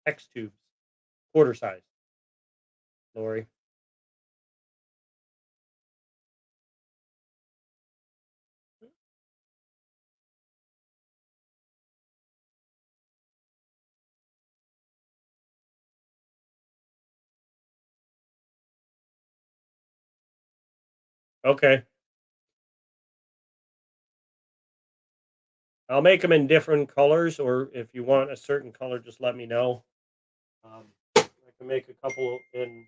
hex tubes, quarter size. Lori. Okay. I'll make them in different colors, or if you want a certain color, just let me know. I can make a couple in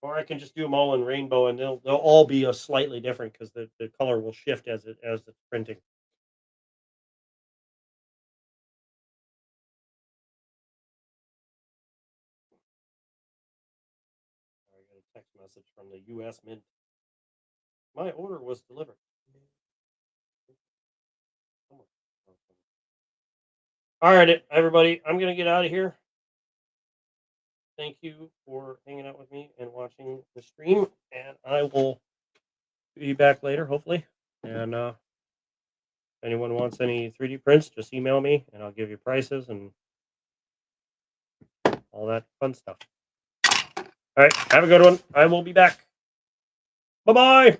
or I can just do them all in rainbow, and they'll all be a slightly different because the color will shift as it's printing. I got a text message from the U.S. Mint. My order was delivered. All right, everybody, I'm going to get out of here. Thank you for hanging out with me and watching the stream, and I will be back later, hopefully. And if anyone wants any 3D prints, just email me, and I'll give you prices and all that fun stuff. All right, have a good one. I will be back. Bye-bye.